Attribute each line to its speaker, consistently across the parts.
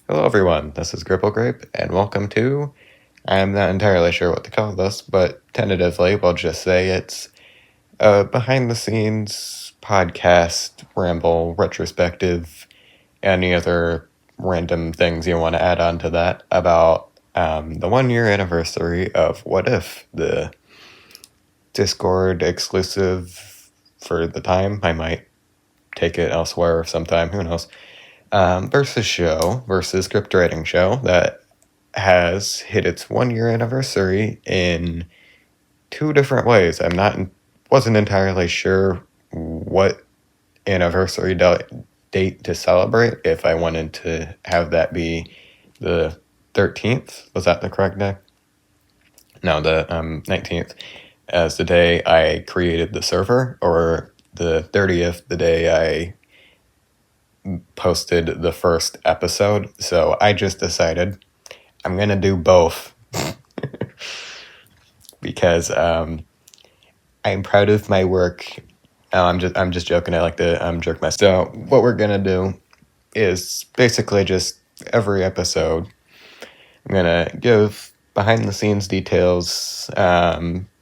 Speaker 1: Hello everyone, this is Grape, and welcome to, I'm not entirely sure what to call this, but tentatively we'll just say it's a behind-the-scenes podcast, ramble, retrospective, any other random things you want to add on to that about the 1-year anniversary of What If, the Discord exclusive for the time. I might take it elsewhere sometime, who knows. Versus script writing show that has hit its 1-year anniversary in two different ways. Wasn't entirely sure what anniversary date to celebrate, if I wanted to have that be the 13th. Was that the correct day? No, the 19th, as the day I created the server, or the 30th, the day I posted the first episode. So I just decided I'm going to do both because I'm proud of my work. I'm just joking. I like to jerk myself. So what we're going to do is basically just every episode I'm going to give behind the scenes details,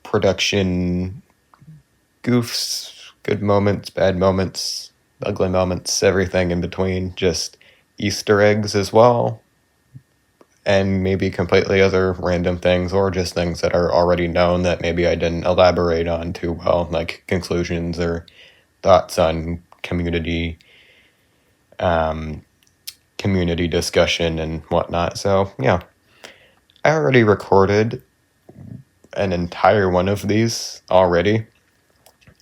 Speaker 1: production goofs, good moments, bad moments, ugly moments, everything in between, just Easter eggs as well, and maybe completely other random things, or just things that are already known that maybe I didn't elaborate on too well, like conclusions or thoughts on community discussion and whatnot. So yeah, I already recorded an entire one of these already.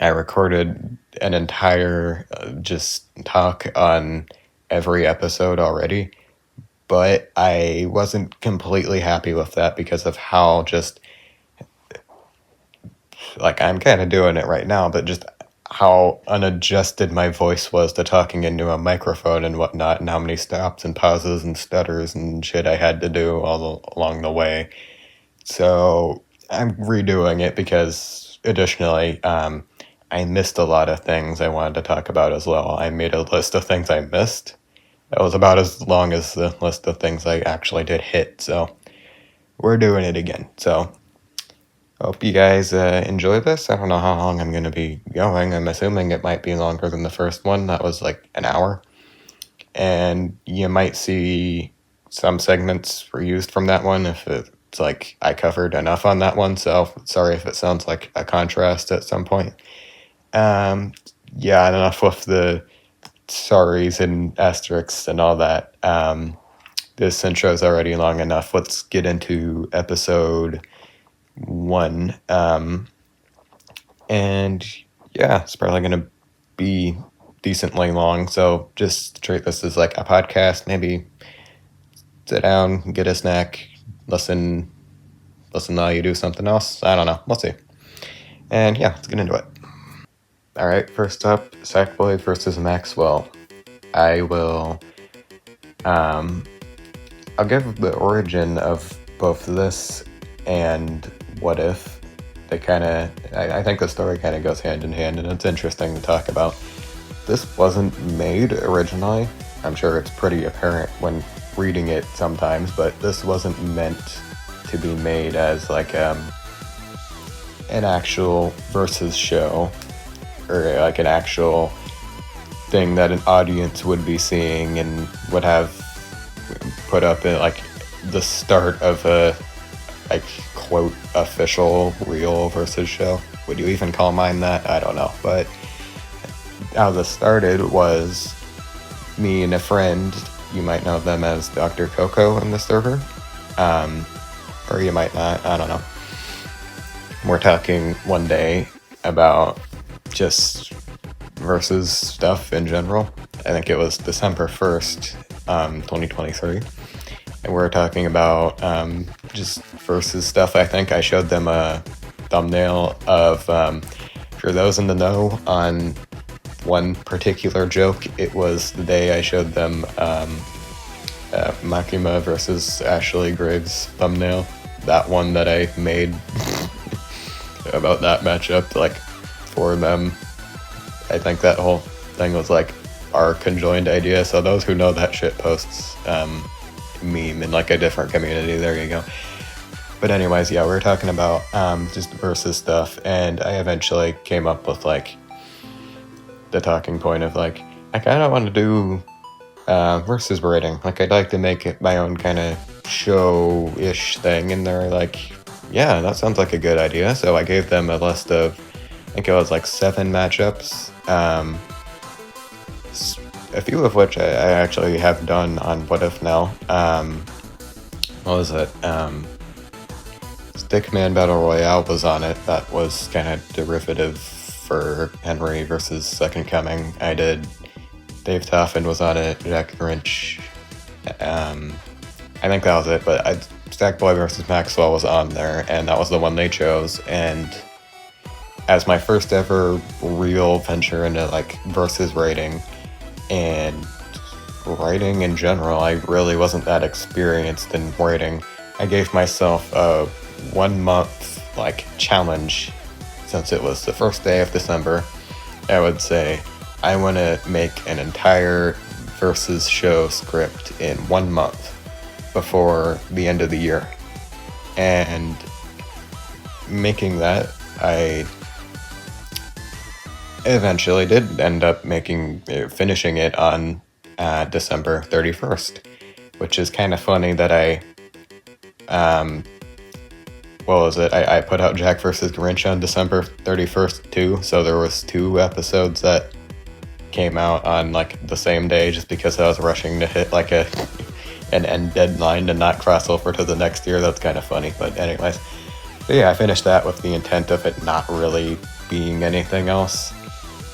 Speaker 1: I recorded an entire just talk on every episode already, but I wasn't completely happy with that because of how just, like, I'm kind of doing it right now, but just how unadjusted my voice was to talking into a microphone and whatnot, and how many stops and pauses and stutters and shit I had to do along the way. So I'm redoing it because, additionally, I missed a lot of things I wanted to talk about as well. I made a list of things I missed. That was about as long as the list of things I actually did hit, so we're doing it again. So hope you guys enjoy this. I don't know how long I'm going to be going. I'm assuming it might be longer than the first one. That was like an hour. And you might see some segments reused from that one if it's like I covered enough on that one. So sorry if it sounds like a contrast at some point. Yeah, enough with the sorries and asterisks and all that. This intro is already long enough. Let's get into episode 1. And yeah, it's probably going to be decently long, so just treat this as like a podcast. Maybe sit down, get a snack, listen while you do something else. I don't know. We'll see. And yeah, let's get into it. Alright, first up, Sackboy VS Maxwell. I'll give the origin of both this and What If. I think the story kind of goes hand in hand, and it's interesting to talk about. This wasn't made originally. I'm sure it's pretty apparent when reading it sometimes, but this wasn't meant to be made as like an actual versus show, or like an actual thing that an audience would be seeing and would have put up in like the start of a like quote official real versus show. Would you even call mine that? I don't know. But how this started was me and a friend, you might know them as Dr. Coco in the server, or you might not, I don't know. We're talking one day about just versus stuff in general. I think it was December 1st, 2023. And we're talking about just versus stuff. I think I showed them a thumbnail of, for those in the know on one particular joke, it was the day I showed them Makima versus Ashley Graves thumbnail. That one that I made about that matchup, like, for them. I think that whole thing was like our conjoined idea, so those who know that shit posts meme in like a different community. There you go. But anyways, yeah, we were talking about just versus stuff, and I eventually came up with like the talking point of like, I kind of want to do versus rating. Like, I'd like to make it my own kind of show-ish thing, and they're like, yeah, that sounds like a good idea. So I gave them a list of, I think it was like 7 matchups, a few of which I actually have done on What If now. What was it? Stickmin Battle Royale was on it. That was kind of derivative for Henry versus Second Coming. I did Dave Toffin was on it, Jack Grinch. I think that was it, but Sackboy VS Maxwell was on there, and that was the one they chose. And as my first ever real venture into like versus rating and writing in general, I really wasn't that experienced in writing. I gave myself a 1 month like challenge, since it was the first day of December. I would say I want to make an entire versus show script in 1 month before the end of the year. And making that, I eventually did end up finishing it on December 31st, which is kind of funny that I put out Jack vs. Grinch on December 31st too, so there was 2 episodes that came out on like the same day, just because I was rushing to hit like an end deadline to not cross over to the next year. That's kind of funny, but anyways. So yeah, I finished that with the intent of it not really being anything else.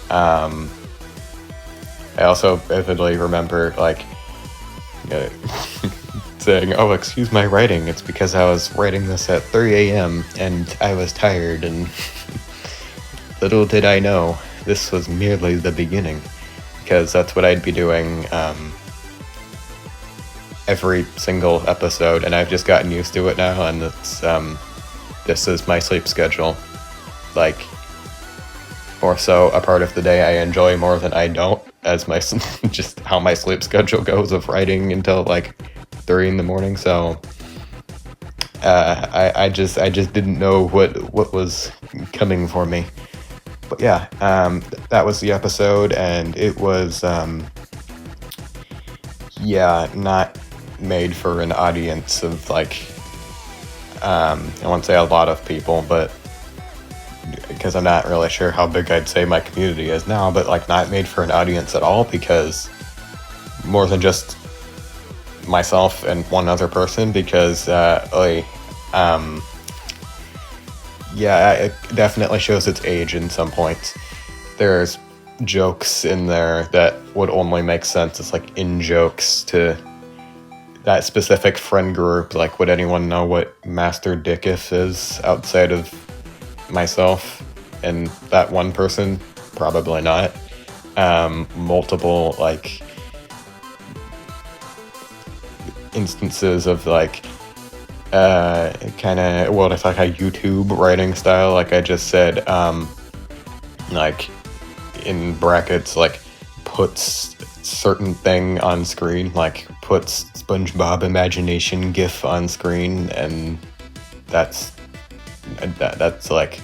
Speaker 1: I also vividly remember like saying, "Oh, excuse my writing. It's because I was writing this at 3 a.m. and I was tired, and little did I know this was merely the beginning," because that's what I'd be doing every single episode, and I've just gotten used to it now, and it's this is my sleep schedule. Like, more so a part of the day I enjoy more than I don't, as my just how my sleep schedule goes of writing until like 3 in the morning. So I just didn't know what was coming for me. But yeah, that was the episode, and it was not made for an audience of like I won't say a lot of people, but because I'm not really sure how big I'd say my community is now, but like not made for an audience at all, because more than just myself and one other person, because it definitely shows its age in some points. There's jokes in there that would only make sense as like in jokes to that specific friend group. Like, would anyone know what Master Dickif is outside of myself and that one person? Probably not. Multiple like instances of like kind of what if like a YouTube writing style, like I just said, like in brackets, like puts certain thing on screen, like puts SpongeBob imagination GIF on screen, and that's like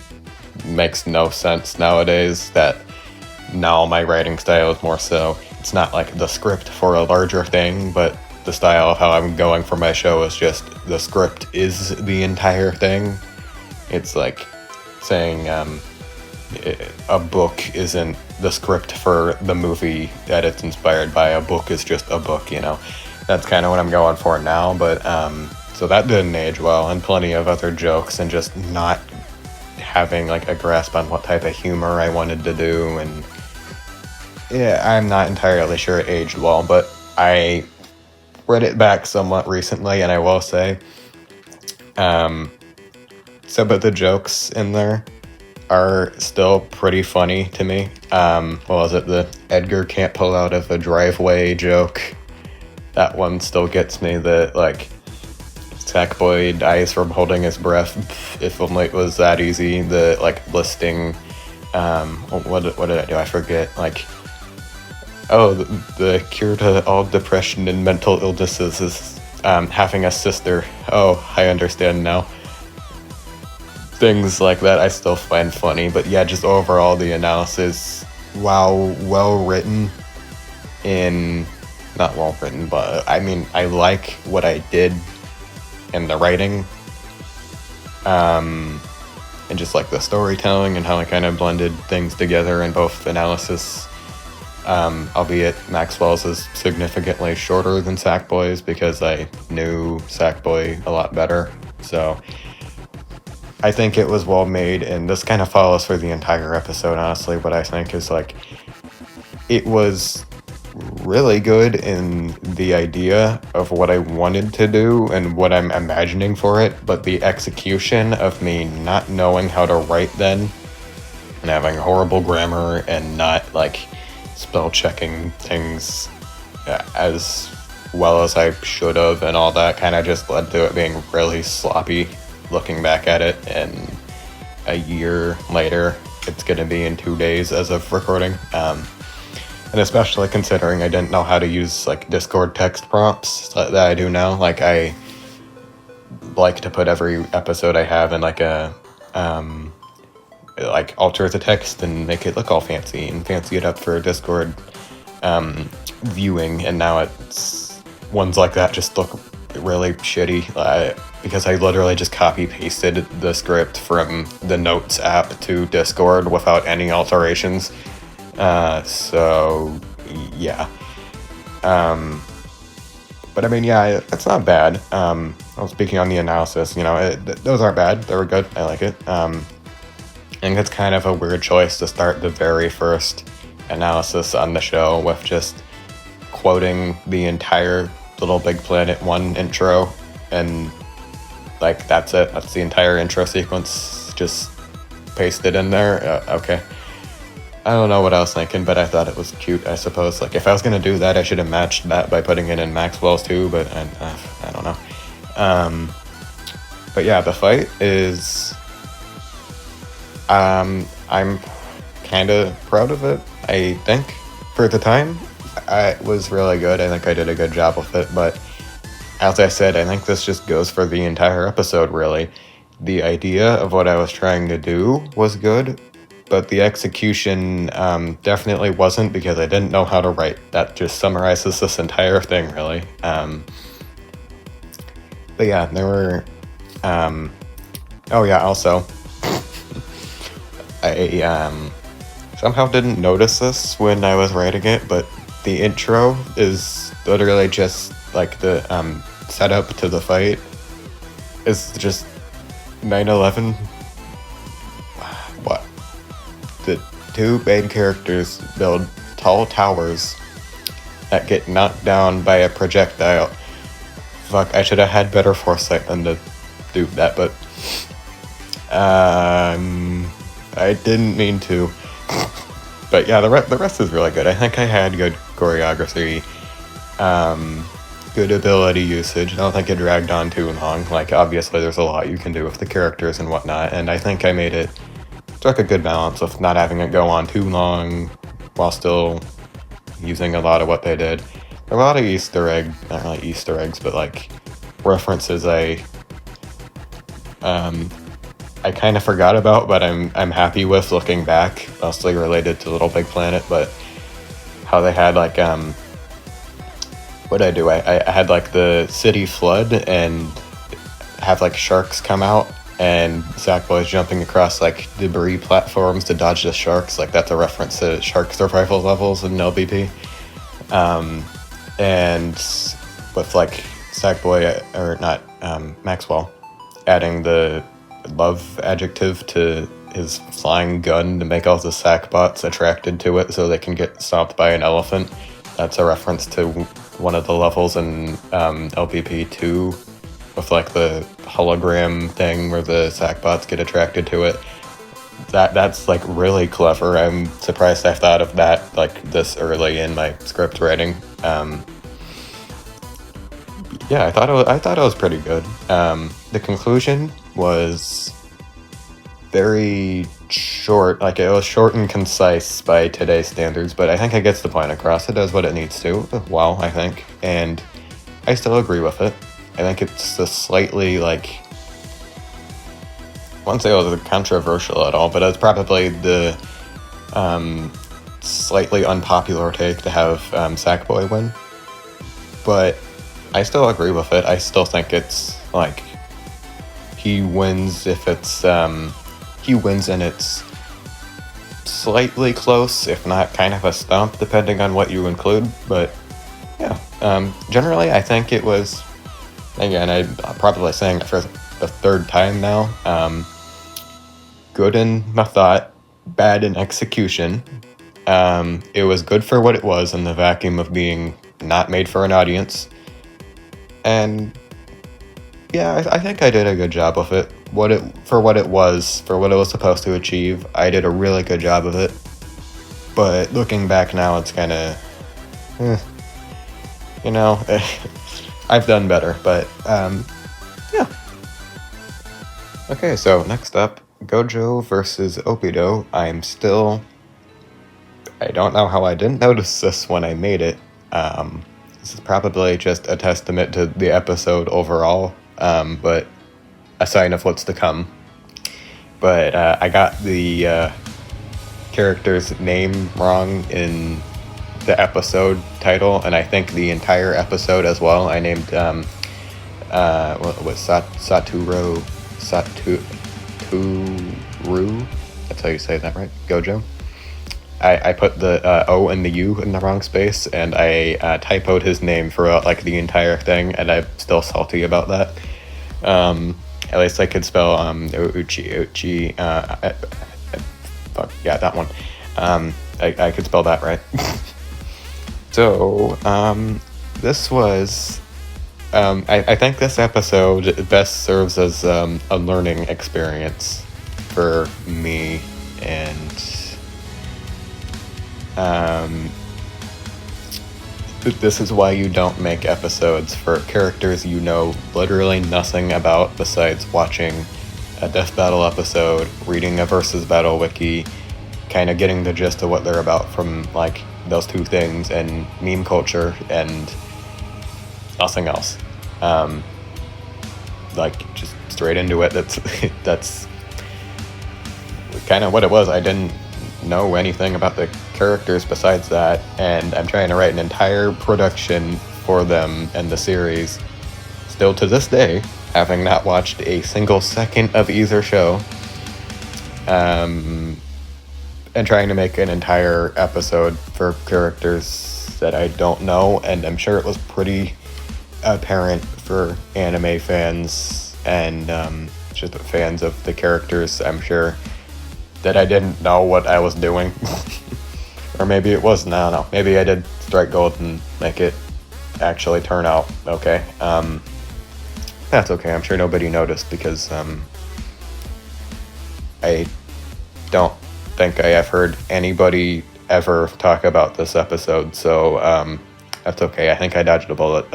Speaker 1: makes no sense nowadays. That now my writing style is more so, it's not like the script for a larger thing, but the style of how I'm going for my show is just the script is the entire thing. It's like saying a book isn't the script for the movie that it's inspired by. A book is just a book, you know. That's kind of what I'm going for now, but so that didn't age well, and plenty of other jokes, and just not having like a grasp on what type of humor I wanted to do, and yeah, I'm not entirely sure it aged well, but I read it back somewhat recently, and I will say some of the jokes in there are still pretty funny to me. What was it? The Edgar can't pull out of a driveway joke. That one still gets me. The like Sackboy dies from holding his breath. If only it was that easy. The like listing. What did I do? I forget. Like, oh, the cure to all depression and mental illnesses is having a sister. Oh, I understand now. Things like that I still find funny, but yeah, just overall the analysis, while well written, not well written, but I mean, I like what I did in the writing, and just like the storytelling and how I kind of blended things together in both analysis. Albeit Maxwell's is significantly shorter than Sackboy's because I knew Sackboy a lot better. So I think it was well made, and this kind of follows for the entire episode, honestly. What I think is, like, it was really good in the idea of what I wanted to do and what I'm imagining for it, but the execution of me not knowing how to write then and having horrible grammar and not, like, spell checking things as well as I should have and all that kind of just led to it being really sloppy looking back at it. And a year later, it's going to be in 2 days as of recording, and especially considering I didn't know how to use like Discord text prompts that I do now. Like, I like to put every episode I have in like a like alter the text and make it look all fancy and fancy it up for Discord viewing, and now it's ones like that just look really shitty because I literally just copy pasted the script from the Notes app to Discord without any alterations. So yeah, but I mean, yeah, it's not bad. I was speaking on the analysis, you know, those aren't bad, they were good, I like it. I think it's kind of a weird choice to start the very first analysis on the show with just quoting the entire Little Big Planet 1 intro, and like that's it, that's the entire intro sequence, just pasted in there. Okay, I don't know what I was thinking, but I thought it was cute, I suppose. Like, if I was gonna do that, I should have matched that by putting it in Maxwell's too, but I don't know. But yeah, the fight is I'm kind of proud of it, I think. For the time, it was really good. I think I did a good job with it, but as I said, I think this just goes for the entire episode, really. The idea of what I was trying to do was good, but the execution definitely wasn't, because I didn't know how to write. That just summarizes this entire thing, really. But yeah, there were... oh yeah, also... I somehow didn't notice this when I was writing it, but the intro is literally just like the setup to the fight is just 9/11. What? The two main characters build tall towers that get knocked down by a projectile. Fuck, I should have had better foresight than to do that, but I didn't mean to. But yeah, the rest is really good. I think I had good choreography, good ability usage. I don't think it dragged on too long. Like, obviously there's a lot you can do with the characters and whatnot, and I think I struck a good balance of not having it go on too long while still using a lot of what they did. There were a lot of Easter egg, not really Easter eggs, but like references I kind of forgot about, but I'm happy with looking back, mostly related to Little Big Planet. But how they had like what did I do? I had like the city flood and have like sharks come out, and Sackboy's jumping across like debris platforms to dodge the sharks. Like, that's a reference to shark survival levels in LBP. And with like Sackboy, or not, Maxwell, adding the love adjective to his flying gun to make all the Sackbots attracted to it so they can get stomped by an elephant. That's a reference to one of the levels in LPP 2 with like the hologram thing where the Sackbots get attracted to it. That's like really clever. I'm surprised I thought of that like this early in my script writing. Yeah, I thought it was pretty good. The conclusion was very short. Like, it was short and concise by today's standards, but I think it gets the point across. It does what it needs to, well, I think, and I still agree with it. I think it's a slightly, like, I wouldn't say it was controversial at all, but it's probably the slightly unpopular take to have Sackboy win. But I still agree with it. I still think it's, like, he wins if it's, he wins and it's slightly close, if not kind of a stomp, depending on what you include. But, yeah, generally I think it was, again, I'm probably saying it for the third time now, good in my thought, bad in execution. It was good for what it was in the vacuum of being not made for an audience. And yeah, I think I did a good job of it. For what it was supposed to achieve, I did a really good job of it. But looking back now, it's kind of, you know, I've done better. But yeah. Okay, so next up, Gojo versus Obito. I don't know how I didn't notice this when I made it. This is probably just a testament to the episode overall, but a sign of what's to come. But I got the character's name wrong in the episode title, and I think the entire episode as well. I named what was Satoru. That's how you say that, right? Gojo. I put the O and the U in the wrong space, and I typoed his name throughout, like, the entire thing, and I'm still salty about that. At least I could spell Uchi. Fuck, yeah, that one. I could spell that right. So, this was... I think this episode best serves as a learning experience for me, and this is why you don't make episodes for characters you know literally nothing about besides watching a Death Battle episode, reading a Versus Battle wiki, kind of getting the gist of what they're about from, like, those two things, and meme culture, and nothing else. Like, just straight into it. That's kind of what it was. I didn't know anything about the characters besides that, and I'm trying to write an entire production for them and the series, still to this day, having not watched a single second of either show, and trying to make an entire episode for characters that I don't know, and I'm sure it was pretty apparent for anime fans and just fans of the characters, I'm sure, that I didn't know what I was doing. Or maybe it wasn't, I don't know. Maybe I did strike gold and make it actually turn out okay. That's okay, I'm sure nobody noticed, because I don't think I have heard anybody ever talk about this episode, so that's okay. I think I dodged a bullet.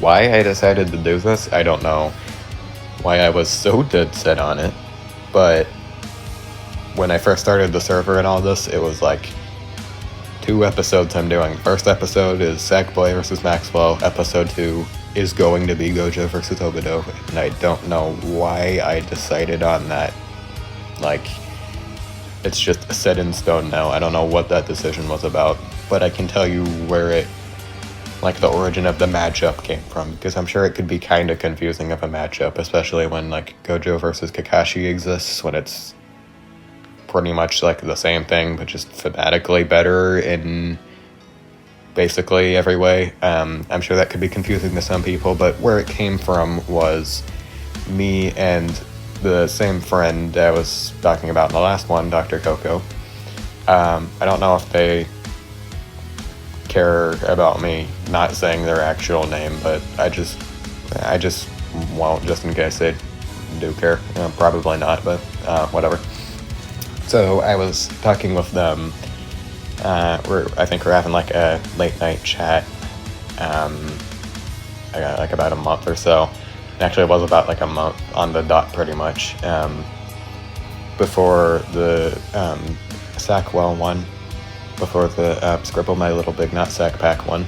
Speaker 1: Why I decided to do this, I don't know. Why I was so dead set on it, but when I first started the server and all this, it was like 2 episodes I'm doing. First episode is Sackboy VS Maxwell. Episode 2 is going to be Gojo vs. Obito, and I don't know why I decided on that. Like, it's just set in stone now. I don't know what that decision was about, but I can tell you where it, like, the origin of the matchup came from, because I'm sure it could be kind of confusing of a matchup, especially when, like, Gojo versus Kakashi exists, when it's pretty much, like, the same thing, but just thematically better in basically every way. I'm sure that could be confusing to some people, but where it came from was me and the same friend I was talking about in the last one, Dr. Coco. I don't know if they care about me not saying their actual name, but I just won't, just in case they do care. Probably not, but whatever. So I was talking with them. I think we're having, like, a late night chat. I got, like, about a month or so. Actually, it was about, like, a month on the dot, pretty much. Before the Sackwell one. Before the Scribble My Little Big Knot Sack Pack one.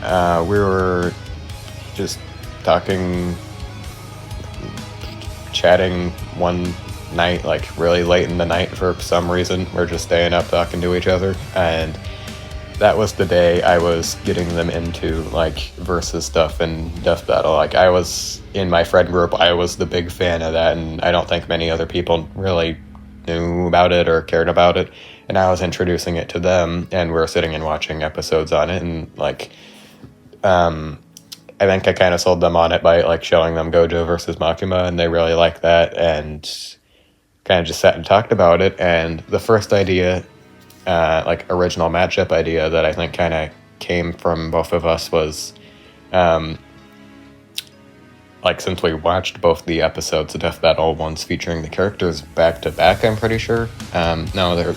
Speaker 1: we were just chatting one night, like really late in the night for some reason. We're just staying up talking to each other, and that was the day I was getting them into like versus stuff and Death Battle. Like, I was in my friend group, I was the big fan of that, and I don't think many other people really knew about it or cared about it. And I was introducing it to them, and we were sitting and watching episodes on it, and like, I think I kind of sold them on it by like showing them Gojo versus Makima, and they really liked that, and kind of just sat and talked about it. And the first idea, like original matchup idea that I think kind of came from both of us was, like, since we watched both the episodes of Death Battle ones featuring the characters back to back, I'm pretty sure. No, they're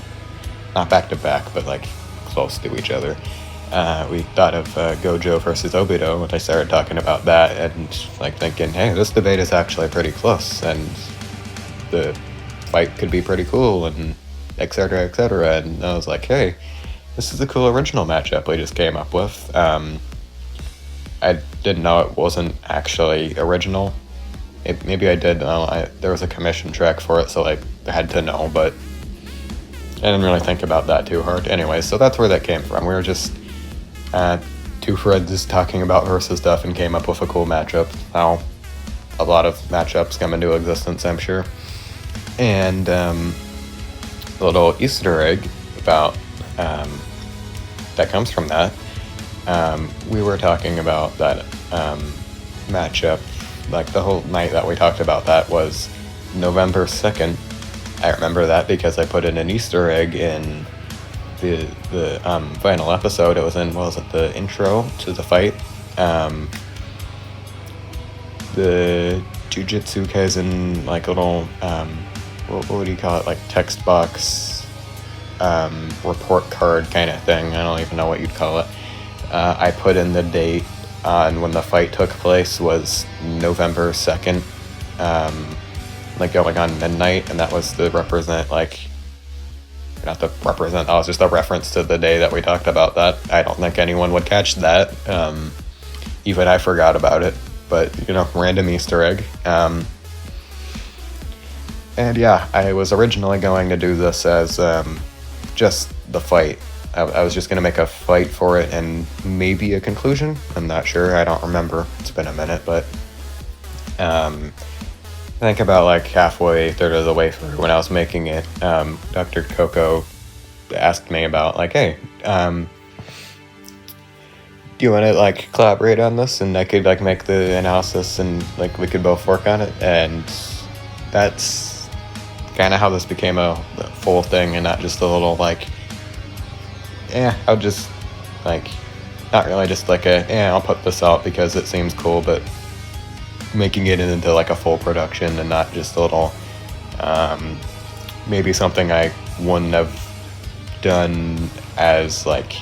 Speaker 1: not back to back, but like close to each other. We thought of Gojo versus Obito, and I started talking about that and like thinking, hey, this debate is actually pretty close, and the fight could be pretty cool, and etc., etc. And I was like, hey, this is a cool original matchup we just came up with. I didn't know it wasn't actually original. Maybe I did know. There was a commission track for it, so I had to know, but I didn't really think about that too hard. Anyway, so that's where that came from. We were just two friends talking about versus stuff and came up with a cool matchup. How a lot of matchups come into existence, I'm sure. And a little Easter egg about that comes from that. We were talking about that matchup, like the whole night that we talked about that was November 2nd. I remember that because I put in an Easter egg in the final episode. It was in, what was it, the intro to the fight? The Jujutsu Kaisen, like, little, what would you call it, like text box, report card kind of thing. I don't even know what you'd call it. I put in the date on when the fight took place was November 2nd, like going on midnight, and that was to represent, like, not to represent, that was just a reference to the day that we talked about that. I don't think anyone would catch that. Even I forgot about it, but, you know, random Easter egg. And yeah, I was originally going to do this as just the fight. I was just going to make a fight for it and maybe a conclusion. I'm not sure. I don't remember. It's been a minute, but I think about like halfway, third of the way through when I was making it, Dr. Coco asked me about like, hey, do you want to like collaborate on this? And I could like make the analysis and like we could both work on it. And that's kind of how this became a full thing and not just a little like, I'll just, like, not really just like I'll put this out because it seems cool, but making it into like a full production and not just a little, maybe something I wouldn't have done as like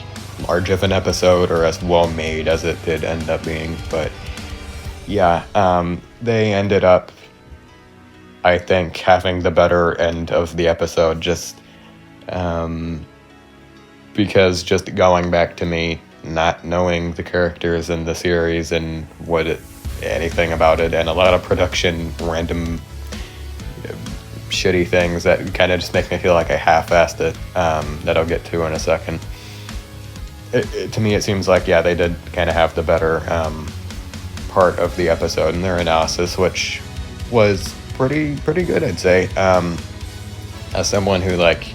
Speaker 1: large of an episode or as well made as it did end up being. But yeah, they ended up, I think, having the better end of the episode, just because just going back to me not knowing the characters in the series and anything about it, and a lot of production random shitty things that kind of just make me feel like I half-assed it, that I'll get to in a second. To me it seems like, yeah, they did kind of have the better part of the episode in their analysis, which was pretty good, I'd say. As someone who like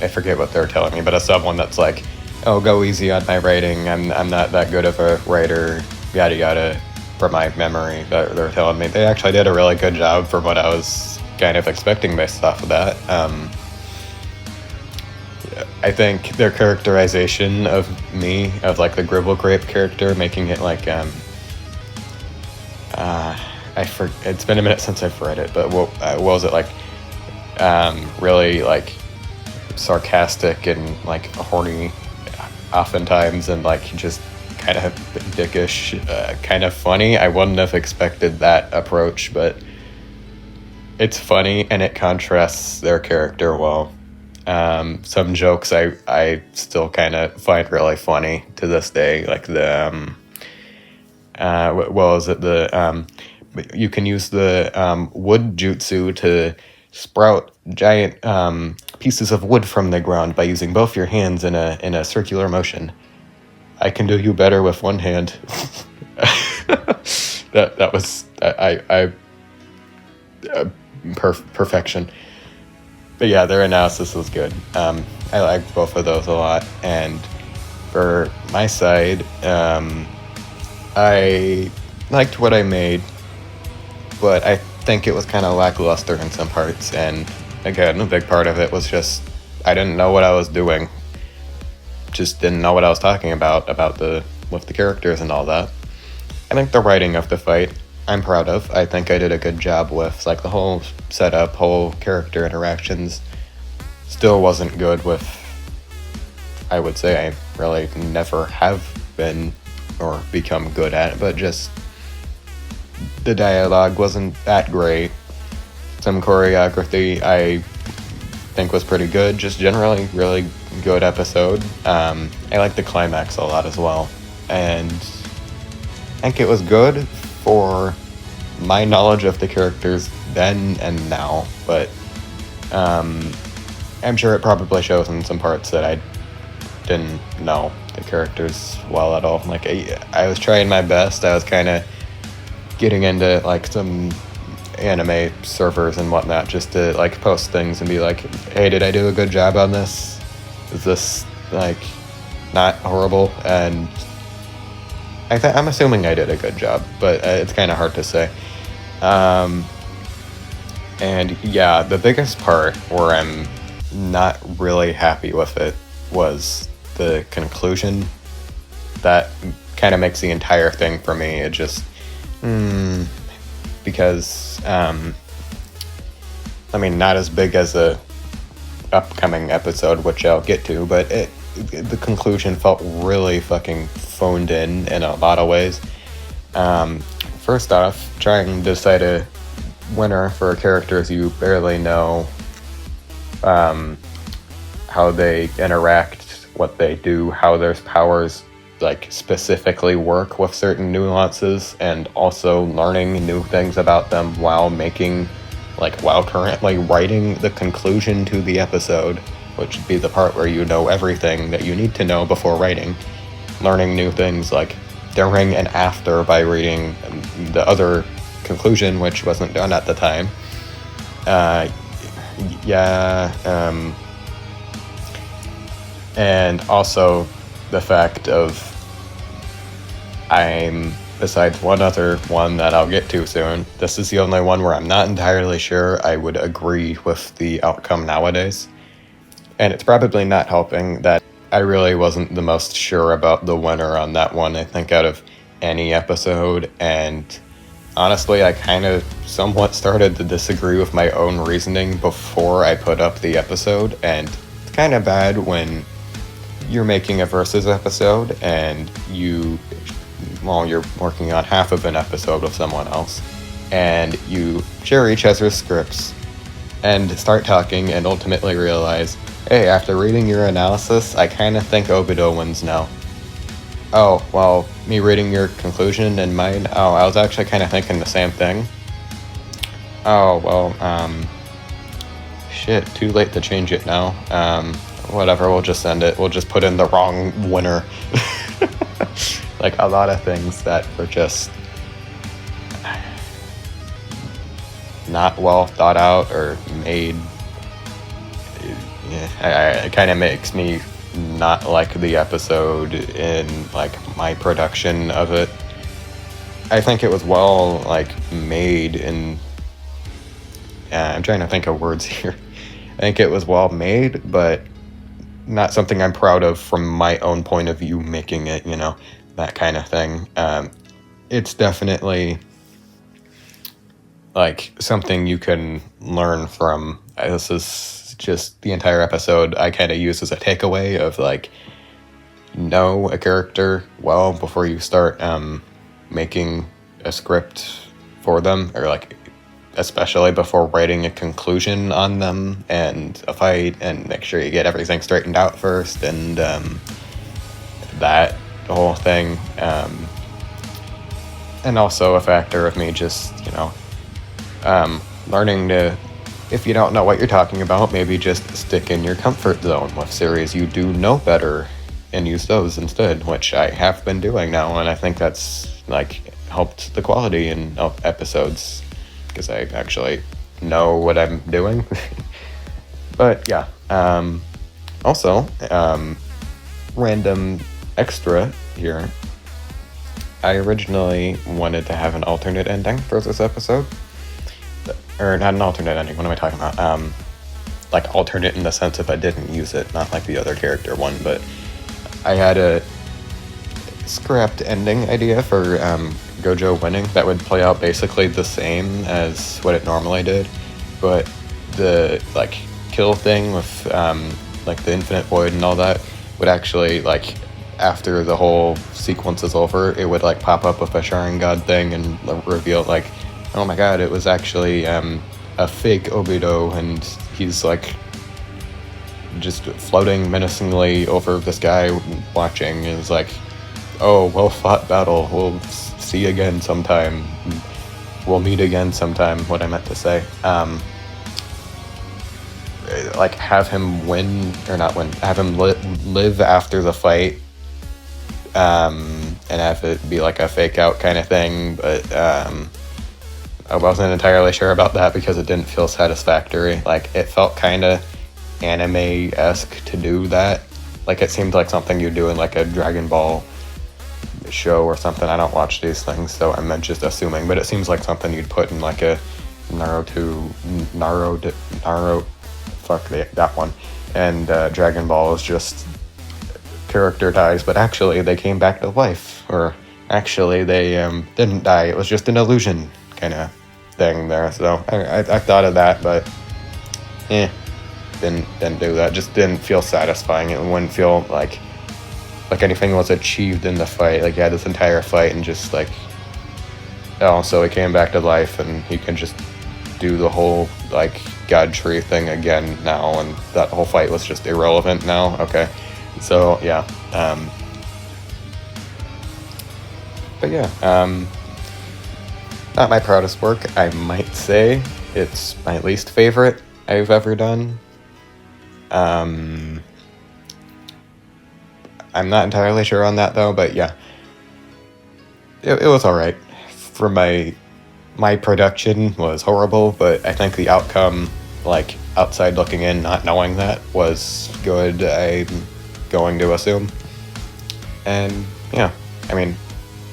Speaker 1: I forget what they're telling me, but as someone that's like, oh, go easy on my writing, I'm not that good of a writer, yada yada, from my memory, they're telling me they actually did a really good job for what I was kind of expecting based off of that. I think their characterization of me, of like the Gribble Grape character, making it like, it's been a minute since I've read it, but what was it like, really like sarcastic and like horny oftentimes, and like just kind of dickish, kind of funny. I wouldn't have expected that approach, but it's funny and it contrasts their character well. Some jokes I still kind of find really funny to this day, like the well, is it the you can use the wood jutsu to sprout giant pieces of wood from the ground by using both your hands in a circular motion. I can do you better with one hand. that was perfection. But yeah, their analysis was good. I like both of those a lot. And for my side, I liked what I made, but I think it was kind of lackluster in some parts. And again, a big part of it was just I didn't know what I was doing. Just didn't know what I was talking about with the characters and all that. I think the writing of the fight I'm proud of. I think I did a good job with like the whole setup, whole character interactions. Still wasn't good with, I would say I really never have been or become good at, but just the dialogue wasn't that great. Some choreography I think was pretty good, just generally really good episode. I like the climax a lot as well, and I think it was good for my knowledge of the characters then and now, but I'm sure it probably shows in some parts that I didn't know the characters well at all. Like I was trying my best. I was kind of getting into like some anime servers and whatnot just to like post things and be like, hey, did I do a good job on this? Is this like not horrible? And I'm assuming I did a good job, but it's kind of hard to say. And yeah, the biggest part where I'm not really happy with it was the conclusion. That kind of makes the entire thing for me. It just because I mean, not as big as a upcoming episode, which I'll get to, but the conclusion felt really fucking phoned in a lot of ways. First off, trying to decide a winner for characters you barely know, how they interact, what they do, how their powers like specifically work with certain nuances, and also learning new things about them while currently writing the conclusion to the episode, which would be the part where you know everything that you need to know before writing. Learning new things like during and after by reading the other conclusion, which wasn't done at the time. And also the fact of besides one other one that I'll get to soon, this is the only one where I'm not entirely sure I would agree with the outcome nowadays. And it's probably not helping that I really wasn't the most sure about the winner on that one, I think, out of any episode. And honestly, I kind of somewhat started to disagree with my own reasoning before I put up the episode. And it's kind of bad when you're making a versus episode and you're working on half of an episode with someone else, and you share each other's scripts and start talking and ultimately realize, hey, after reading your analysis, I kind of think Obito wins now. Oh, well, me reading your conclusion and mine, I was actually kind of thinking the same thing. Oh, well, shit, too late to change it now. Whatever, we'll just send it. We'll just put in the wrong winner. Like a lot of things that were just not well thought out or made. Yeah, it kind of makes me not like the episode in like my production of it. I think it was well like made, and I'm trying to think of words here. I think it was well made, but not something I'm proud of from my own point of view making it, that kind of thing. It's definitely like something you can learn from. This is just the entire episode I kind of use as a takeaway of like, know a character well before you start making a script for them, or like especially before writing a conclusion on them and a fight, and make sure you get everything straightened out first, and that whole thing. And also a factor of me just, learning to, if you don't know what you're talking about, maybe just stick in your comfort zone with series you do know better and use those instead, which I have been doing now, and I think that's helped the quality in episodes because I actually know what I'm doing. But yeah, also, random extra here. I originally wanted to have an alternate ending for this episode. Or not an alternate ending, what am I talking about? Alternate in the sense if I didn't use it, not like the other character one, but I had a scrapped ending idea for Gojo winning that would play out basically the same as what it normally did, but the kill thing with the infinite void and all that would actually after the whole sequence is over, it would pop up with a Sharingan thing and reveal oh my god, it was actually a fake Obito, and he's just floating menacingly over this guy watching, and is oh, well fought battle, we'll see you again sometime, we'll meet again sometime, what I meant to say. Have him win, or not win, have him live after the fight, and have it be a fake out kind of thing, but I wasn't entirely sure about that because it didn't feel satisfactory. It felt kind of anime-esque to do that. It seemed like something you'd do in a Dragon Ball show or something. I don't watch these things, so I'm just assuming, but it seems like something you'd put in a that one. And Dragon Ball is just character dies, but actually they came back to life, or actually they didn't die, it was just an illusion kind of thing there. So I thought of that, but didn't do that. Just didn't feel satisfying. It wouldn't feel like anything was achieved in the fight. You had this entire fight and just so he came back to life and he can just do the whole god tree thing again now, and that whole fight was just irrelevant now. Okay, so yeah, but yeah, not my proudest work, I might say. It's my least favorite I've ever done. I'm not entirely sure on that though, but yeah, it was alright. For my production was horrible, but I think the outcome, outside looking in, not knowing that, was good, I'm going to assume. And yeah, I mean,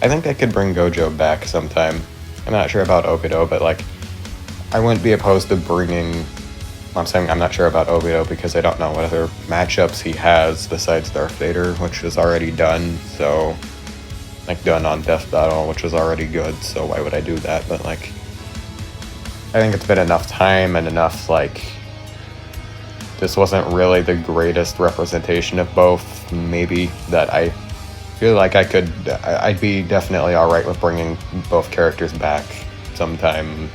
Speaker 1: I think I could bring Gojo back sometime. I'm not sure about Obito, but I wouldn't be opposed to bringing... I'm saying I'm not sure about Obito because I don't know what other matchups he has besides Darth Vader, which is already done, so... done on Death Battle, which was already good, so why would I do that? But I think it's been enough time and enough, this wasn't really the greatest representation of both, maybe, that I feel like I'd be definitely alright with bringing both characters back sometime.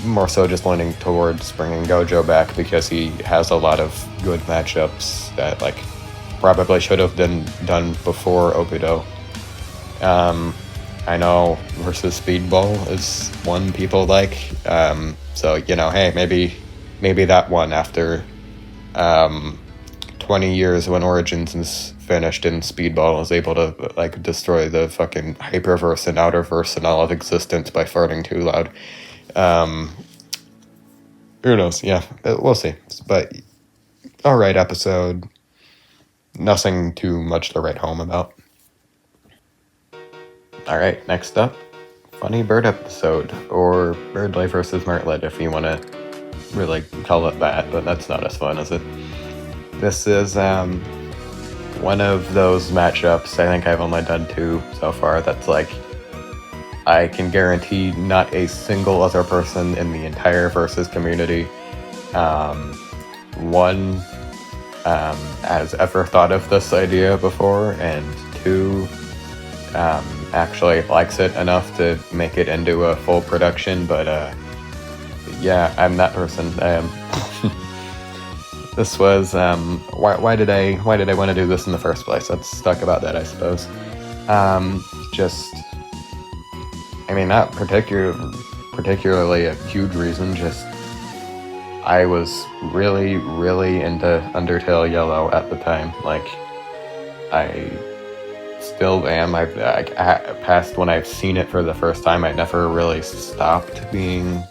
Speaker 1: More so just leaning towards bringing Gojo back because he has a lot of good matchups that, probably should have been done before Obito. I know versus Speedball is one people like, so hey, maybe that one after 20 years when Origins is finished and Speedball is able to destroy the fucking Hyperverse and Outerverse and all of existence by farting too loud. Who knows? Yeah, we'll see. But alright episode. Nothing too much to write home about. Alright, next up, Funny Bird episode, or Berdly vs Martlet if you want to really call it that, but that's not as fun, is it? This is one of those matchups, I think I've only done 2 so far, that's I can guarantee not a single other person in the entire Versus community, one, has ever thought of this idea before, and 2, actually likes it enough to make it into a full production, but yeah, I'm that person. This was why did I want to do this in the first place? Let's talk about that, I suppose. Just, I mean, not particularly a huge reason, just I was really, really into Undertale Yellow at the time. Like, I still am. I past when I've seen it for the first time, I never really stopped being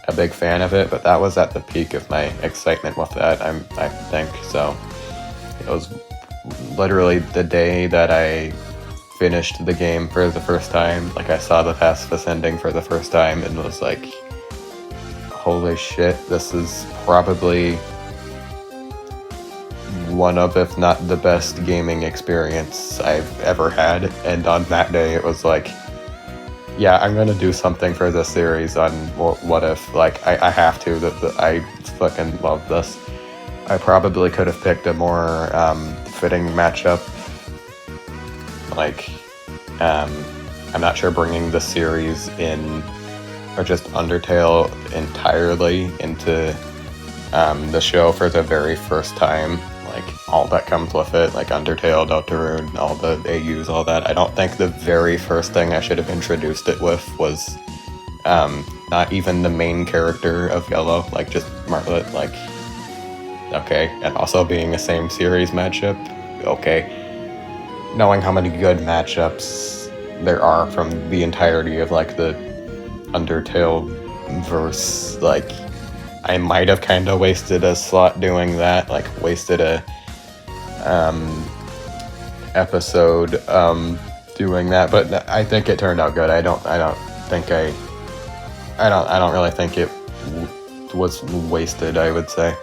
Speaker 1: a big fan of it, but that was at the peak of my excitement with that, I think. So it was literally the day that I finished the game for the first time. Like, I saw the Pacifist ending for the first time and was like, holy shit, this is probably one of, if not the best gaming experience I've ever had. And on that day, it was like, yeah, I'm gonna do something for this series on What If. Like, I have to. I fucking love this. I probably could have picked a more fitting matchup. Like, I'm not sure bringing the series in, or just Undertale entirely into the show for the very first time. Like, all that comes with it, like Undertale, Deltarune, all the AUs, all that. I don't think the very first thing I should have introduced it with was not even the main character of Yellow, like just Martlet. Like, okay, and also being a same series matchup, okay. Knowing how many good matchups there are from the entirety of like the Undertale verse, like, I might have kind of wasted a slot doing that, like wasted a episode doing that, but I think it turned out good. I don't really think it was wasted, I would say.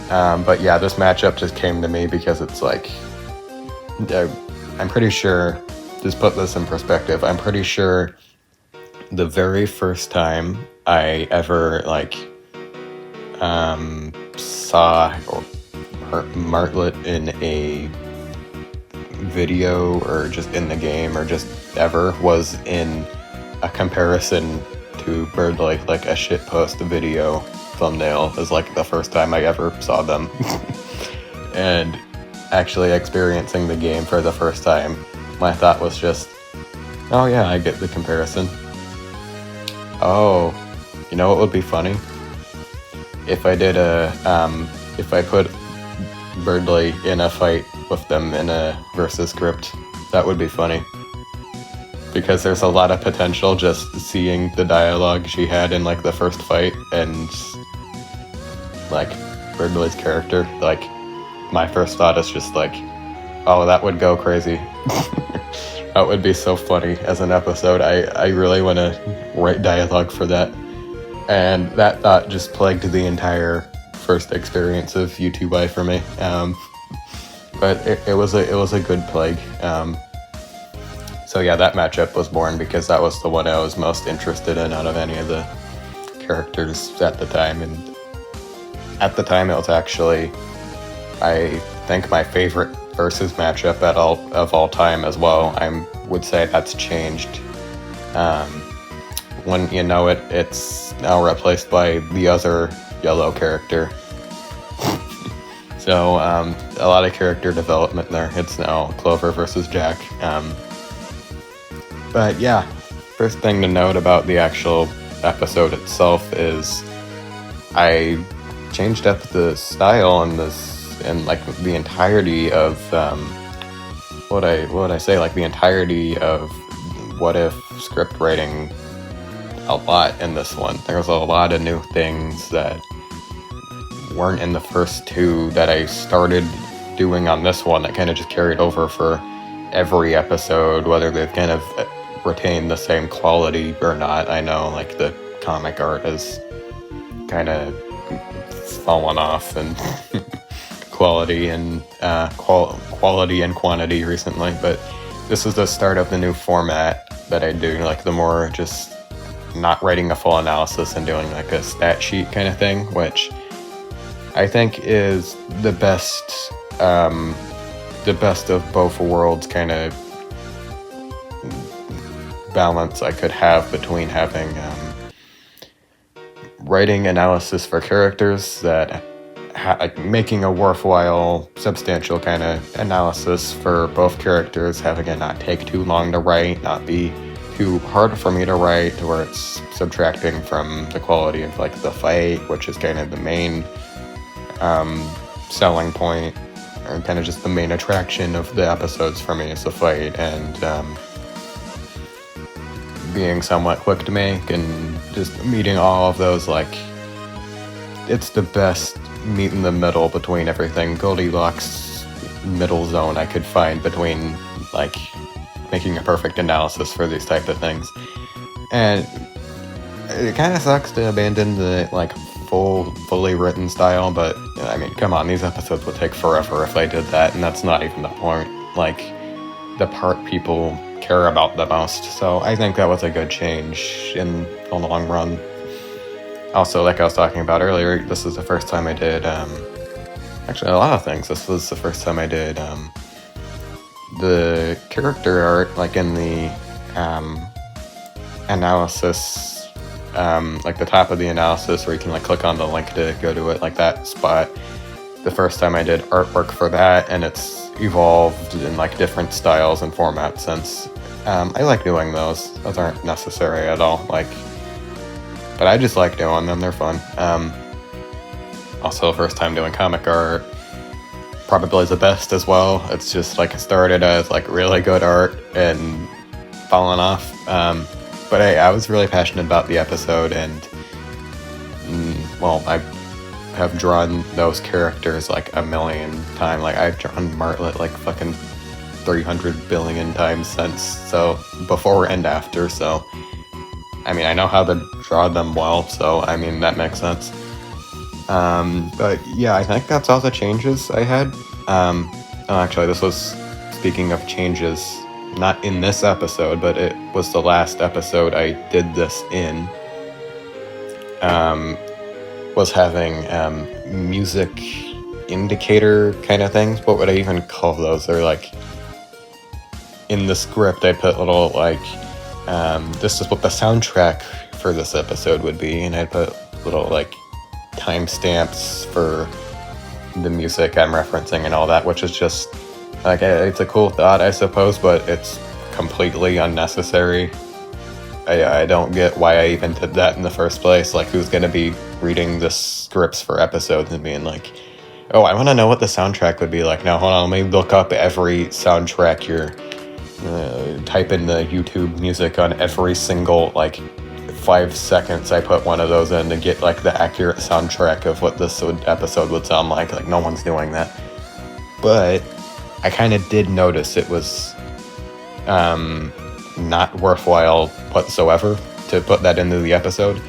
Speaker 1: But yeah, this matchup just came to me because it's like, I'm pretty sure, just put this in perspective, I'm pretty sure the very first time I ever like saw Martlet in a video or just in the game or just ever was in a comparison to Berdly, like a shitpost video thumbnail is like the first time I ever saw them. And actually experiencing the game for the first time, my thought was just, oh yeah, I get the comparison. Oh, you know what would be funny? If I did if I put Berdly in a fight with them in a versus script, that would be funny. Because there's a lot of potential just seeing the dialogue she had in like the first fight and like Berdly's character. Like, my first thought is just like, oh, that would go crazy. That would be so funny as an episode. I really want to write dialogue for that. And that thought just plagued the entire first experience of YouTubei for me. But it was a good plague. So yeah, that matchup was born because that was the one I was most interested in out of any of the characters at the time. And at the time, it was actually, I think, my favorite versus matchup of all time as well. I would say that's changed. When you know it, it's now replaced by the other Yellow character. So a lot of character development there. It's now Clover versus Jack. But yeah, first thing to note about the actual episode itself is I changed up the style and like the entirety of what I say, like the entirety of What If script writing a lot in this one. There's a lot of new things that weren't in the first two that I started doing on this one that kind of just carried over for every episode, whether they've kind of retained the same quality or not. I know, like, the comic art has kind of fallen off and quality and quantity recently, but this is the start of the new format that I do, like the more just not writing a full analysis and doing like a stat sheet kind of thing, which I think is the best of both worlds kind of balance I could have between having writing analysis for characters that like making a worthwhile, substantial kind of analysis for both characters, having it not take too long to write, not be too hard for me to write, to where it's subtracting from the quality of like the fight, which is kind of the main selling point, or kind of just the main attraction of the episodes for me is the fight, and being somewhat quick to make, and just meeting all of those, like, it's the best meet in the middle between everything, Goldilocks middle zone I could find between, like, making a perfect analysis for these type of things. And it kind of sucks to abandon the, like, fully written style, but, I mean, come on, these episodes would take forever if I did that, and that's not even the point. Like, the part people care about the most, so I think that was a good change in the long run. Also, like I was talking about earlier, this is the first time I did, actually a lot of things, this was the first time I did the character art, like in the analysis, like the top of the analysis where you can like click on the link to go to it, like that spot. The first time I did artwork for that, and it's evolved in like different styles and formats since. I like doing those. Those aren't necessary at all, like, but I just like doing them, they're fun. Also, first time doing comic art, probably the best as well. It's just like it started as like really good art and falling off. But hey, I was really passionate about the episode, and well, I have drawn those characters like a million times. Like I've drawn Martlet like fucking 300 billion times since, so before and after, so I mean I know how to draw them well, so I mean that makes sense. But yeah, I think that's all the changes I had. Actually, this was, speaking of changes, not in this episode, but it was the last episode I did this in. Was having music indicator kind of things. What would I even call those? They're like, in the script I put little like, this is what the soundtrack for this episode would be, and I put little like timestamps for the music I'm referencing and all that, which is just like, it's a cool thought, I suppose, but it's completely unnecessary. I don't get why I even did that in the first place. Like, who's gonna be reading the scripts for episodes and being like, oh, I want to know what the soundtrack would be like. Now, hold on, let me look up every soundtrack type in the YouTube music on every single, like, 5 seconds I put one of those in to get, like, the accurate soundtrack of what this episode would sound like. Like, no one's doing that. But I kind of did notice it was not worthwhile whatsoever to put that into the episode.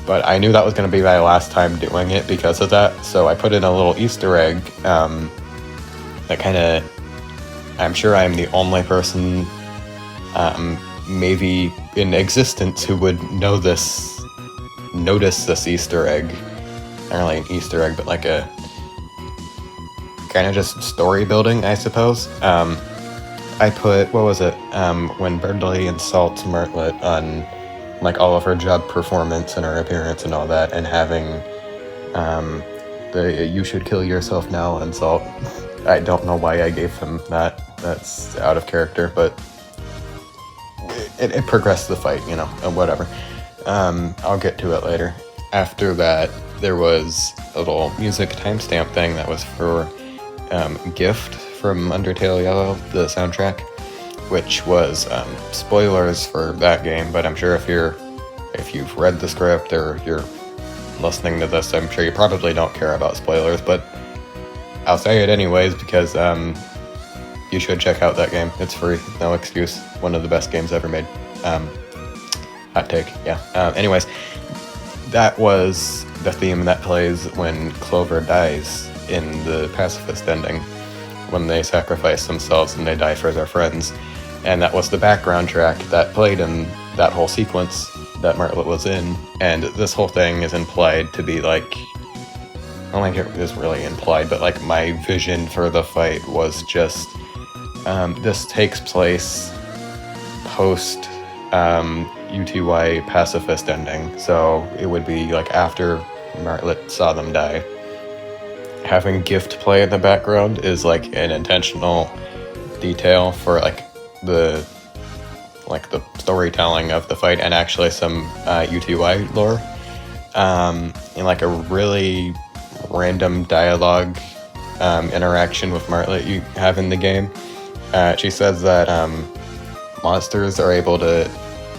Speaker 1: But I knew that was going to be my last time doing it because of that, so I put in a little Easter egg that kind of, I'm sure I'm the only person maybe in existence who would notice this Easter egg. Not really an Easter egg, but like a kind of just story building, I suppose. I put, what was it, when Berdly insults Martlet on like all of her job performance and her appearance and all that, and having the "you should kill yourself now" insult. I don't know why I gave him that. That's out of character, but it progressed the fight, you know, and whatever. I'll get to it later. After that, there was a little music timestamp thing that was for Gift from Undertale Yellow, the soundtrack, which was spoilers for that game, but I'm sure if you've read the script or you're listening to this, I'm sure you probably don't care about spoilers, but I'll say it anyways because you should check out that game. It's free, no excuse. One of the best games ever made. Hot take, yeah. Anyways, that was the theme that plays when Clover dies in the pacifist ending, when they sacrifice themselves and they die for their friends. And that was the background track that played in that whole sequence that Martlet was in. And this whole thing is implied to be like, I don't think it is really implied, but like my vision for the fight was just, this takes place post UTY pacifist ending, so it would be like after Martlet saw them die. Having gift play in the background is like an intentional detail for like the storytelling of the fight, and actually some UTY lore. In like a really random dialogue interaction with Martlet you have in the game, she says that monsters are able to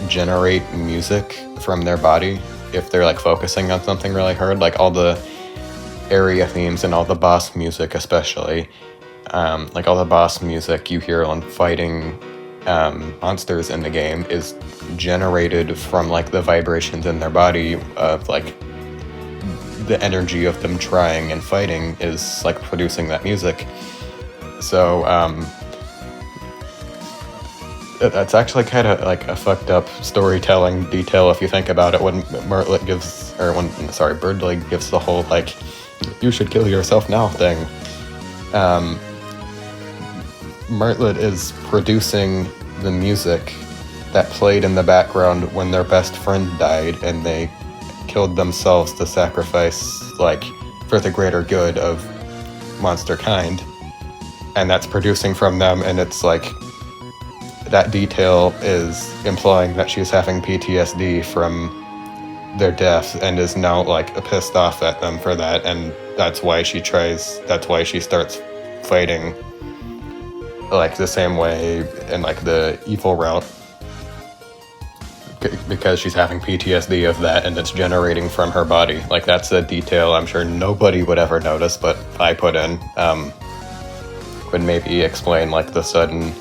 Speaker 1: generate music from their body if they're like focusing on something really hard, like all the area themes and all the boss music especially. Like all the boss music you hear on fighting monsters in the game is generated from like the vibrations in their body of like the energy of them trying and fighting is like producing that music. So that's actually kind of like a fucked up storytelling detail if you think about it. When Berdly gives the whole like "you should kill yourself now" thing, Martlet is producing the music that played in the background when their best friend died and they killed themselves to sacrifice, like, for the greater good of monster kind. And that's producing from them, and it's like, that detail is implying that she's having PTSD from their death and is now, like, pissed off at them for that, and that's why she starts fighting like the same way in like the evil route, because she's having PTSD of that and it's generating from her body. Like, that's a detail I'm sure nobody would ever notice, but I put in. Would maybe explain like the sudden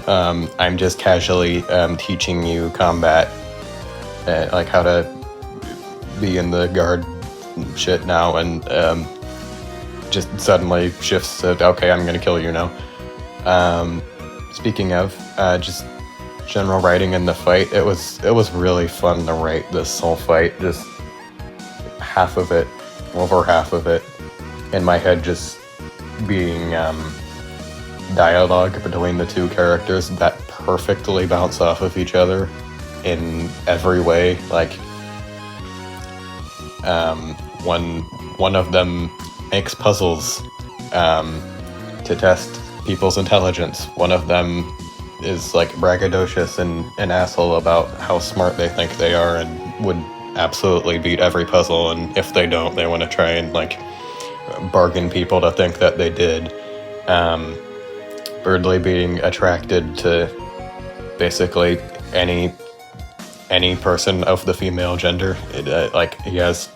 Speaker 1: I'm just casually teaching you combat, like how to be in the guard shit now, and just suddenly shifts to, okay, I'm gonna kill you now. Speaking of just general writing in the fight, it was really fun to write this whole fight. Just over half of it in my head just being dialogue between the two characters that perfectly bounce off of each other in every way. Like, one of them makes puzzles to test people's intelligence. One of them is like braggadocious and an asshole about how smart they think they are and would absolutely beat every puzzle, and if they don't, they want to try and like bargain people to think that they did. Berdly being attracted to basically any person of the female gender. Like, he has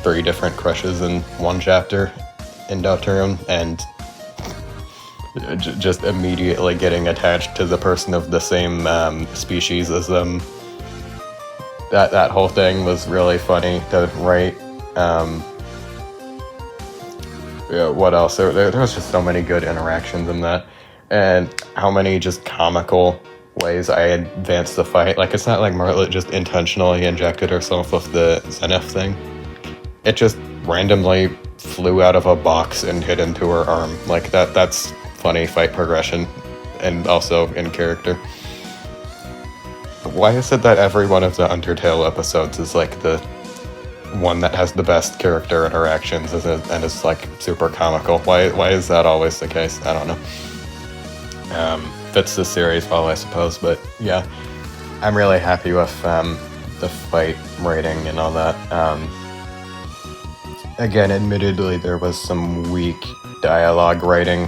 Speaker 1: 3 different crushes in one chapter in Deltarune, and just immediately getting attached to the person of the same species as them. That whole thing was really funny to write. What else? There was just so many good interactions in that, and how many just comical ways I advanced the fight. Like, it's not like Martlet just intentionally injected herself with the Zenith thing. It just randomly flew out of a box and hit into her arm. Like, that's funny fight progression, and also in character. Why is it that every one of the Undertale episodes is like the one that has the best character interactions and is like super comical? Why is that always the case? I don't know. Fits the series well, I suppose, but yeah, I'm really happy with the fight rating and all that. Again, admittedly, there was some weak dialogue writing.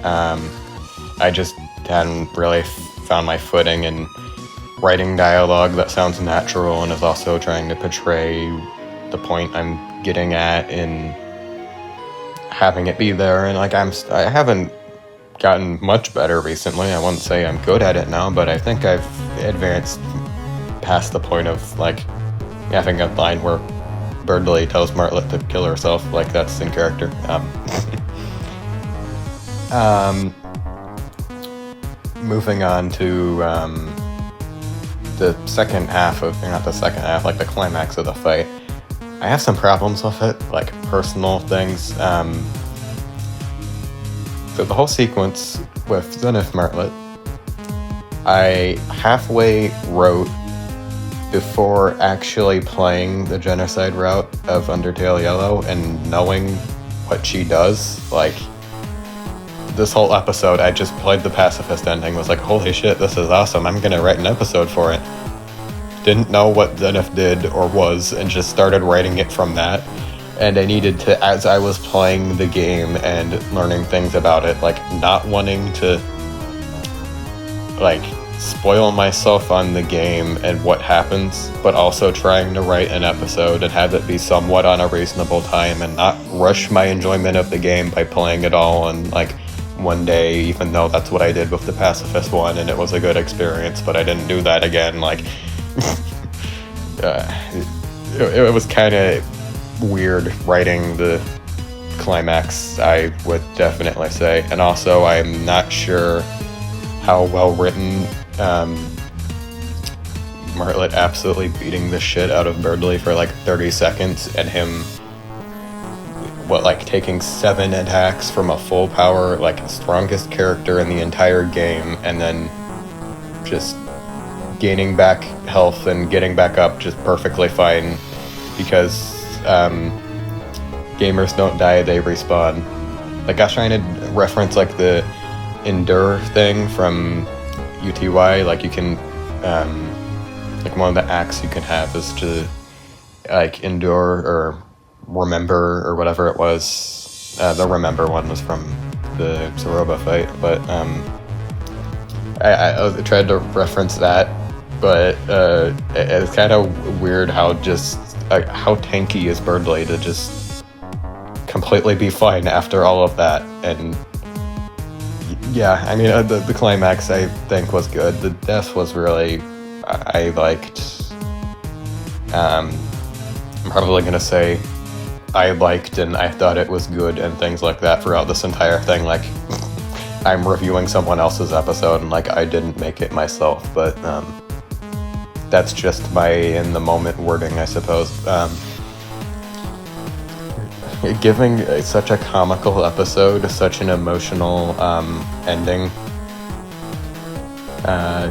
Speaker 1: I just hadn't really found my footing in writing dialogue that sounds natural and is also trying to portray the point I'm getting at in having it be there. And like, I haven't gotten much better recently. I wouldn't say I'm good at it now, but I think I've advanced past the point of like having a line where Berdly tells Martlet to kill herself. Like, that's in character. Moving on to the second half of, not the second half, like the climax of the fight. I have some problems with it, like personal things. So the whole sequence with Zenith Martlet, I halfway wrote before actually playing the genocide route of Undertale Yellow and knowing what she does. Like, this whole episode, I just played the pacifist ending, was like, holy shit, this is awesome, I'm gonna write an episode for it. Didn't know what Zenith did or was, and just started writing it from that. And I needed to, as I was playing the game and learning things about it, like, not wanting to, like, spoil myself on the game and what happens, but also trying to write an episode and have it be somewhat on a reasonable time and not rush my enjoyment of the game by playing it all in, like, one day, even though that's what I did with the pacifist one, and it was a good experience, but I didn't do that again. Like, it was kind of weird writing the climax, I would definitely say. And also, I'm not sure how well written Martlet absolutely beating the shit out of Berdly for like 30 seconds and him taking 7 attacks from a full power, like, strongest character in the entire game, and then just gaining back health and getting back up just perfectly fine, because gamers don't die, they respawn. Like, I was trying to reference, like, the endure thing from UTY, like, you can, like, one of the acts you can have is to, like, endure or remember or whatever it was. The remember one was from the Soroba fight, but I tried to reference that, but it's kind of weird how just how tanky is Berdly to just completely be fine after all of that. And yeah, I mean, the climax I think was good. The death was really, I liked. I'm probably gonna say I liked and I thought it was good and things like that throughout this entire thing. Like, I'm reviewing someone else's episode and, like, I didn't make it myself, but that's just my in the moment wording, I suppose. Giving such a comical episode such an emotional ending,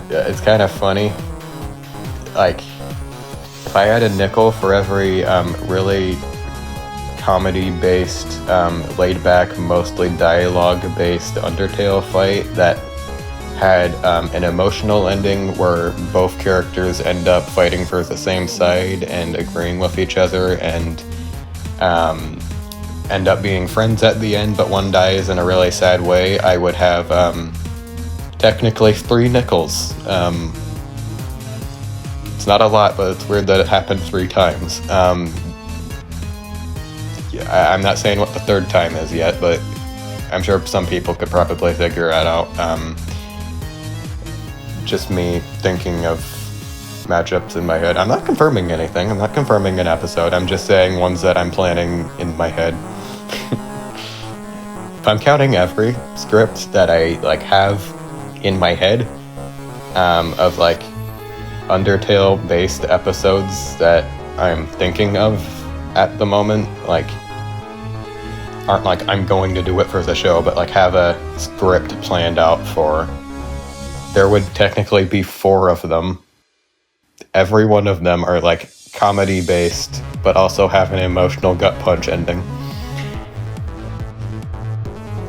Speaker 1: it's kind of funny. Like, if I had a nickel for every really comedy-based, laid-back, mostly dialogue-based Undertale fight that had an emotional ending where both characters end up fighting for the same side and agreeing with each other and end up being friends at the end, but one dies in a really sad way, I would have technically 3 nickels. It's not a lot, but it's weird that it happened 3 times. Yeah, I'm not saying what the 3rd time is yet, but I'm sure some people could probably figure that out. Just me thinking of matchups in my head. I'm not confirming anything. I'm not confirming an episode. I'm just saying ones that I'm planning in my head. If I'm counting every script that I, like, have in my head, of, like, Undertale-based episodes that I'm thinking of at the moment, like, aren't like I'm going to do it for the show, but, like, have a script planned out for, there would technically be 4 of them. Every one of them are, like, comedy-based, but also have an emotional gut punch ending.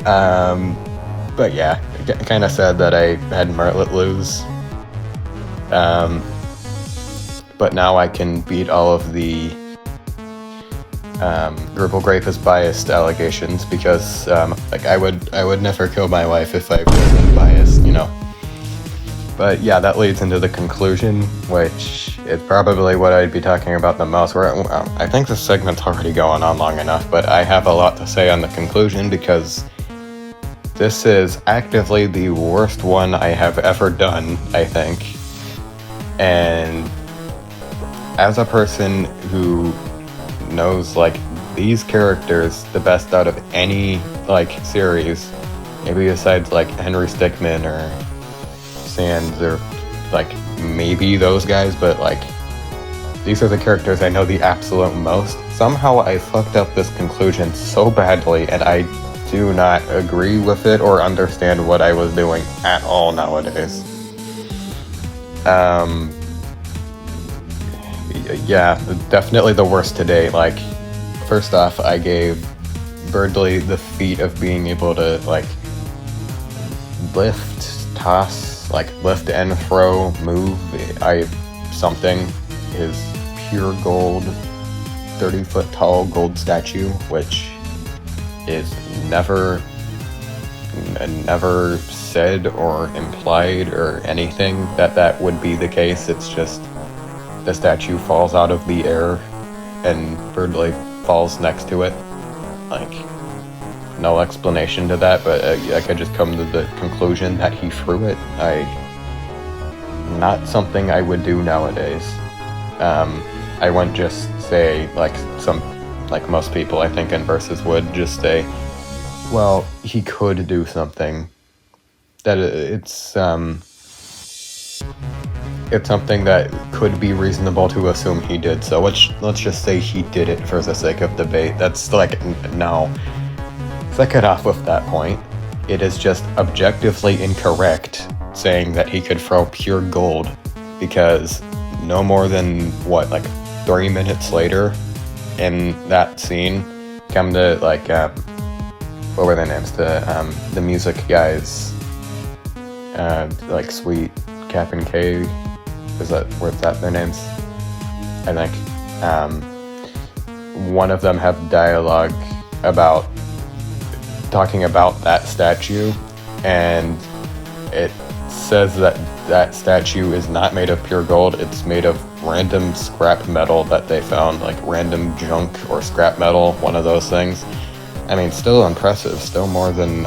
Speaker 1: But yeah, kind of sad that I had Martlet lose. But now I can beat all of the Gribble Grape is biased allegations, because like, I would never kill my wife if I wasn't biased, you know. But yeah, that leads into the conclusion, which is probably what I'd be talking about the most. I think this segment's already going on long enough, but I have a lot to say on the conclusion, because this is actively the worst one I have ever done, I think. And as a person who knows, like, these characters the best out of any, like, series, maybe besides, like, Henry Stickmin or Sands or, like, maybe those guys, but, like, these are the characters I know the absolute most. Somehow I fucked up this conclusion so badly, and I do not agree with it or understand what I was doing at all nowadays. Yeah, definitely the worst to date. Like, first off, I gave Berdly the feat of being able to, like, lift, toss, like, lift and throw, move, something. His pure gold, 30-foot tall gold statue, which is never said or implied or anything that would be the case. It's just the statue falls out of the air and Berdly falls next to it. Like, no explanation to that, but I could just come to the conclusion that he threw it. Not something I would do nowadays. I wouldn't just say, like most people I think in Versus would just say, well, he could do something. That it's something that could be reasonable to assume he did. So let's just say he did it for the sake of debate. That's like, no. So I cut off with that point. It is just objectively incorrect saying that he could throw pure gold, because no more than, 3 minutes later in that scene, come to, what were their names? The music guys, Sweet, Cap and K, was that their names? I think. One of them have dialogue about talking about that statue, and it says that statue is not made of pure gold. It's made of random scrap metal that they found, like random junk or scrap metal, one of those things. I mean, still impressive, still more than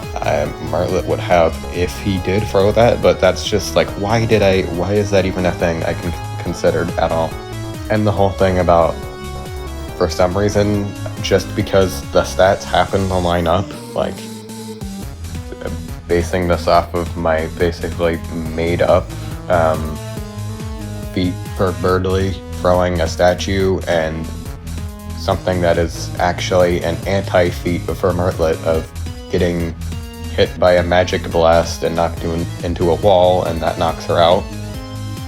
Speaker 1: Martlet would have if he did throw that, but that's just like, why is that even a thing I can considered at all? And the whole thing about, for some reason, just because the stats happen to line up, like, basing this off of my basically made up feat for Berdly throwing a statue, and something that is actually an anti-feat for Martlet of getting hit by a magic blast and knocked into a wall, and that knocks her out.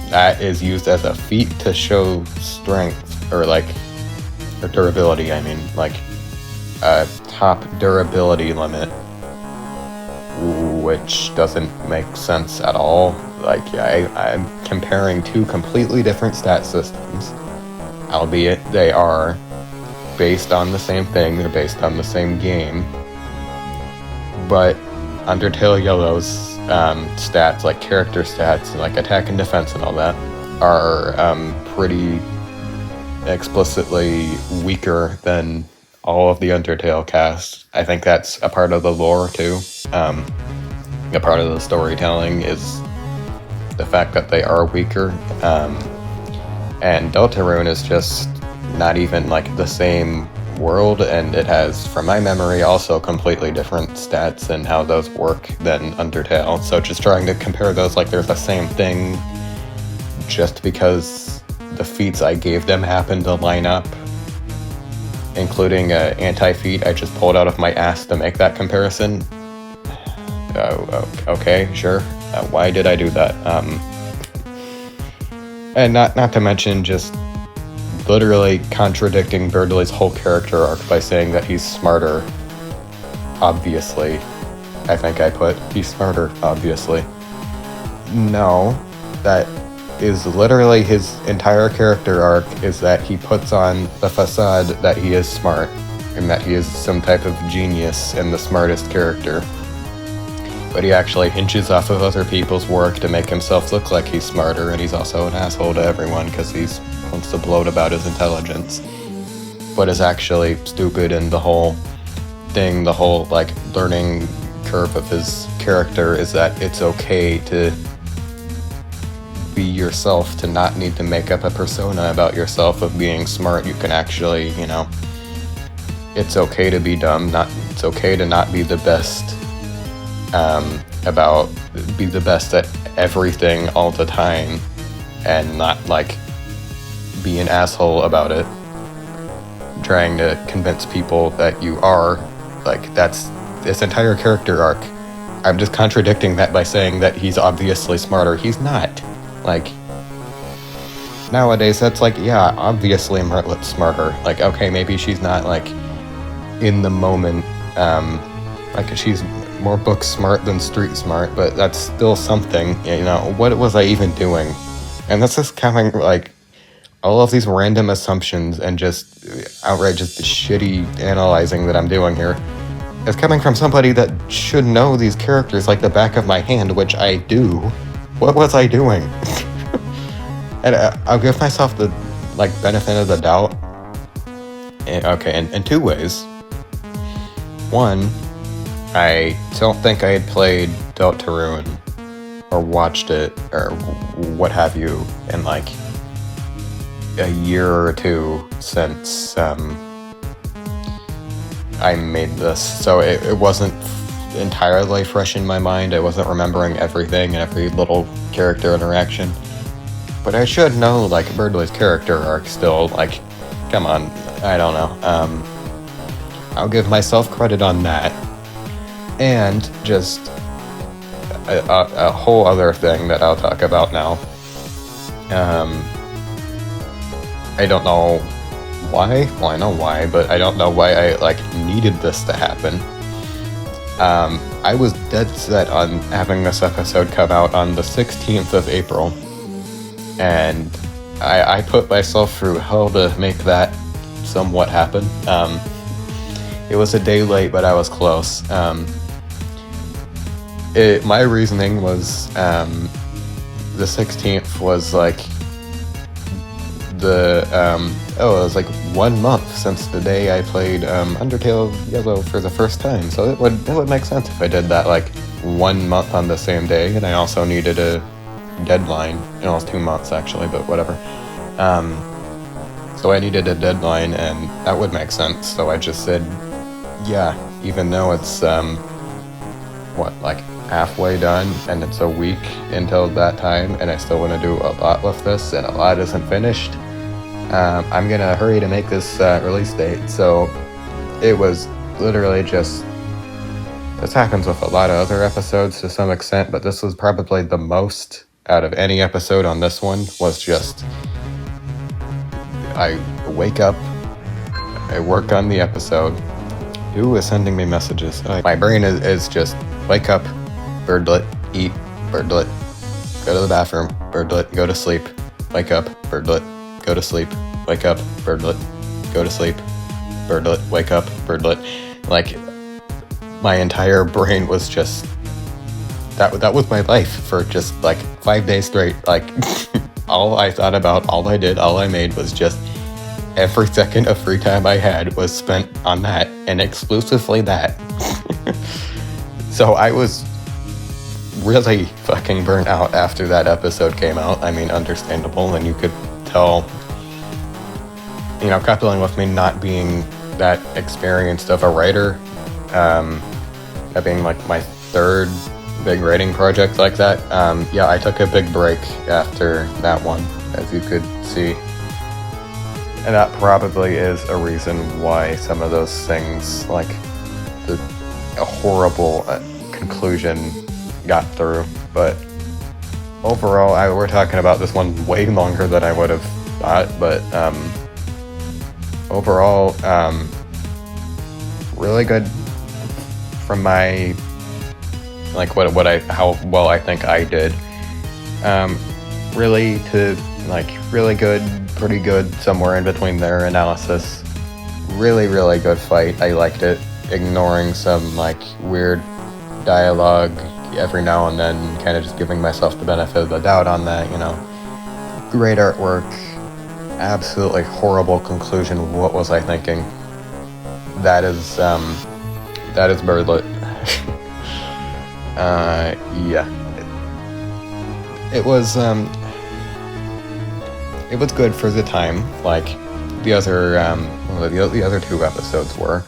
Speaker 1: That is used as a feat to show strength, or durability, I mean, a top durability limit, which doesn't make sense at all. I'm comparing two completely different stat systems, albeit they are based on the same thing, they're based on the same game, but Undertale Yellow's stats, like character stats, and like attack and defense and all that, are pretty explicitly weaker than all of the Undertale cast. I think that's a part of the lore too. A part of the storytelling is the fact that they are weaker. And Deltarune is just not even the same world, and it has, from my memory, also completely different stats and how those work than Undertale. So just trying to compare those like they're the same thing just because the feats I gave them happen to line up, including an anti-feat I just pulled out of my ass to make that comparison. Okay, sure. Why did I do that? And not to mention just literally contradicting Berdly's whole character arc by saying that he's smarter. Obviously. I think I put, he's smarter, obviously. No, that is literally his entire character arc, is that he puts on the facade that he is smart, and that he is some type of genius and the smartest character. But he actually hinges off of other people's work to make himself look like he's smarter, and he's also an asshole to everyone because he wants to gloat about his intelligence, but is actually stupid. And the whole thing, the whole learning curve of his character is that it's okay to be yourself, to not need to make up a persona about yourself of being smart. You can actually, it's okay to be dumb, it's okay to not be the best, be the best at everything all the time, and not be an asshole about it, trying to convince people that you are. That's this entire character arc. I'm just contradicting that by saying that he's obviously smarter. He's not. nowadays that's like, yeah, obviously Martlet's smarter. Like, okay, maybe she's not like in the moment, like she's more book smart than street smart, but that's still something, you know. What was I even doing? And this is coming like all of these random assumptions and just outright just the shitty analyzing that I'm doing here is coming from somebody that should know these characters like the back of my hand, which I do. What was I doing? And I'll give myself the like benefit of the doubt. In two ways. One, I don't think I had played Deltarune or watched it or what have you in like a year or two since I made this, so it wasn't entirely fresh in my mind. I wasn't remembering everything and every little character interaction, but I should know like Berdly's character arc still. Like, come on, I don't know. I'll give myself credit on that. And just a whole other thing that I'll talk about now. I don't know why. Well, I know why, but I don't know why I like needed this to happen. I was dead set on having this episode come out on the 16th of April, and I put myself through hell to make that somewhat happen. It was a day late, but I was close. My reasoning was the 16th was like it was like 1 month since the day I played Undertale Yellow for the first time, so it would make sense if I did that like 1 month on the same day, and I also needed a deadline. It was 2 months actually, but whatever. So I needed a deadline, and that would make sense, so I just said, yeah, even though it's like halfway done and it's a week until that time and I still want to do a lot with this and a lot isn't finished, I'm gonna hurry to make this release date. So it was literally just, this happens with a lot of other episodes to some extent, but this was probably the most out of any episode on this one. Was just, I wake up, I work on the episode. Who is sending me messages? My brain is just wake up, Birdlet, eat, Birdlet, go to the bathroom, Birdlet, go to sleep, wake up, Birdlet, go to sleep, wake up, Birdlet, go to sleep, Birdlet, wake up, Birdlet. Like, my entire brain was just, that was my life for just like 5 days straight. Like, all I thought about, all I did, all I made was just every second of free time I had was spent on that, and exclusively that. So I was really fucking burnt out after that episode came out. I mean, understandable, and you could tell, you know, coupling with me not being that experienced of a writer, that being like my third big writing project like that, yeah, I took a big break after that one, as you could see. And that probably is a reason why some of those things, like a horrible conclusion, got through. But overall, we're talking about this one way longer than I would have thought. But overall, really good from my, like how well I think I did. Really good, pretty good, somewhere in between there analysis. Really, really good fight. I liked it. Ignoring some like weird dialogue every now and then, kind of just giving myself the benefit of the doubt on that, you know. Great artwork. Absolutely horrible conclusion. What was I thinking? That is Berdlet. Yeah. It was good for the time, like the other two episodes were.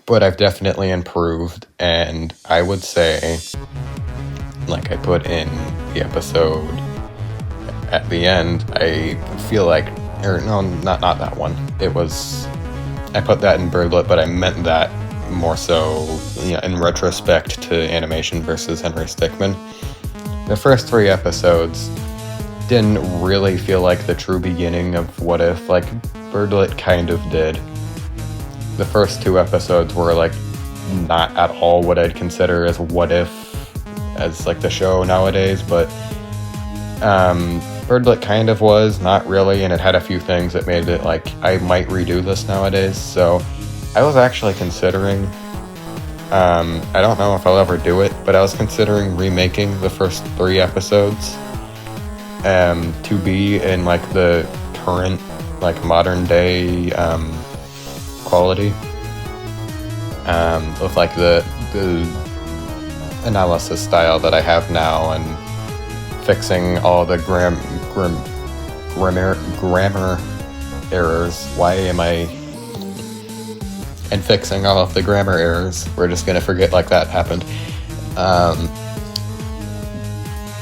Speaker 1: But I've definitely improved, and I would say, like I put in the episode at the end, I feel like, or no, not that one. It was, I put that in Berdlet, but I meant that more so, you know, in retrospect to animation versus Henry Stickmin. The first 3 episodes didn't really feel like the true beginning of What If. Like, Berdly kind of did. The first 2 episodes were like not at all what I'd consider as What If, as like the show nowadays, but Berdly kind of was, not really, and it had a few things that made it like I might redo this nowadays. So I was actually considering, I don't know if I'll ever do it, but I was considering remaking the first 3 episodes to be in like the current, like modern day quality, with like the analysis style that I have now, and fixing all the grammar errors. Why am I? And fixing all of the grammar errors. We're just gonna forget like that happened.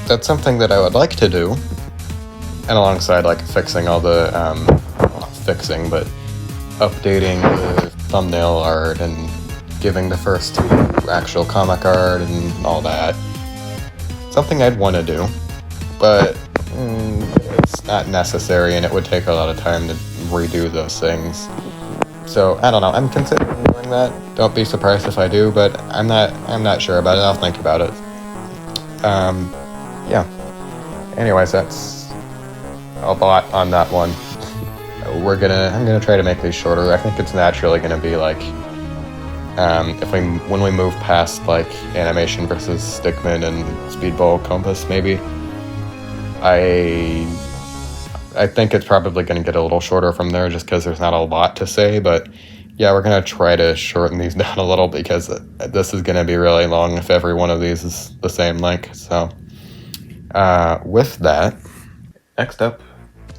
Speaker 1: That's something that I would like to do, and alongside like fixing all the not fixing, but updating the thumbnail art and giving the first 2 actual comic art and all that. Something I'd want to do, but it's not necessary, and it would take a lot of time to redo those things. So I don't know. I'm considering doing that. Don't be surprised if I do, but I'm not sure about it. I'll think about it. Yeah. Anyways, that's a lot on that one. I'm gonna try to make these shorter. I think it's naturally gonna be like, when we move past like animation versus Stickmin and Speedball VS maybe, I think it's probably going to get a little shorter from there, just because there's not a lot to say. But yeah, we're going to try to shorten these down a little, because this is going to be really long if every one of these is the same length. So with that, next up,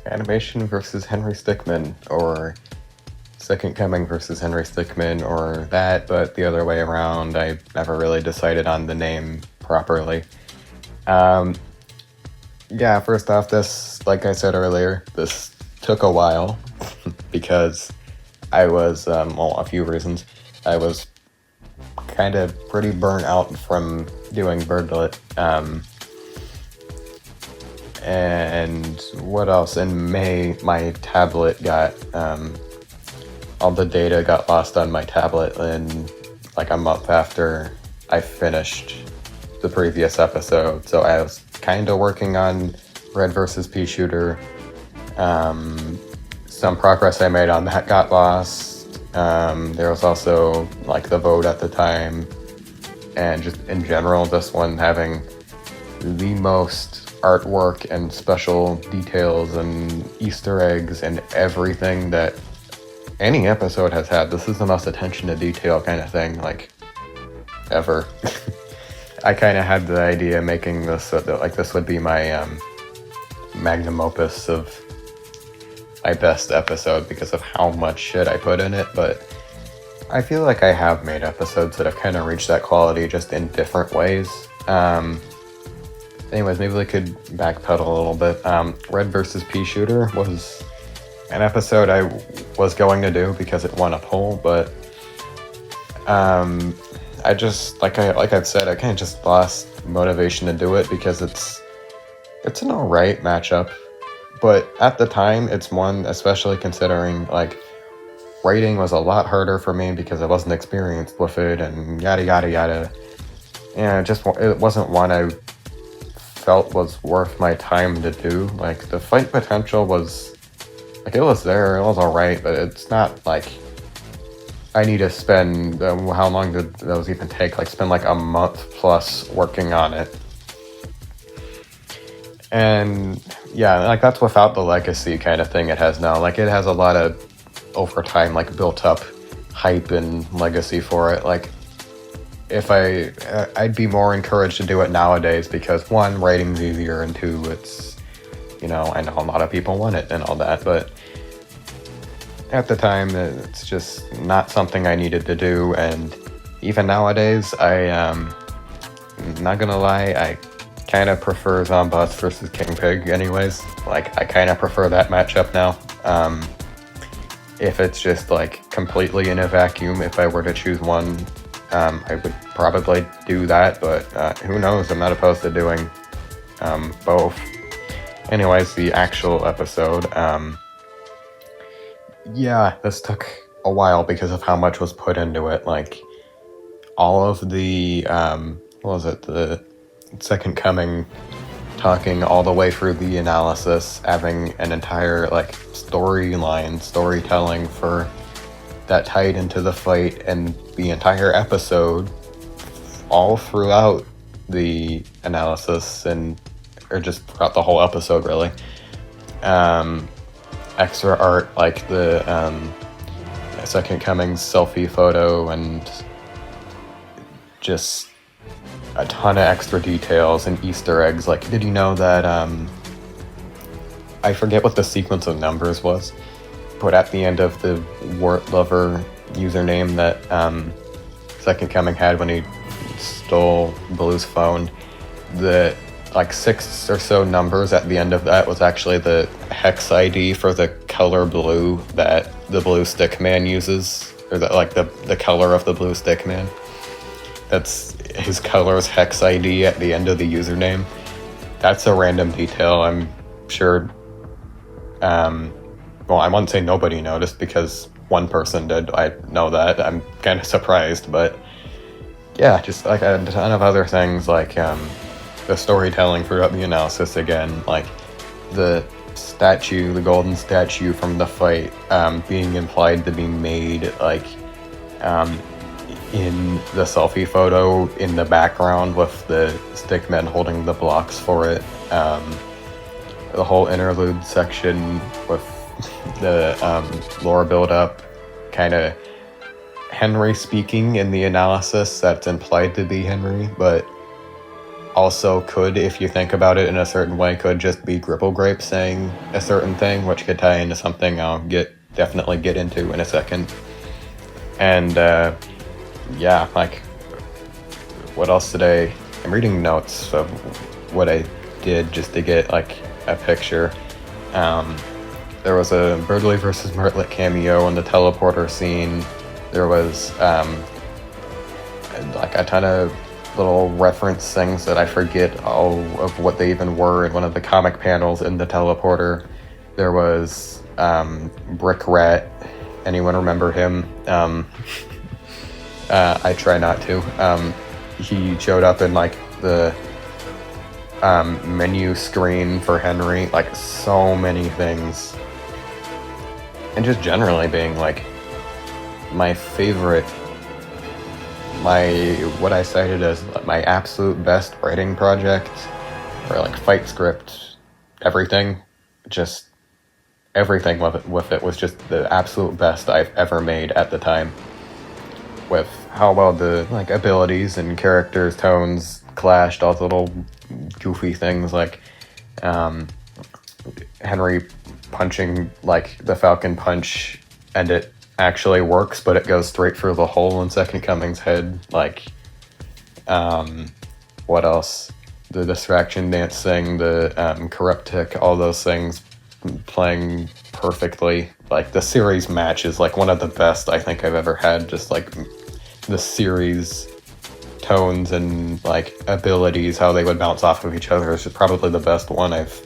Speaker 1: animation versus Henry Stickmin, or Second Coming versus Henry Stickmin, or that, but the other way around. I never really decided on the name properly. Yeah, first off, this, like I said earlier, this took a while because I was, a few reasons. I was kind of pretty burnt out from doing Berdly. And what else? In May, my tablet got, all the data got lost on my tablet, and like a month after I finished the previous episode. So I was kind of working on Red vs. Pea Shooter. Some progress I made on that got lost. There was also like the vote at the time, and just in general, this one having the most artwork and special details and Easter eggs and everything that any episode has had. This is the most attention to detail kind of thing, like, ever. I kind of had the idea of making this so that, like, this would be my magnum opus of my best episode because of how much shit I put in it, but I feel like I have made episodes that have kind of reached that quality, just in different ways. Anyways, maybe we could backpedal a little bit. Red vs. Pea Shooter was an episode I was going to do because it won a poll, but I just, like I've said, I kind of just lost motivation to do it because it's an alright matchup, but at the time, it's one, especially considering, like, writing was a lot harder for me because I wasn't experienced with it, and yada yada yada, and it wasn't one I felt was worth my time to do. Like, the fight potential was, like, it was there, it was alright, but it's not, like, I need to spend, how long did those even take? Like, spend like a month plus working on it. And yeah, like, that's without the legacy kind of thing it has now. Like, it has a lot of, over time, like, built up hype and legacy for it. Like, if I'd be more encouraged to do it nowadays because, one, writing's easier, and two, it's, I know a lot of people want it and all that, but at the time, it's just not something I needed to do, and even nowadays, I'm not gonna lie, I kind of prefer Zombots versus King Pig anyways. Like, I kind of prefer that matchup now. If it's just, like, completely in a vacuum, if I were to choose one, I would probably do that, but who knows, I'm not opposed to doing both. anyways, the actual episode, yeah, this took a while because of how much was put into it. Like, all of the, what was it, the Second Coming talking all the way through the analysis, having an entire, like, storytelling for that tied into the fight, and the entire episode, all throughout the analysis, or just throughout the whole episode, really. Extra art, like the Second Coming's selfie photo, and just a ton of extra details and Easter eggs. Like, did you know that, I forget what the sequence of numbers was, but at the end of the Wart Lover username that Second Coming had when he stole Blue's phone, the like 6 or so numbers at the end of that was actually the hex ID for the color blue that the blue Stickman uses, or that, like, the color of the blue Stickman. That's his color's hex ID at the end of the username. That's a random detail. I'm sure, well, I wouldn't say nobody noticed because one person did. I know that. I'm kind of surprised, but yeah, just like a ton of other things, like the storytelling throughout the analysis again, like the statue, the golden statue from the fight, being implied to be made, like, in the selfie photo in the background with the stickmen holding the blocks for it. The whole interlude section with the lore build-up, kind of Henry speaking in the analysis that's implied to be Henry, but also could, if you think about it in a certain way, could just be Gribble Grape saying a certain thing, which could tie into something I'll definitely get into in a second. And yeah, like, what else today? I'm reading notes of what I did just to get, like, a picture. There was a Berdly vs Martlet cameo in the teleporter scene. There was like a ton of little reference things that I forget all of what they even were in one of the comic panels in the teleporter. There was Brick Rat. Anyone remember him? I try not to. He showed up in, like, the menu screen for Henry, like, so many things. And just generally being, like, my favorite, what I cited as my absolute best writing project, or, like, fight script, everything, just everything with it was just the absolute best I've ever made at the time. With how well the, like, abilities and characters' tones clashed, all the little goofy things, like Henry punching, like, the Falcon Punch, and it actually works, but it goes straight through the hole in Second Coming's head. Like, what else? The distraction dance thing, the corrupt tick, all those things playing perfectly. Like, the series match is, like, one of the best I think I've ever had. Just, like, the series tones and, like, abilities, how they would bounce off of each other is just probably the best one I've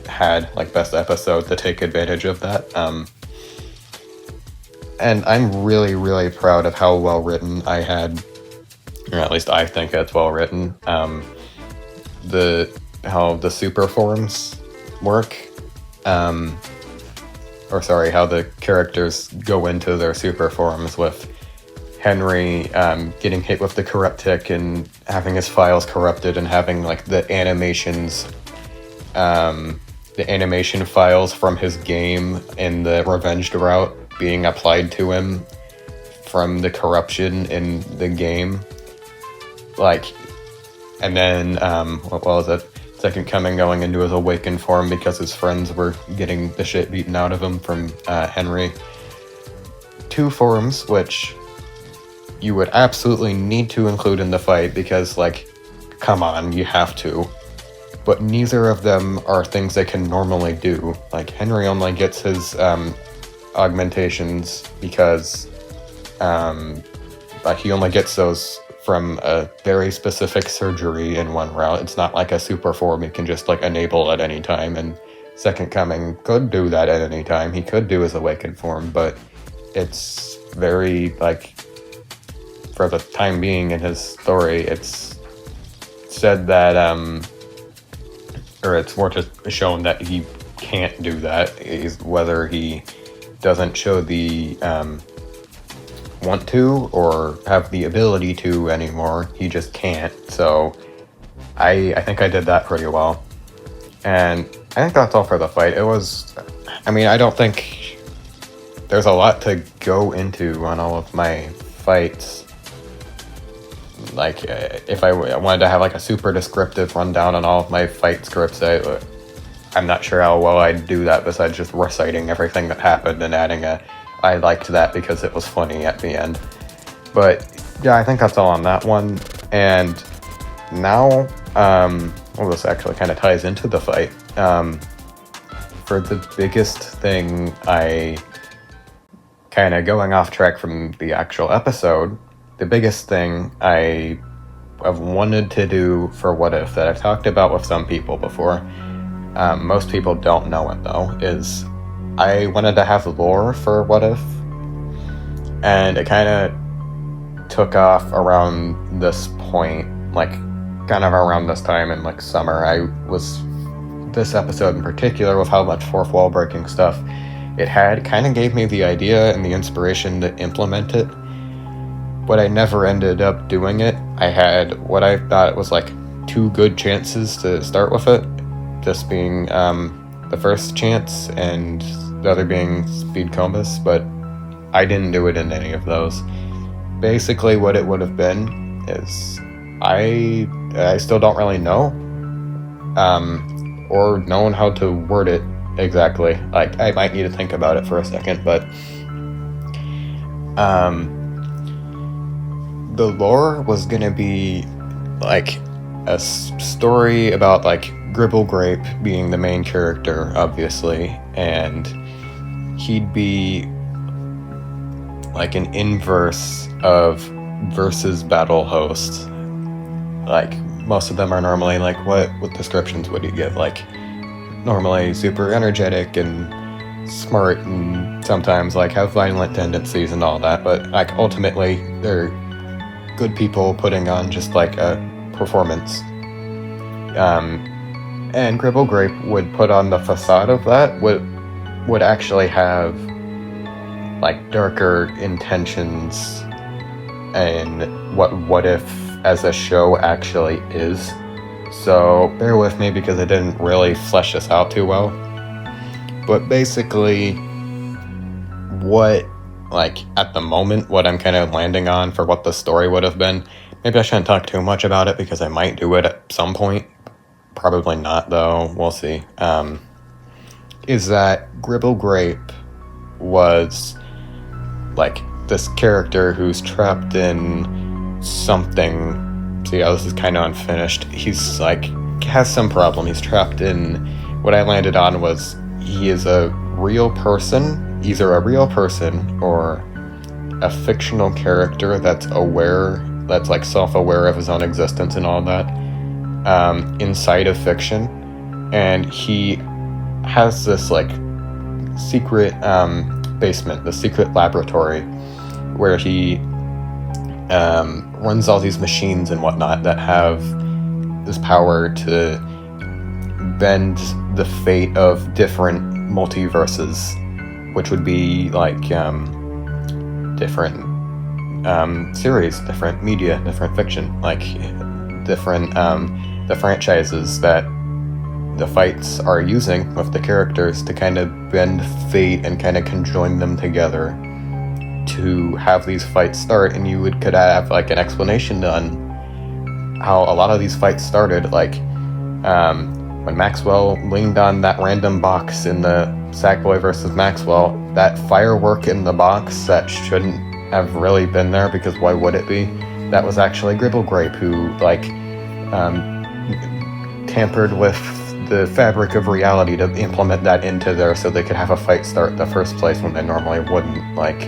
Speaker 1: had, like, best episode to take advantage of that. And I'm really, really proud of how well written I had, or at least I think it's well written. How the super forms work, how the characters go into their super forms, with Henry getting hit with the corrupt tick and having his files corrupted, and having, like, the animation files from his game in the revenged route being applied to him from the corruption in the game. Like, and then, what was it? Second Coming going into his awakened form because his friends were getting the shit beaten out of him from Henry. 2 forms, which you would absolutely need to include in the fight because, like, come on, you have to. But neither of them are things they can normally do. Like, Henry only gets his augmentations because he only gets those from a very specific surgery in one route. It's not like a super form you can just like enable at any time, and Second Coming could do that at any time. He could do his awakened form, but it's very like, for the time being in his story, it's said that or it's more just shown that he can't do that. Whether he doesn't show the want to or have the ability to anymore, he just can't. So I think I did that pretty well, and I think that's all for the fight. It was, I mean, I don't think there's a lot to go into on all of my fights. Like, if I wanted to have like a super descriptive rundown on all of my fight scripts, I'm not sure how well I'd do that besides just reciting everything that happened and adding I liked that because it was funny at the end. But yeah, I think that's all on that one. And now, well, this actually kind of ties into the fight. For the biggest thing, I kind of going off track from the actual episode, the biggest thing I have wanted to do for What If that I've talked about with some people before, most people don't know it though, is I wanted to have lore for What If, and it kind of took off around this point, like kind of around this time in like summer. This episode in particular, with how much fourth wall breaking stuff it had, kind of gave me the idea and the inspiration to implement it, but I never ended up doing it. I had what I thought was like 2 good chances to start with it, this being the first chance and the other being Speedball, but I didn't do it in any of those. Basically what it would have been is, I still don't really know, or known how to word it exactly. Like, I might need to think about it for a second, but the lore was gonna be like a story about like Gribble Grape being the main character, obviously, and he'd be like an inverse of versus battle host. Like, most of them are normally like, what descriptions would you give? Like, normally super energetic and smart, and sometimes like have violent tendencies and all that, but like ultimately they're good people putting on just like a performance. And Gribble Grape would put on the facade of that, would actually have like darker intentions and what if as a show actually is. So bear with me because I didn't really flesh this out too well. But basically, what, like, at the moment, what I'm kind of landing on for what the story would have been, maybe I shouldn't talk too much about it because I might do it at some point. Probably not, though. We'll see. Is that Gribble Grape was, like, this character who's trapped in something. See how this is kind of unfinished. He's, like, has some problem. He's trapped in, what I landed on was, he is a real person, either a real person or a fictional character that's like self-aware of his own existence and all that, inside of fiction. And he has this like secret basement, the secret laboratory, where he runs all these machines and whatnot that have this power to bend the fate of different multiverses, which would be like different series, different media, different fiction, like different the franchises that the fights are using with the characters to kind of bend fate and kind of conjoin them together to have these fights start. And you could have like an explanation on how a lot of these fights started, like when Maxwell leaned on that random box in the Sackboy VS Maxwell, that firework in the box that shouldn't have really been there, because why would it be? That was actually Gribble Grape, who like tampered with the fabric of reality to implement that into there so they could have a fight start in the first place when they normally wouldn't. Like,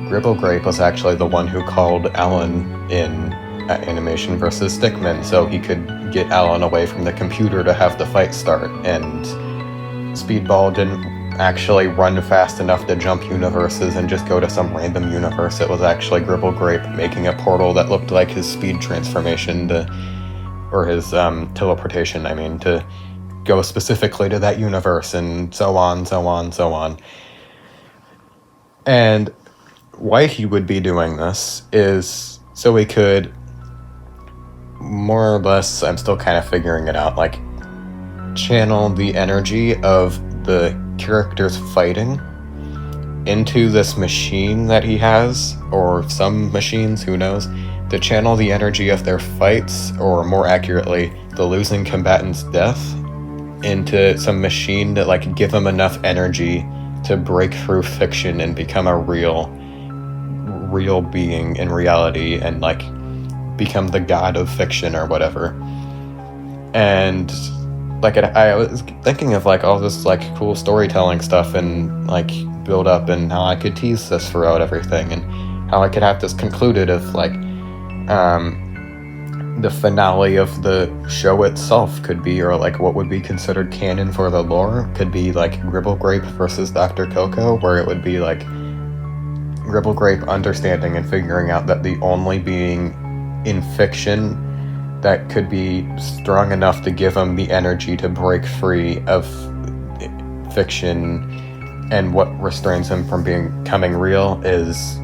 Speaker 1: Gribblegrape was actually the one who called Alan in Animation vs. Stickmin so he could get Alan away from the computer to have the fight start, and Speedball didn't actually run fast enough to jump universes and just go to some random universe. It was actually Gribblegrape making a portal that looked like his speed transformation or his teleportation, to go specifically to that universe, and so on, so on, so on. And why he would be doing this is so he could, more or less, I'm still kind of figuring it out, channel the energy of the characters fighting into this machine that he has, or some machines, who knows, to channel the energy of their fights, or more accurately, the losing combatant's death, into some machine to give him enough energy to break through fiction and become a real being in reality, and become the god of fiction or whatever. And I was thinking of all this cool storytelling stuff and build up, and how I could tease this throughout everything, and how I could have this concluded if the finale of the show itself could be, or what would be considered canon for the lore could be Gribblegrape versus Dr. Coco, where it would be Gribblegrape understanding and figuring out that the only being in fiction that could be strong enough to give him the energy to break free of fiction, and what restrains him from becoming real is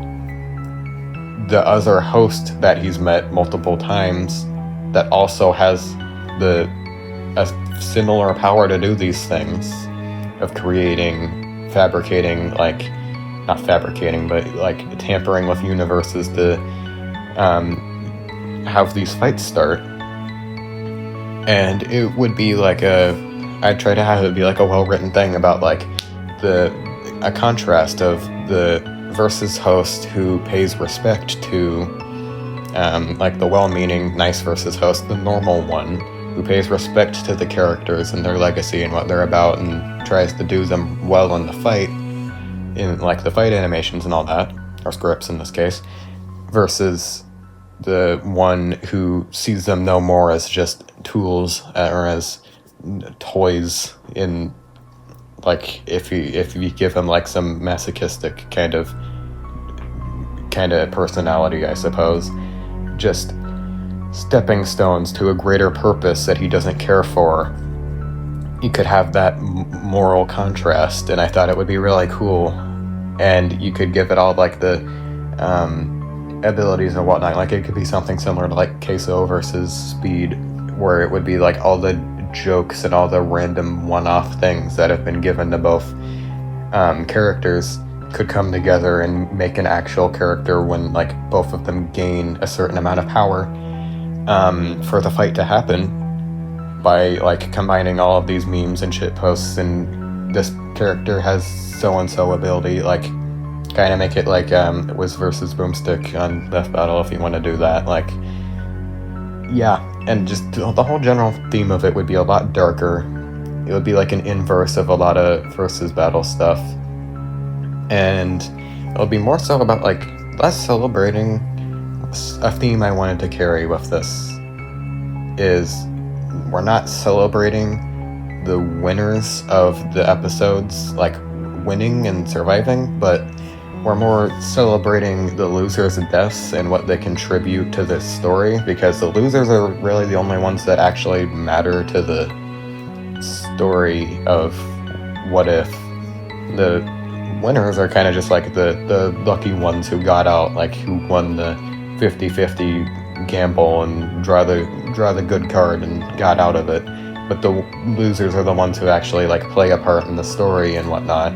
Speaker 1: the other host that he's met multiple times that also has a similar power to do these things of fabricating, not fabricating, but tampering with universes to have these fights start. And it would be I'd try to have it be a well-written thing about a contrast of the versus host who pays respect to the well-meaning nice versus host, the normal one who pays respect to the characters and their legacy and what they're about, and tries to do them well in the fight, in the fight animations and all that, or scripts in this case, versus the one who sees them no more as just tools, or as toys, in if you give him some masochistic kind of personality, I suppose, just stepping stones to a greater purpose that he doesn't care for. You could have that moral contrast, and I thought it would be really cool. And you could give it all the abilities and whatnot. It could be something similar to Queso versus Speed, where it would be all the jokes and all the random one-off things that have been given to both characters could come together and make an actual character when both of them gain a certain amount of power for the fight to happen, by combining all of these memes and shit posts, and this character has so-and-so ability, kind of make it Wiz versus Boomstick on Death Battle, if you want to do that. Yeah, and just the whole general theme of it would be a lot darker. It would be an inverse of a lot of versus battle stuff. And it would be more so about less celebrating. A theme I wanted to carry with this is we're not celebrating the winners of the episodes winning and surviving, but we're more celebrating the losers' deaths and what they contribute to this story, because the losers are really the only ones that actually matter to the story of What If. The winners are kind of just the lucky ones who got out, who won the 50-50 gamble and draw the good card and got out of it. But the losers are the ones who actually play a part in the story and whatnot.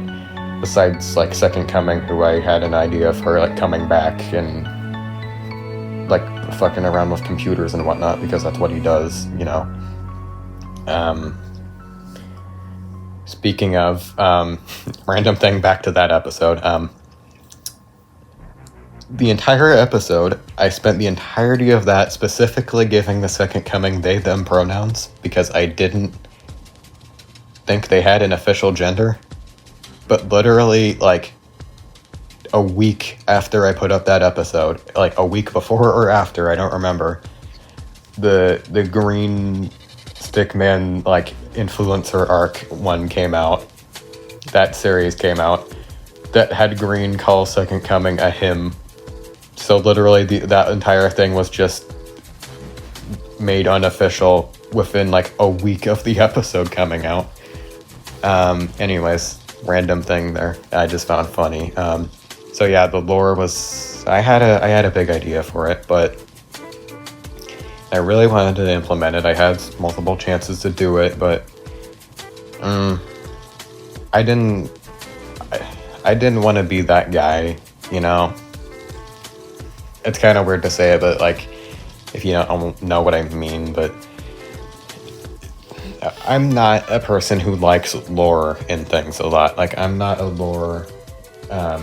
Speaker 1: Besides Second Coming, who I had an idea of her coming back and fucking around with computers and whatnot, because that's what he does, Speaking of random thing, back to that episode. The entire episode, I spent the entirety of that specifically giving the Second Coming they them pronouns, because I didn't think they had an official gender. But literally, a week after I put up that episode, like a week before or after, I don't remember, the green Stickman like influencer arc one came out. That series came out that had Green call Second Coming a him. So literally that entire thing was just made unofficial within like a week of the episode coming out. Anyways, random thing there I just found funny. So yeah, the lore was, I had a big idea for it, but I really wanted to implement it. I had multiple chances to do it, but I didn't want to be that guy, you know? It's kind of weird to say it, but like, if you don't know what I mean, but I'm not a person who likes lore in things a lot. Like, I'm not a lore, like,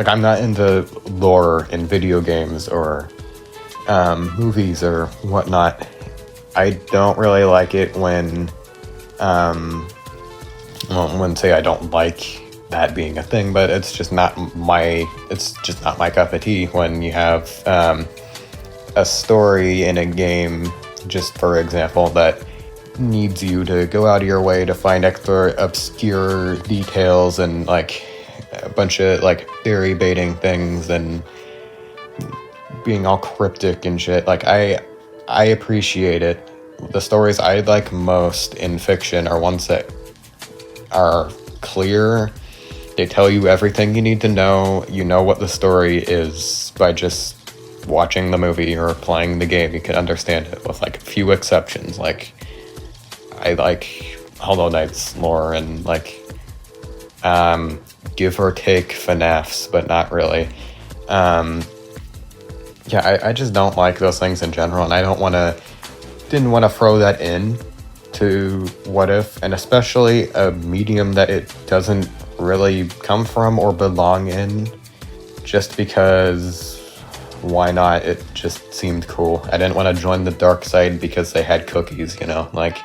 Speaker 1: I'm not into lore in video games or movies or whatnot. I don't really like it when, well, I wouldn't say I don't like that being a thing, but it's just not my cup of tea when you have a story in a game, just for example, that needs you to go out of your way to find extra obscure details and like a bunch of like theory baiting things and being all cryptic and shit. Like I appreciate it. The stories I like most in fiction are ones that are clear. They tell you everything you need to know. You know what the story is by just watching the movie or playing the game. You can understand it with like a few exceptions. Like I like Hollow Knight's lore and like give or take FNAFs, but not really. Yeah, I just don't like those things in general, and I didn't want to throw that in to What If, and especially a medium that it doesn't really come from or belong in, just because why not? It just seemed cool. I didn't want to join the dark side because they had cookies, you know, like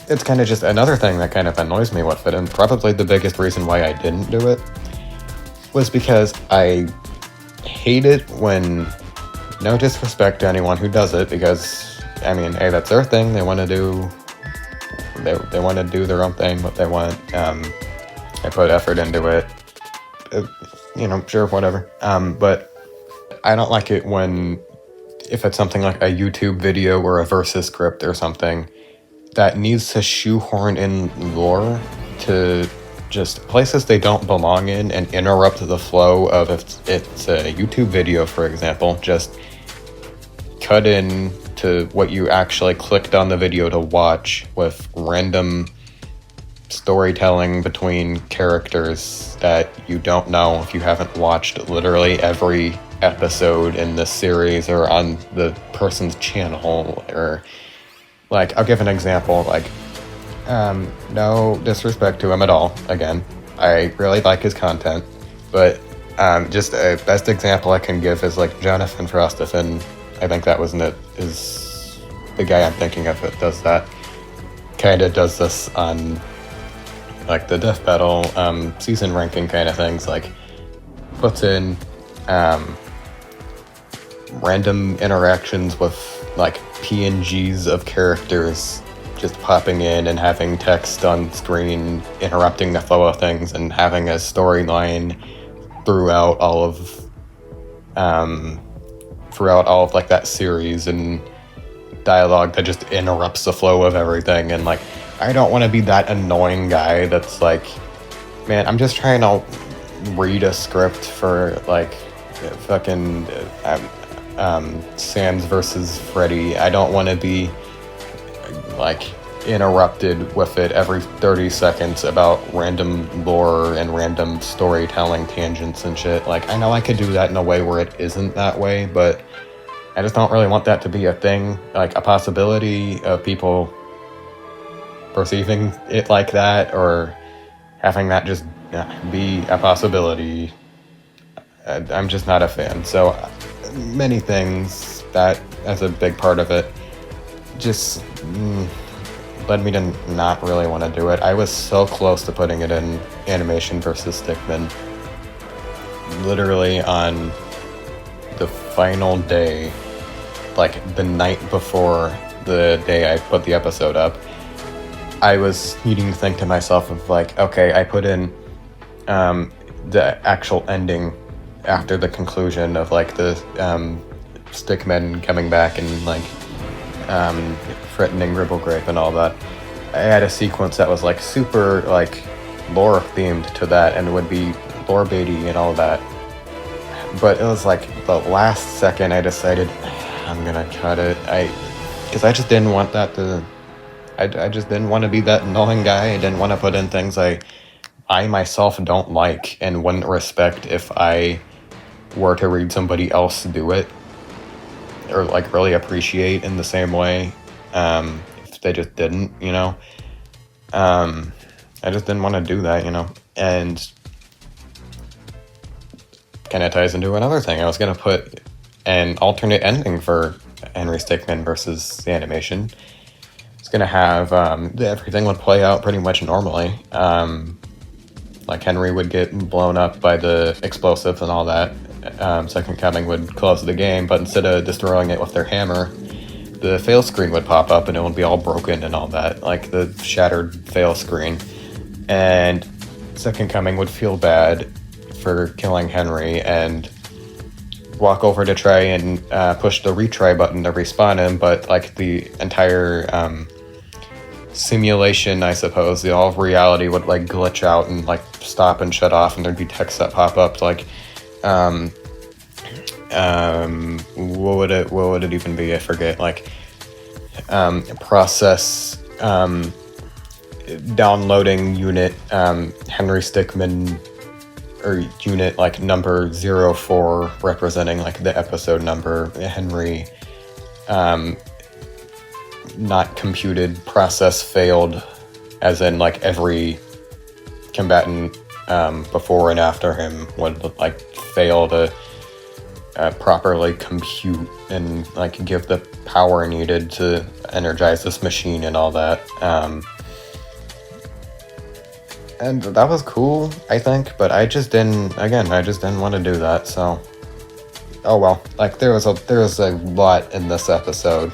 Speaker 1: it's kind of just another thing that kind of annoys me with it, and probably the biggest reason why I didn't do it was because I hate it when, no disrespect to anyone who does it, because I mean, hey, that's their thing. They want to do they want to do their own thing, what they want. I put effort into it, you know, sure, whatever. But I don't like it when, if it's something like a YouTube video or a versus script or something that needs to shoehorn in lore to just places they don't belong in and interrupt the flow of, if it's a YouTube video, for example, just cut in to what you actually clicked on the video to watch with random storytelling between characters that you don't know if you haven't watched literally every episode in the series or on the person's channel. Or like, I'll give an example, like no disrespect to him at all, again, I really like his content, but just a best example I can give is like Jonathan Richtofen. I think that was is the guy I'm thinking of that does that. Kind of does this on like the Death Battle season ranking kind of things, like puts in random interactions with like PNGs of characters just popping in and having text on screen interrupting the flow of things, and having a storyline throughout all of like that series, and dialogue that just interrupts the flow of everything. And like, I don't want to be that annoying guy that's like, man, I'm just trying to read a script for like fucking Sans versus Freddy. I don't want to be like interrupted with it every 30 seconds about random lore and random storytelling tangents and shit. Like, I know I could do that in a way where it isn't that way, but I just don't really want that to be a thing, like a possibility of people perceiving it like that, or having that just be a possibility. I'm just not a fan. So many things that, as a big part of it, just led me to not really want to do it. I was so close to putting it in animation versus Stickmin. Literally on the final day, like the night before the day I put the episode up, I was needing to think to myself of like, okay, I put in the actual ending after the conclusion of like the Stickmen coming back and like threatening Ribblegrape and all that. I had a sequence that was like super like lore themed to that and would be lore baity and all that. But it was like the last second I decided I'm gonna cut it. Because I just didn't want that to. I just didn't want to be that annoying guy. I didn't want to put in things I myself don't like and wouldn't respect if I were to read somebody else do it, or like really appreciate in the same way. If they just didn't, you know. I just didn't want to do that, you know. And kind of ties into another thing. I was gonna put an alternate ending for Henry Stickmin versus the animation. It's gonna have everything would play out pretty much normally. Like Henry would get blown up by the explosives and all that. Second Coming would close the game, but instead of destroying it with their hammer, the fail screen would pop up and it would be all broken and all that, like the shattered fail screen. And Second Coming would feel bad for killing Henry and walk over to try and push the retry button to respawn him, but like the entire simulation, I suppose, the all of reality would like glitch out and like stop and shut off, and there'd be text that pop up like what would it even be? I forget. Like process downloading unit Henry Stickmin, or unit like number 04 representing like the episode number. Henry not computed, process failed, as in like every combatant before and after him would like fail to properly compute and like give the power needed to energize this machine and all that. And that was cool, I think, but I just didn't want to do that, so oh well. Like there was a lot in this episode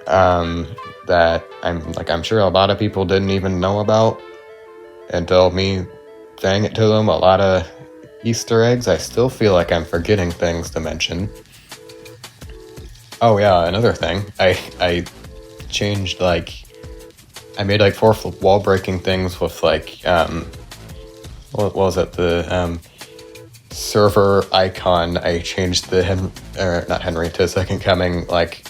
Speaker 1: that I'm sure a lot of people didn't even know about until me saying it to them. A lot of Easter eggs. I still feel like I'm forgetting things to mention. Oh yeah, another thing. I changed like I made like 4 wall breaking things with like what was it, the server icon. I changed the not Henry to Second Coming, like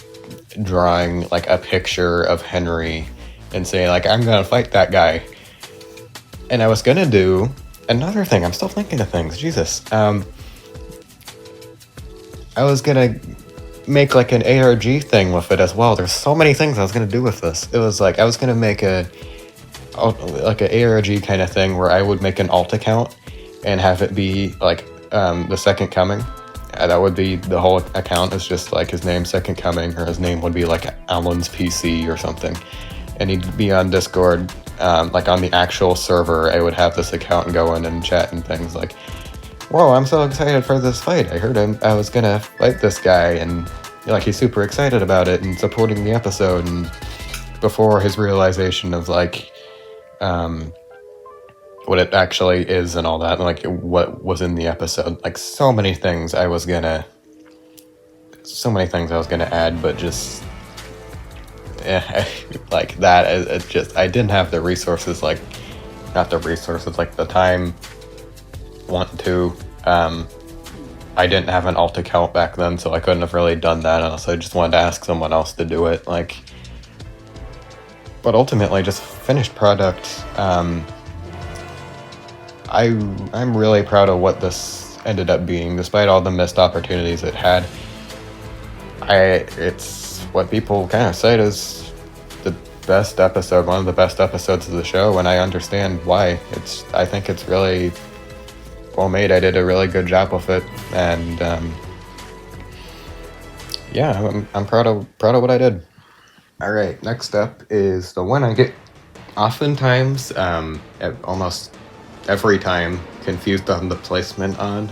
Speaker 1: drawing like a picture of Henry and saying like I'm gonna fight that guy. And I was gonna do another thing. I'm still thinking of things. Jesus. I was gonna make like an ARG thing with it as well. There's so many things I was gonna do with this. It was like I was gonna make an ARG kind of thing where I would make an alt account and have it be like the Second Coming. That would be the whole account. Is just like his name Second Coming, or his name would be like Alan's PC or something, and he'd be on Discord. Like on the actual server, I would have this account and go in and chat and things like, whoa, I'm so excited for this fight. I heard I was gonna fight this guy, and like he's super excited about it and supporting the episode, and before his realization of like what it actually is and all that, and like what was in the episode. Like so many things I was gonna add, but just like that, it just, I didn't have the resources, like not the resources, like the time want to. I didn't have an alt account back then, so I couldn't have really done that unless I just wanted to ask someone else to do it. Like, but ultimately, just finished product. I'm really proud of what this ended up being, despite all the missed opportunities it had. It's what people kind of cite as the best episode, one of the best episodes of the show, and I understand why. I think it's really well made. I did a really good job with it, and yeah, I'm proud of what I did. Alright, next up is the one I get oftentimes, almost every time, confused on the placement on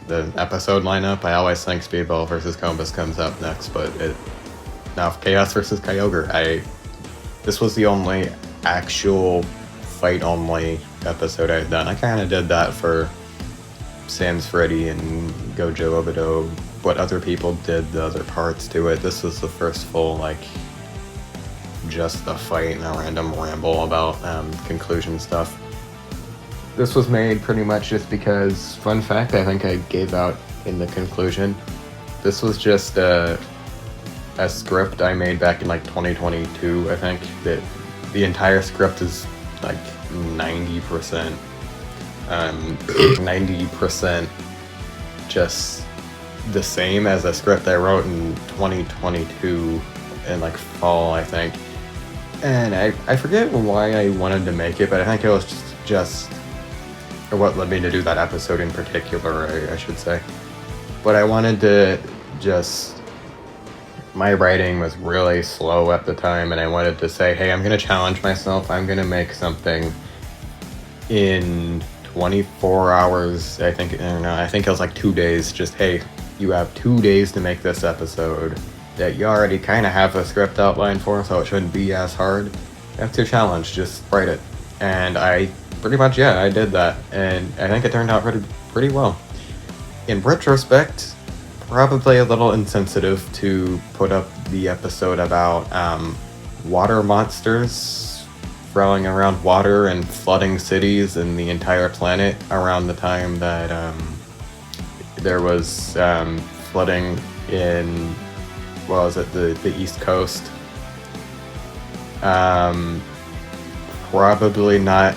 Speaker 1: the episode lineup. I always think Speedball vs. Whatcommbis comes up next, but now Chaos vs. Kyogre. This was the only actual fight-only episode I've done. I kind of did that for Sam's Freddy and Gojo Obito, what other people did, the other parts to it. This was the first full, like, just a fight and a random ramble about conclusion stuff. This was made pretty much just because, fun fact, I think I gave out in the conclusion, this was just a script I made back in like 2022, I think. That the entire script is like 90%, 90% just the same as a script I wrote in 2022 in like fall, I think. And I forget why I wanted to make it, but I think it was just or what led me to do that episode in particular, I should say. But I wanted to just, my writing was really slow at the time, and I wanted to say, hey, I'm going to challenge myself. I'm going to make something in 24 hours. I think it was like 2 days. Just, hey, you have 2 days to make this episode that you already kind of have a script outline for, so it shouldn't be as hard. That's your challenge. Just write it. And I pretty much, I did that. And I think it turned out pretty well. In retrospect, probably a little insensitive to put up the episode about water monsters rolling around water and flooding cities and the entire planet around the time that there was flooding in, what was it, the East Coast. Probably not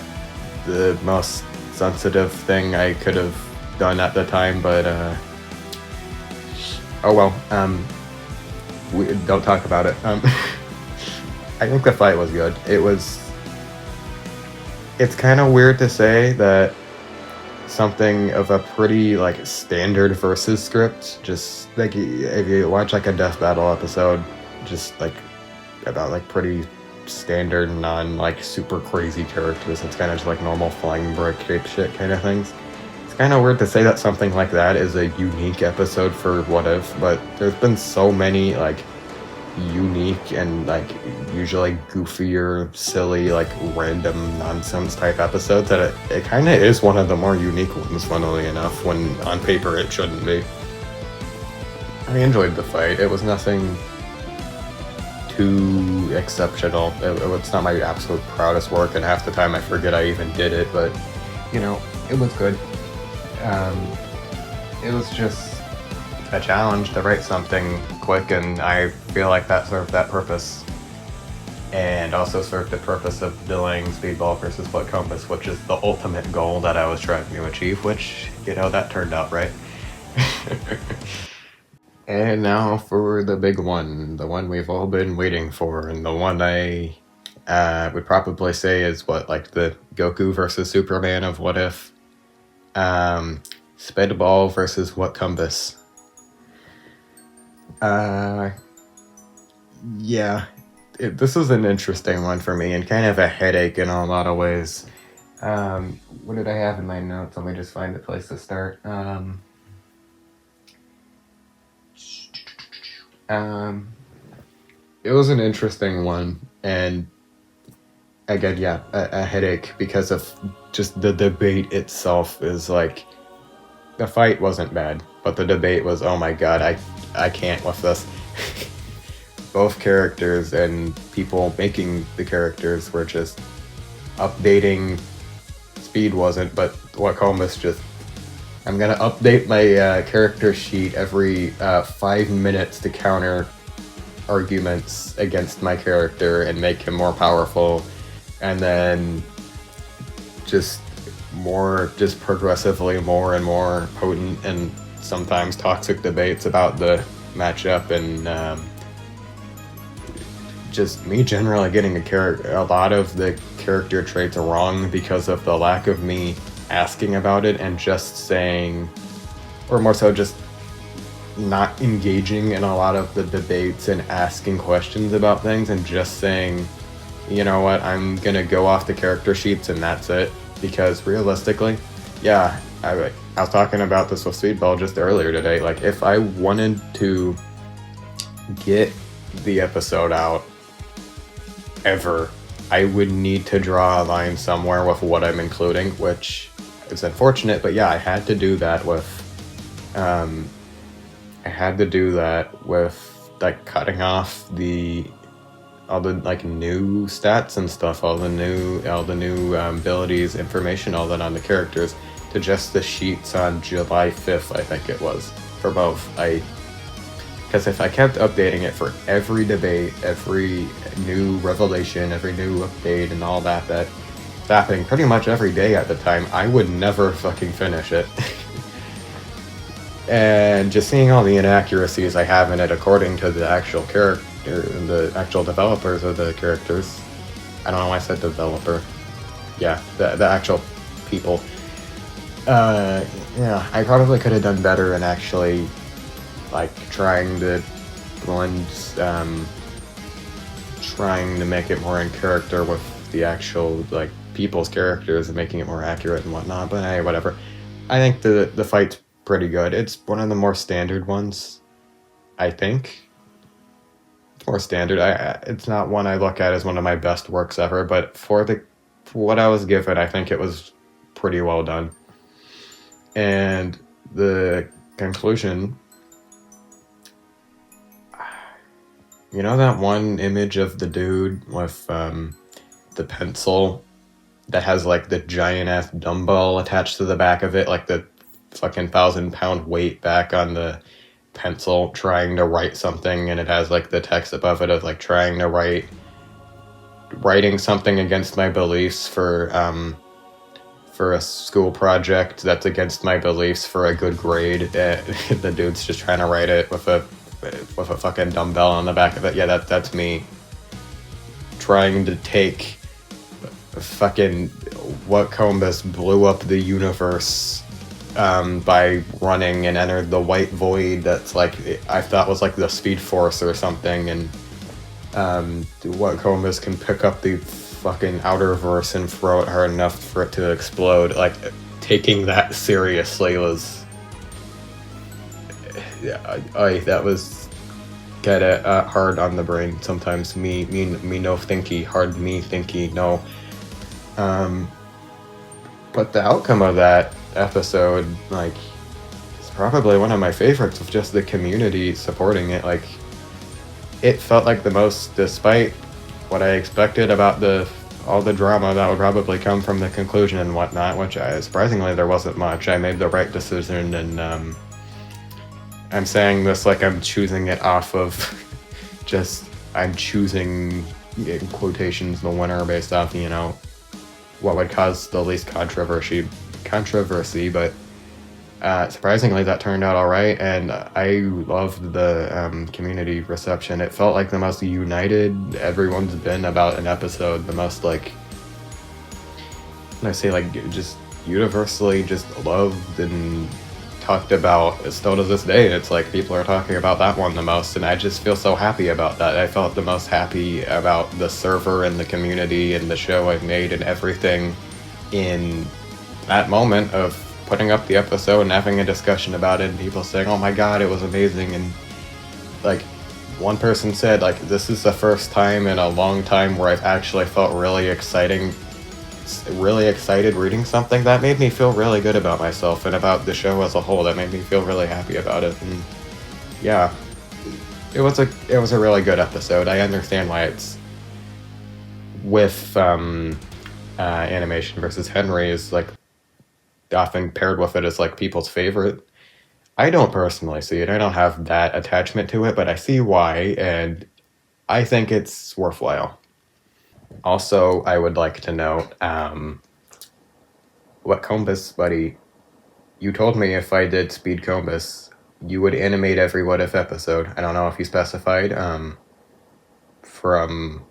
Speaker 1: the most sensitive thing I could have done at the time, but oh well, we don't talk about it. I think the fight was good. It's kind of weird to say that something of a pretty like standard versus script, just like if you watch like a death battle episode, just like about like pretty standard, non like super crazy characters, it's kind of just like normal flying brick shape shit kind of things. It's kind of weird to say that something like that is a unique episode for What If, but there's been so many like unique and like usually goofier, silly, like random nonsense type episodes that it kind of is one of the more unique ones, funnily enough, when on paper it shouldn't be. I enjoyed the fight. It was nothing too exceptional. It's not my absolute proudest work, and half the time I forget I even did it, but you know, it was good. It was just a challenge to write something quick, and I feel like that served that purpose, and also served the purpose of doing Speedball vs. Whatcommbis, which is the ultimate goal that I was trying to achieve, which, you know, that turned out right. And now for the big one, the one we've all been waiting for, and the one I would probably say is like the Goku versus Superman of What If. Speedball vs. Whatcommbis. This is an interesting one for me, and kind of a headache in a lot of ways. What did I have in my notes? Let me just find a place to start. It was an interesting one, and again, a headache because of just the debate itself. Is like, the fight wasn't bad, but the debate was, oh my god, I can't with this. Both characters and people making the characters were just updating. Speed wasn't, but Whatcommbis just, I'm gonna update my character sheet every 5 minutes to counter arguments against my character and make him more powerful, and then just progressively more and more potent and sometimes toxic debates about the matchup, and just me generally getting a lot of the character traits wrong because of the lack of me asking about it and just saying, or more so just not engaging in a lot of the debates and asking questions about things and just saying, you know what, I'm gonna go off the character sheets and that's it. Because realistically, yeah, I was talking about this with Speedball just earlier today. Like, if I wanted to get the episode out ever, I would need to draw a line somewhere with what I'm including, which is unfortunate, but yeah, I had to do that with like cutting off all the like new stats and stuff, all the new abilities, information, all that on the characters, to just the sheets on July 5th, I think it was, for both. Because if I kept updating it for every debate, every new revelation, every new update, and all that's happening pretty much every day at the time, I would never fucking finish it. And just seeing all the inaccuracies I have in it according to the actual character, the actual developers of the characters. I don't know why I said developer. Yeah, the actual people. Yeah, I probably could have done better in actually, like, trying to make it more in character with the actual, like, people's characters and making it more accurate and whatnot, but hey, whatever. I think the fight's pretty good. It's one of the more standard ones, I think. It's more standard. It's not one I look at as one of my best works ever, but for what I was given, I think it was pretty well done. And the conclusion, you know that one image of the dude with the pencil that has like the giant ass dumbbell attached to the back of it, like the fucking 1,000-pound weight back on the pencil, trying to write something, and it has like the text above it of like trying to writing something against my beliefs for a school project that's against my beliefs for a good grade. The dude's just trying to write it with a fucking dumbbell on the back of it. Yeah, that's me trying to take fucking Whatcommbis blew up the universe by running and entered the white void that's like, I thought was like the Speed Force or something, and Whatcommbis can pick up the fucking outer verse and throw it hard enough for it to explode. Like, taking that seriously was, yeah, that was kinda hard on the brain sometimes. Me no thinky, hard me thinky, no. But the outcome of that episode, like, it's probably one of my favorites, of just the community supporting it. Like, it felt like the most, despite what I expected about all the drama that would probably come from the conclusion and whatnot, which surprisingly there wasn't much. I made the right decision, and I'm saying this like I'm choosing it off of I'm choosing, in quotations, the winner based off, you know, what would cause the least controversy, but surprisingly that turned out all right, and I loved the community reception. It felt like the most united everyone's been about an episode, the most, like, when I say, like, just universally just loved and talked about, still to this day. It's like people are talking about that one the most, and I just feel so happy about that. I felt the most happy about the server and the community and the show I've made and everything in that moment of putting up the episode and having a discussion about it, and people saying, oh my god, it was amazing. And like, one person said, like, this is the first time in a long time where I've actually felt really excited reading something. That made me feel really good about myself and about the show as a whole. That made me feel really happy about it. And yeah, it was a really good episode. I understand why it's with Animation versus Henry is like often paired with it as like people's favorite. I don't personally see it. I don't have that attachment to it, but I see why, and I think it's worthwhile. Also, I would like to note, Whatcommbis, buddy, you told me if I did Speedcombis, you would animate every What If episode. I don't know if you specified from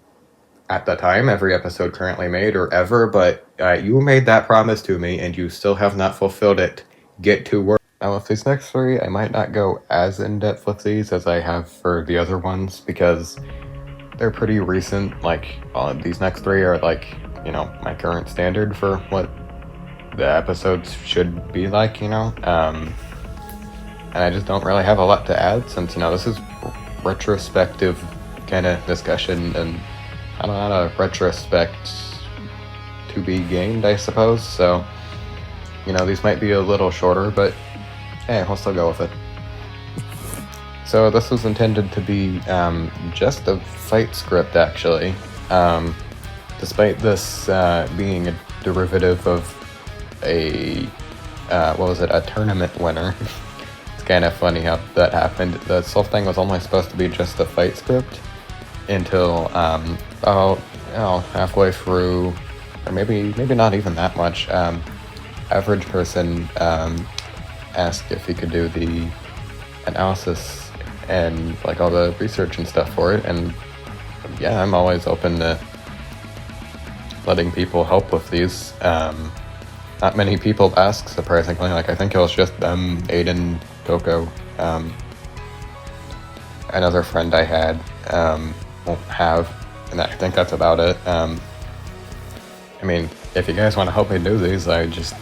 Speaker 1: at the time, every episode currently made, or ever, but you made that promise to me, and you still have not fulfilled it. Get to work. Now with these next three, I might not go as in-depth with these as I have for the other ones, because they're pretty recent. Like, these next three are like, you know, my current standard for what the episodes should be like, you know? And I just don't really have a lot to add, since, you know, this is retrospective kind of discussion, and I don't know how to retrospect to be gained, I suppose. So, you know, these might be a little shorter, but hey, I'll still go with it. So this was intended to be just a fight script, actually. Despite this being a derivative of a a tournament winner. It's kind of funny how that happened. This whole thing was only supposed to be just a fight script until halfway through, or maybe not even that much. Average person asked if he could do the analysis and like all the research and stuff for it, and yeah, I'm always open to letting people help with these. Not many people ask, surprisingly. Like, I think it was just them, Aiden, Coco, another friend I had, won't have, and I think that's about it. I mean, if you guys want to help me do these, I just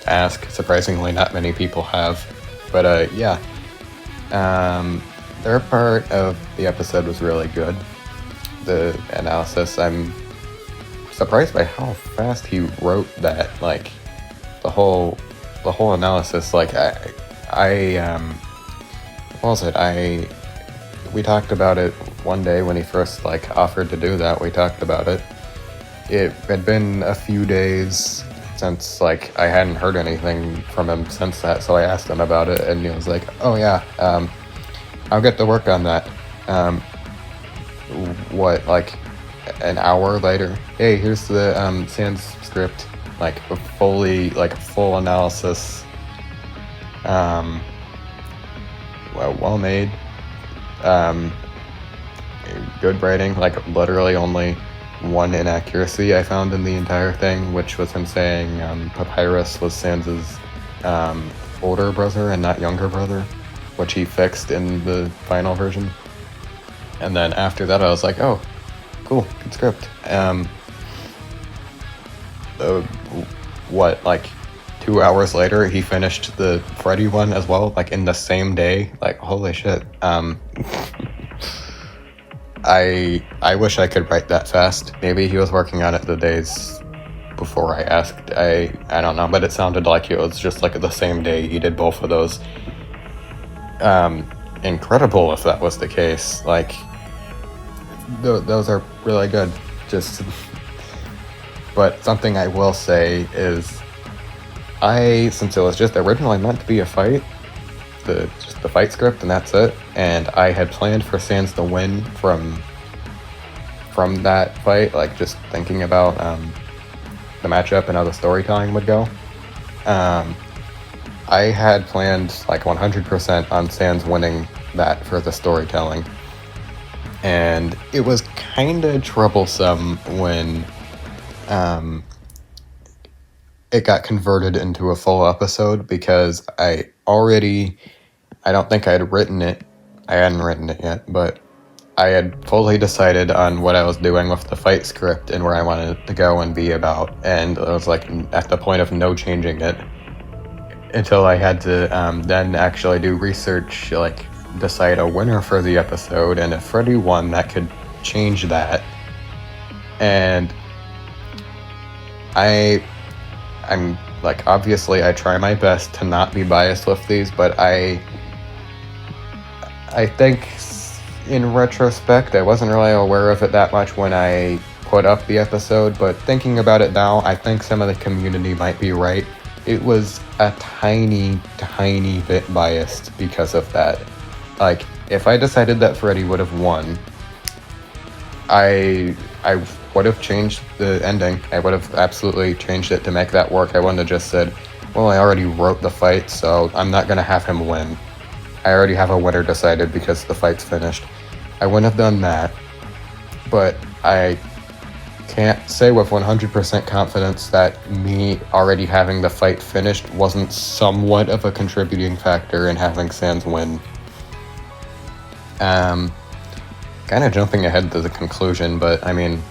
Speaker 1: ask. Surprisingly, not many people have, but yeah. Their part of the episode was really good. The analysis, I'm surprised by how fast he wrote that. Like, the whole analysis. Like, we talked about it one day when he first like offered to do that. We talked about it. It had been a few days since like I hadn't heard anything from him since that, so I asked him about it, and he was like, "Oh yeah, I'll get to work on that." Like an hour later, hey, here's the Sans script, like a full analysis, well made, good writing, like literally only one inaccuracy I found in the entire thing, which was him saying Papyrus was Sans's older brother and not younger brother, which he fixed in the final version. And then after that I was like, oh, cool, good script. Like 2 hours later he finished the Freddy one as well, like in the same day. Like, holy shit. I wish I could write that fast. Maybe he was working on it the days before I asked. I don't know, but it sounded like it was just like the same day he did both of those. Incredible if that was the case. Like, those are really good. But something I will say is, since it was just originally meant to be a fight, just the fight script and that's it, and I had planned for Sans to win from that fight, like just thinking about the matchup and how the storytelling would go. I had planned like 100% on Sans winning that for the storytelling, and it was kind of troublesome when it got converted into a full episode, because I don't think I had written it. I hadn't written it yet, but I had fully decided on what I was doing with the fight script and where I wanted it to go and be about, and I was like at the point of no changing it until I had to then actually do research, like decide a winner for the episode, and if Freddy won, that could change that. And I'm like, obviously I try my best to not be biased with these, but I think in retrospect I wasn't really aware of it that much when I put up the episode, but thinking about it now, I think some of the community might be right. It was a tiny bit biased because of that. Like, if I decided that Freddy would have won, I would have changed the ending. I would have absolutely changed it to make that work. I wouldn't have just said, well, I already wrote the fight, so I'm not going to have him win. I already have a winner decided because the fight's finished. I wouldn't have done that, but I can't say with 100% confidence that me already having the fight finished wasn't somewhat of a contributing factor in having Sans win. Kind of jumping ahead to the conclusion, but I mean,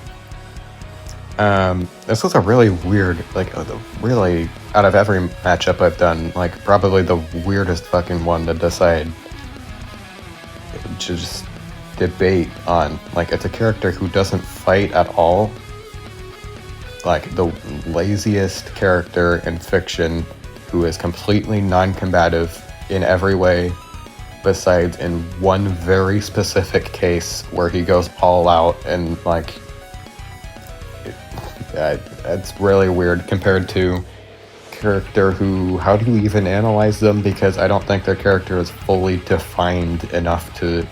Speaker 1: this was a really weird, like, really, out of every matchup I've done, like, probably the weirdest fucking one to decide, to just debate on. Like, it's a character who doesn't fight at all, like, the laziest character in fiction, who is completely non-combative in every way, besides in one very specific case where he goes all out, and like, it's really weird compared to character who, how do you even analyze them, because I don't think their character is fully defined enough to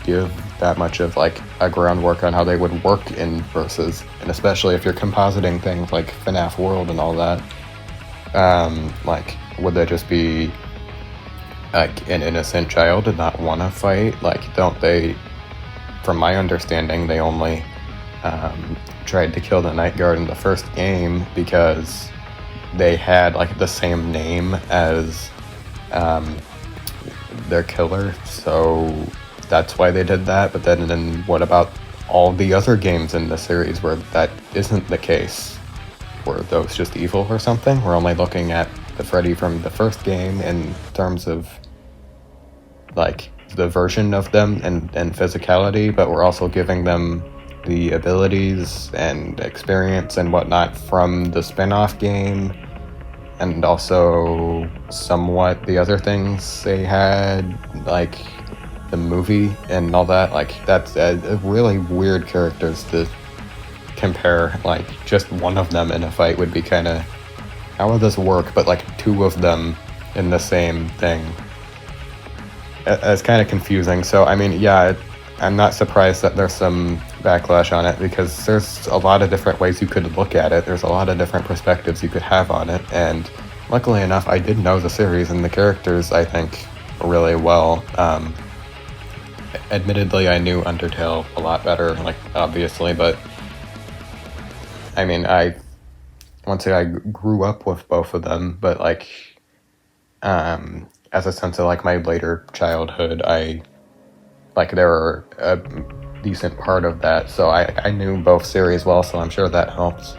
Speaker 1: give that much of like a groundwork on how they would work in versus, and especially if you're compositing things like FNAF World and all that, like, would they just be like an innocent child did not want to fight? Like, don't they, from my understanding, they only tried to kill the Night Guard in the first game because they had like the same name as their killer, so that's why they did that. But then what about all the other games in the series where that isn't the case? Were those just evil or something? We're only looking at the Freddy from the first game in terms of like the version of them and physicality, but we're also giving them the abilities and experience and whatnot from the spin-off game, and also somewhat the other things they had, like the movie and all that. Like, that's really weird characters to compare. Like, just one of them in a fight would be kind of, how would this work? But like two of them in the same thing, it's kind of confusing. So I mean, yeah, I'm not surprised that there's some backlash on it, because there's a lot of different ways you could look at it. There's a lot of different perspectives you could have on it, and luckily enough, I did know the series and the characters, I think, really well. Admittedly, I knew Undertale a lot better, like, obviously, but I mean, I grew up with both of them, but like, as a sense of like my later childhood, they were a decent part of that, so I knew both series well, so I'm sure that helps.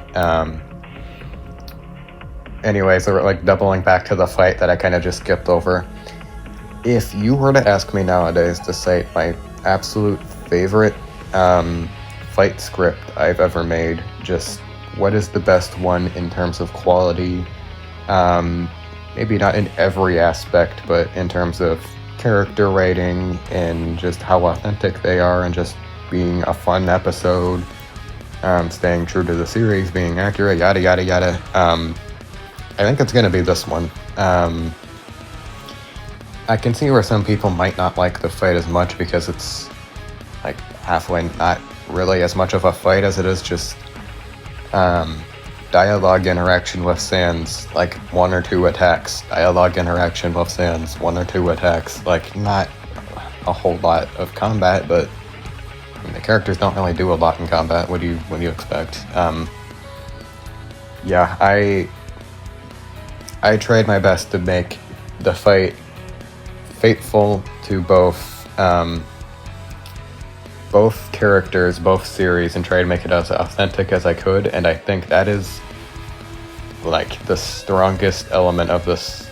Speaker 1: Anyway, so we're like doubling back to the fight that I kind of just skipped over. If you were to ask me nowadays to say my absolute favorite fight script I've ever made, just what is the best one in terms of quality, maybe not in every aspect, but in terms of character writing and just how authentic they are, and just being a fun episode, staying true to the series, being accurate, yada yada yada, I think it's gonna be this one. I can see where some people might not like the fight as much, because it's like halfway not really as much of a fight as it is just dialogue interaction with Sans, like 1 or 2 attacks, dialogue interaction with Sans, 1 or 2 attacks, like not a whole lot of combat, but I mean, the characters don't really do a lot in combat. What do you expect? Yeah, I tried my best to make the fight faithful to both characters, both series, and try to make it as authentic as I could, and I think that is like the strongest element of this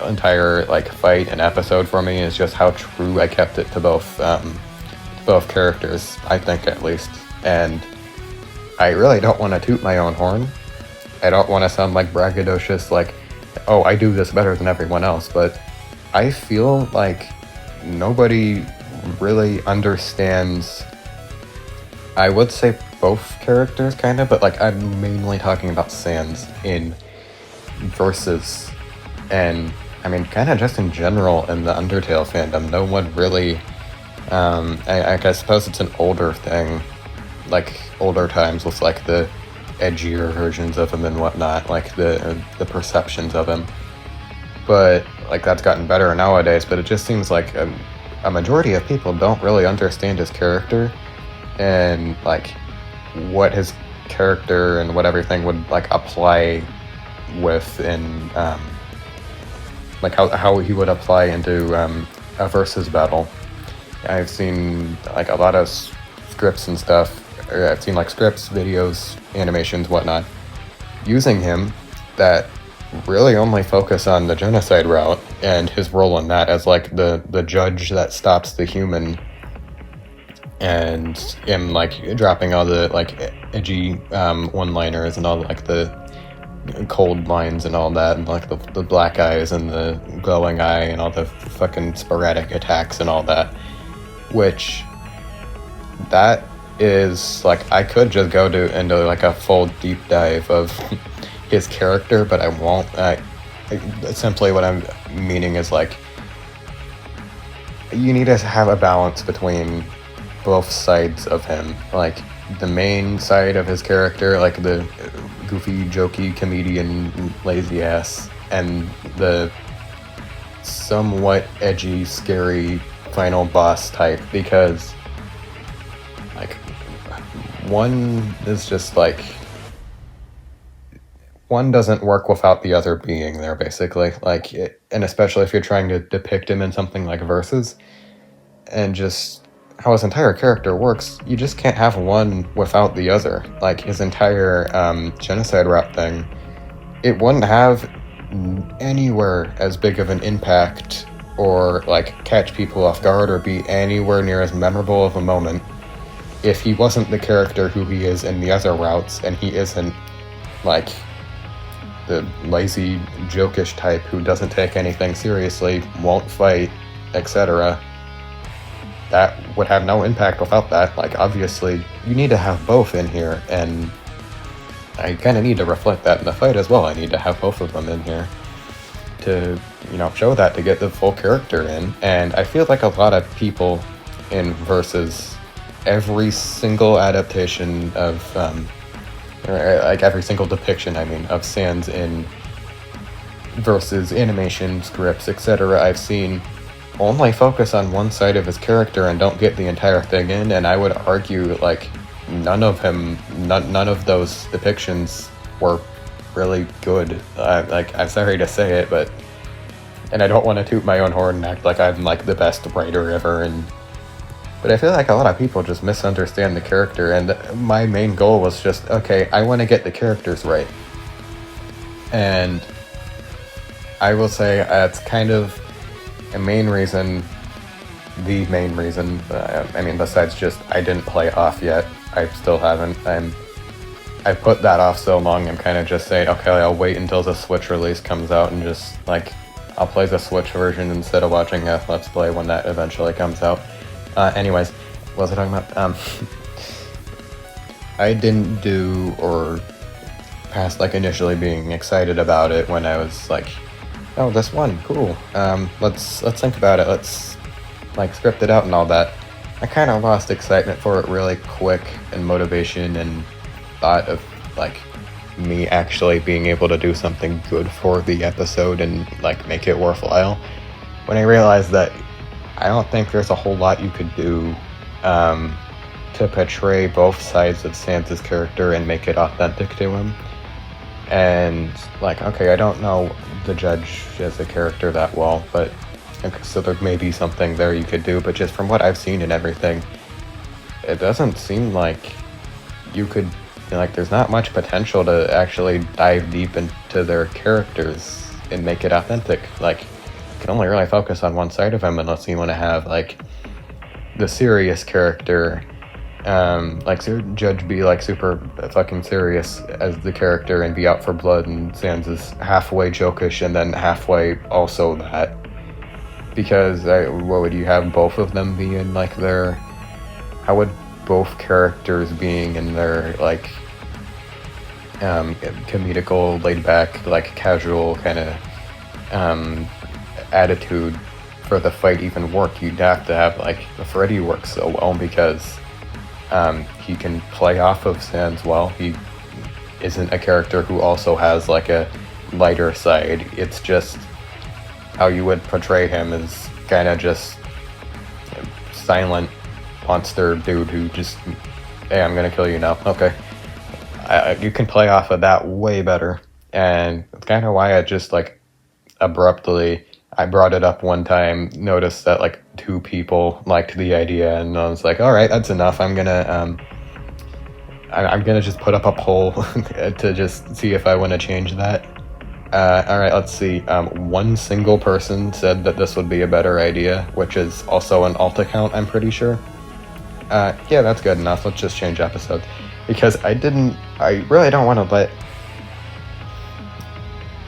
Speaker 1: entire like fight and episode for me, is just how true I kept it to both characters, I think, at least. And I really don't want to toot my own horn. I don't want to sound like braggadocious, like, oh, I do this better than everyone else, but I feel like nobody really understands, I would say both characters, kind of, but like I'm mainly talking about Sans in Versus, and I mean kind of just in general in the Undertale fandom. No one really, I suppose it's an older thing, like older times with like the edgier versions of him and whatnot, like the perceptions of him, but like that's gotten better nowadays. But it just seems like a majority of people don't really understand his character, and like what his character and what everything would like apply with in like how he would apply into a versus battle. I've seen like a lot of scripts and stuff, or I've seen like scripts, videos, animations, whatnot, using him that really only focus on the genocide route and his role in that as like the judge that stops the human, and him like dropping all the like edgy one-liners and all like the cold lines and all that, and like the black eyes and the glowing eye and all the fucking sporadic attacks and all that, which that is like, I could just go into like a full deep dive of his character, but I won't. Simply what I'm meaning is like, you need to have a balance between both sides of him, like the main side of his character, like the goofy, jokey, comedian, lazy ass, and the somewhat edgy, scary final boss type, because like one is just like, one doesn't work without the other being there, basically. Like, and especially if you're trying to depict him in something like Versus, and just how his entire character works, you just can't have one without the other. Like, his entire genocide route thing, it wouldn't have anywhere as big of an impact or like catch people off guard or be anywhere near as memorable of a moment if he wasn't the character who he is in the other routes, and he isn't like the lazy, jokish type who doesn't take anything seriously, won't fight, etc. That would have no impact without that. Like, obviously, you need to have both in here, and I kind of need to reflect that in the fight as well. I need to have both of them in here to, you know, show that, to get the full character in. And I feel like a lot of people in Versus, every single adaptation of, or like every single depiction, I mean, of Sans in Versus animation, scripts, etc., I've seen only focus on one side of his character and don't get the entire thing in. And I would argue like none of those depictions were really good. Like, I'm sorry to say it, but, and I don't want to toot my own horn and act like I'm like the best writer ever, but I feel like a lot of people just misunderstand the character, and my main goal was just, okay, I want to get the characters right. And I will say that's kind of the main reason, I mean, besides just I didn't play off yet, I still haven't, I put that off so long, I'm kind of just saying, okay, I'll wait until the Switch release comes out and just, like, I'll play the Switch version instead of watching a Let's Play when that eventually comes out. Anyways, what was I talking about? I didn't do, or past, like, initially being excited about it when I was, like, oh, this one, cool, let's think about it, let's, like, script it out and all that. I kind of lost excitement for it really quick, and motivation, and thought of like me actually being able to do something good for the episode and like make it worthwhile, when I realized that I don't think there's a whole lot you could do to portray both sides of Sans' character and make it authentic to him. And like, okay, I don't know the judge as a character that well, but okay, so there may be something there you could do, but just from what I've seen and everything, it doesn't seem like you could, like, there's not much potential to actually dive deep into their characters and make it authentic. Like, you can only really focus on one side of him unless you want to have, like, the serious character, like, Judge be, like, super fucking serious as the character and be out for blood, and Sans is halfway jokish and then halfway also that. Because, what would you have both of them be in, like, their, how would both characters being in their, like, comedical, laid-back, like, casual kind of attitude for the fight even work? You'd have to have, like, Freddy works so well because he can play off of Sans well. He isn't a character who also has, like, a lighter side. It's just how you would portray him is kind of just silent monster dude who just hey, I'm gonna kill you now. Okay. You can play off of that way better. And it's kind of why I just, like, abruptly, I brought it up one time, noticed that, like, 2 people liked the idea, and I was like, all right, that's enough. I'm gonna just put up a poll to just see if I want to change that. All right, let's see. 1 single person said that this would be a better idea, which is also an alt account, I'm pretty sure. Yeah, that's good enough. Let's just change episodes. Because I really don't want to let...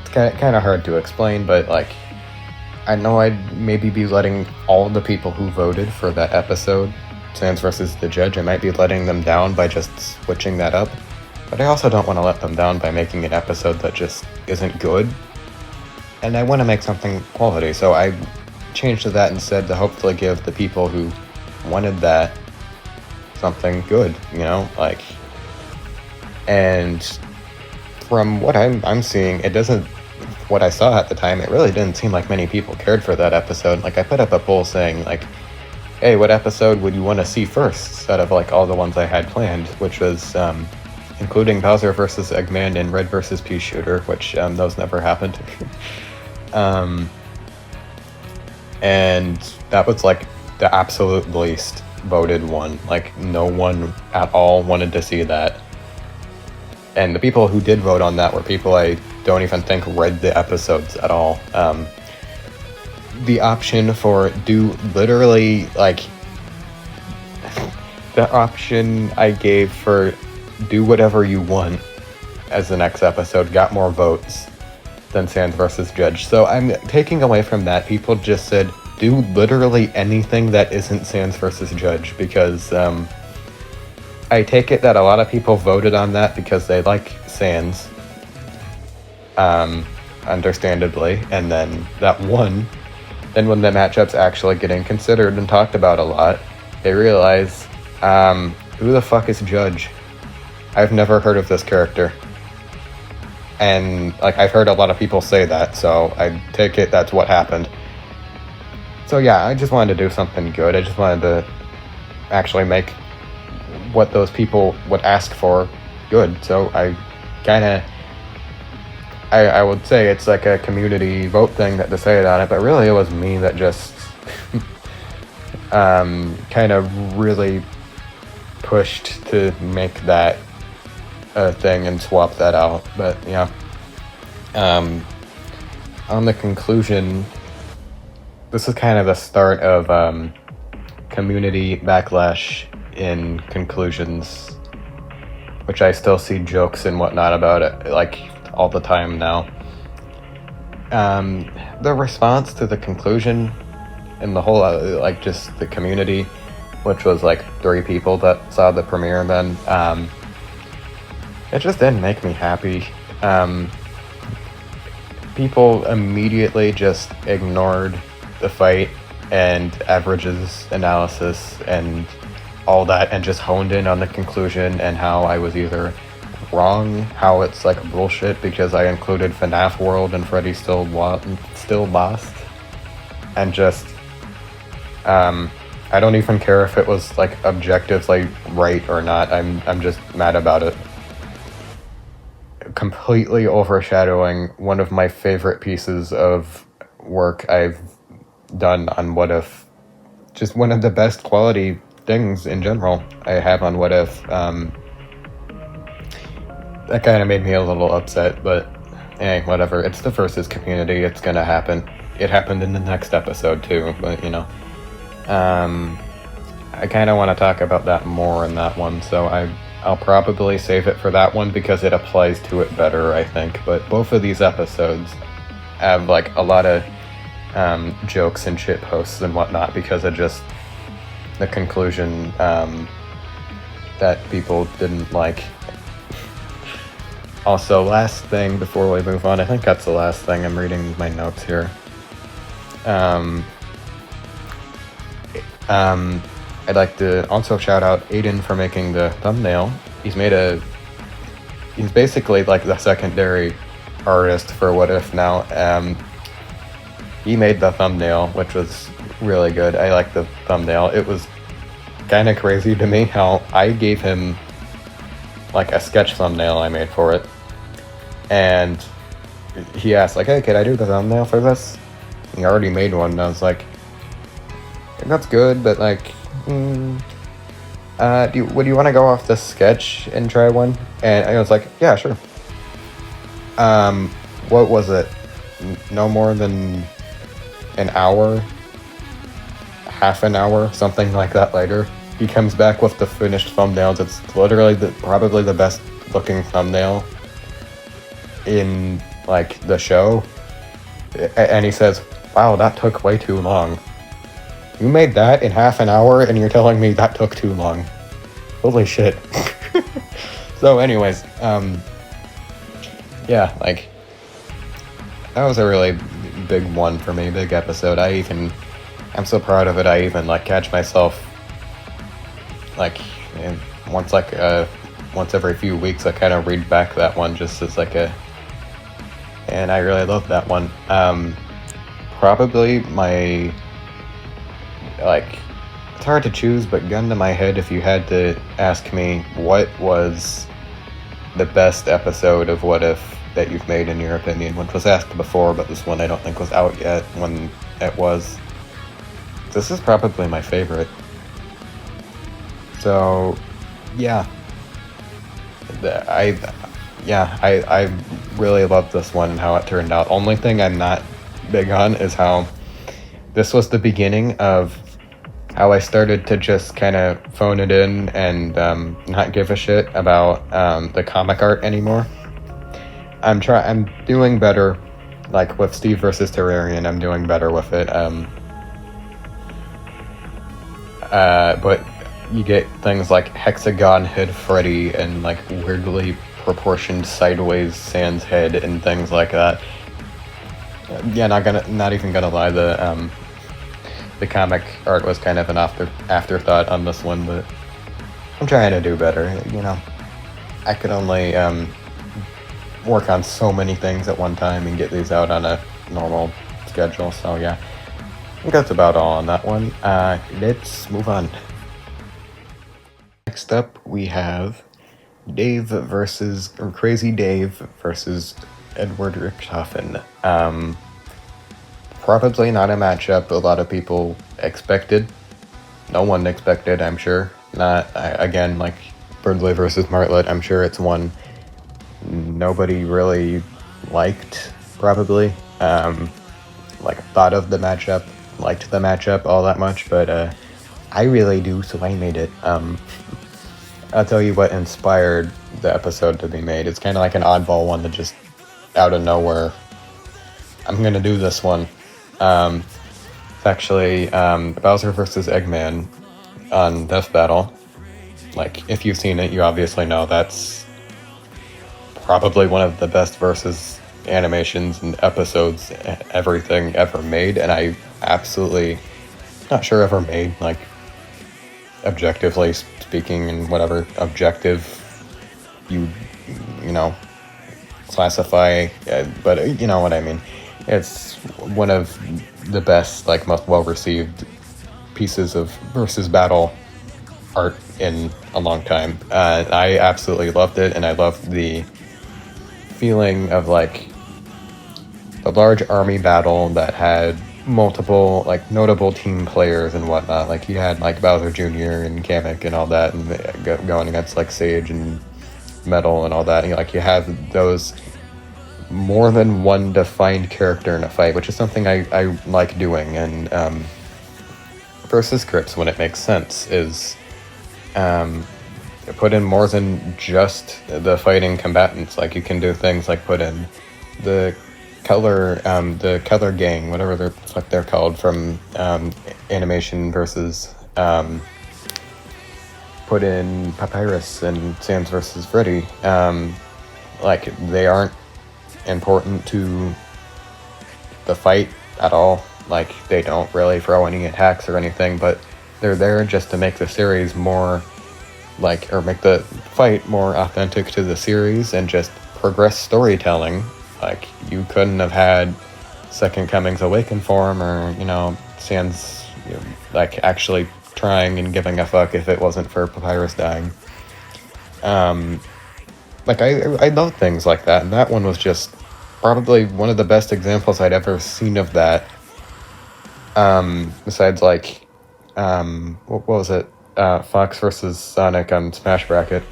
Speaker 1: It's kind of hard to explain, but, like, I know I'd maybe be letting all the people who voted for that episode, Sans versus the Judge, I might be letting them down by just switching that up. But I also don't want to let them down by making an episode that just isn't good. And I want to make something quality, so I changed to that instead to hopefully give the people who wanted that something good, you know? Like... And from what I'm seeing, it doesn't... What I saw at the time, it really didn't seem like many people cared for that episode. Like, I put up a poll saying, like, hey, what episode would you want to see first out of, like, all the ones I had planned, which was, including Bowser vs. Eggman and Red vs. Pea Shooter, which, those never happened. And that was, like, the absolute least voted one. Like, no one at all wanted to see that. And the people who did vote on that were people I don't even think read the episodes at all. The option for the option I gave for do whatever you want as the next episode got more votes than Sans vs. Judge. So I'm taking away from that. People just said, do literally anything that isn't Sans vs. Judge, because I take it that a lot of people voted on that because they like Sans, understandably, and then that won. Then when the matchup's actually getting considered and talked about a lot, they realize, who the fuck is Judge? I've never heard of this character. And, like, I've heard a lot of people say that, so I take it that's what happened. So yeah, I just wanted to do something good. I just wanted to actually make what those people would ask for good. So I would say it's like a community vote thing that decided on it, but really it was me that just kind of really pushed to make that a thing and swap that out. But yeah, on the conclusion, this is kind of the start of community backlash in conclusions, which I still see jokes and whatnot about it, like, all the time now. The response to the conclusion and the whole, like, just the community, which was, like, 3 people that saw the premiere then, it just didn't make me happy. People immediately just ignored the fight and averages analysis and all that, and just honed in on the conclusion and how I was either wrong, how it's like bullshit because I included FNAF World and Freddy still lost, and just I don't even care if it was like objectively right or not. I'm just mad about it. Completely overshadowing one of my favorite pieces of work I've done on What If. Just one of the best quality things in general I have on What If. That kind of made me a little upset, but hey, whatever. It's the versus community. It's gonna happen. It happened in the next episode too, but you know. I kind of want to talk about that more in that one, so I'll probably save it for that one because it applies to it better, I think. But both of these episodes have like a lot of jokes and shit posts and whatnot because of just the conclusion that people didn't like. Also, last thing before we move on, I think that's the last thing. I'm reading my notes here. I'd like to also shout out Aiden for making the thumbnail. He's basically like the secondary artist for What If now. He made the thumbnail, which was really good. I like the thumbnail. It was kind of crazy to me how I gave him like a sketch thumbnail I made for it, and he asked like, "Hey, could I do the thumbnail for this?" He already made one, and I was like, "That's good, but like, would you want to go off this sketch and try one?" And I was like, "Yeah, sure." What was it? No more than an hour, half an hour, something like that later, he comes back with the finished thumbnails. It's literally probably the best looking thumbnail in like the show. And he says, "Wow, that took way too long. You made that in half an hour and you're telling me that took too long. Holy shit." So anyways, yeah, like, that was a really big one for me, big episode. I'm so proud of it. I even like catch myself like once every few weeks I kind of read back that one just as like and I really love that one. Probably my, like, it's hard to choose, but gun to my head, if you had to ask me what was the best episode of What If that you've made in your opinion, which was asked before, but this one I don't think was out yet when it was. This is probably my favorite. So, yeah. I really love this one and how it turned out. Only thing I'm not big on is how this was the beginning of how I started to just kind of phone it in and not give a shit about the comic art anymore. I'm doing better, like with Steve versus Terrarian. I'm doing better with it. But you get things like Hexagon Head Freddy and like weirdly proportioned sideways Sans head and things like that. Yeah, not even gonna lie, the comic art was kind of an afterthought on this one, but I'm trying to do better. You know, I could only work on so many things at one time and get these out on a normal schedule. So yeah, I think that's about all on that one. Let's move on. Next up, we have Crazy Dave versus Edward Richtofen. Probably not a matchup a lot of people expected. No one expected, I'm sure. Again, like Berdly versus Martlet, I'm sure it's one nobody really liked, probably. Like, thought of the matchup, liked the matchup all that much, but I really do, so I made it. I'll tell you what inspired the episode to be made. It's kind of like an oddball one that just, out of nowhere, I'm gonna do this one. It's actually Bowser versus Eggman on Death Battle. Like, if you've seen it, you obviously know that's probably one of the best versus animations and episodes everything ever made, and I absolutely not sure ever made, like, objectively speaking, and whatever objective you know classify, but you know what I mean. It's one of the best, like, most well-received pieces of versus battle art in a long time. I absolutely loved it, and I loved the feeling of, like, a large army battle that had multiple, like, notable team players and whatnot. Like, you had, like, Bowser Jr. and Kamek and all that, and going against, like, Sage and Metal and all that. And, like, you have those more than one defined character in a fight, which is something I like doing. And versus scripts, when it makes sense, is put in more than just the fighting combatants. Like, you can do things like put in the color gang, whatever they're called, from animation versus put in Papyrus and Sans versus Freddy. Like, they aren't important to the fight at all. Like, they don't really throw any attacks or anything, but they're there just to make the series more, like, or make the fight more authentic to the series and just progress storytelling. Like, you couldn't have had Second Coming's Awaken form, or, you know, Sans, like, actually trying and giving a fuck if it wasn't for Papyrus dying. Like, I love things like that, and that one was just probably one of the best examples I'd ever seen of that. Besides, like, what was it? Fox versus Sonic on Smash Bracket.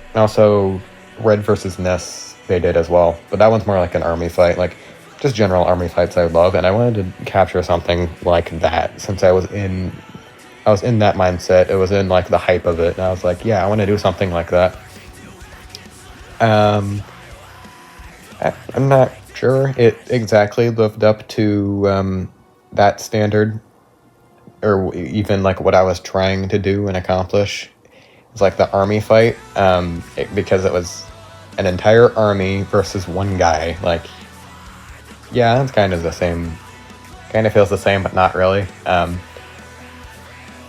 Speaker 1: And also, Red versus Ness, they did as well. But that one's more like an army fight, like, just general army fights I love, and I wanted to capture something like that, since I was in that mindset. It was in, like, the hype of it, and I was like, yeah, I want to do something like that. I'm not sure it exactly lived up to that standard, or even like what I was trying to do and accomplish. It's like the army fight, because it was an entire army versus one guy. Like, yeah, it's kind of the same. Kind of feels the same, but not really.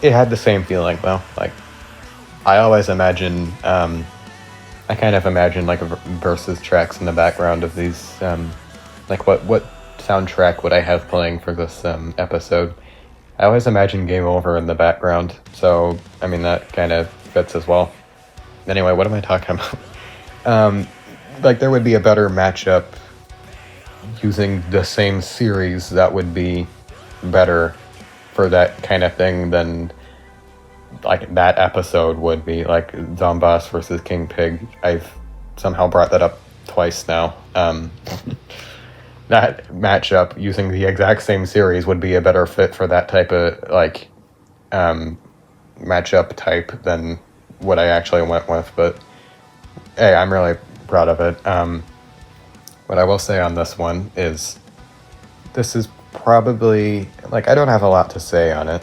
Speaker 1: It had the same feeling though. Like, I always imagine. I kind of imagine like versus tracks in the background of these. Like what soundtrack would I have playing for this episode? I always imagine Game Over in the background, so I mean that kind of fits as well. Anyway, what am I talking about? Like, there would be a better matchup using the same series that would be better for that kind of thing than like that episode would be, like Zomboss versus King Pig. I've somehow brought that up twice now. That matchup using the exact same series would be a better fit for that type of like matchup type than what I actually went with. But hey, I'm really proud of it. What I will say on this one is this is probably, like, I don't have a lot to say on it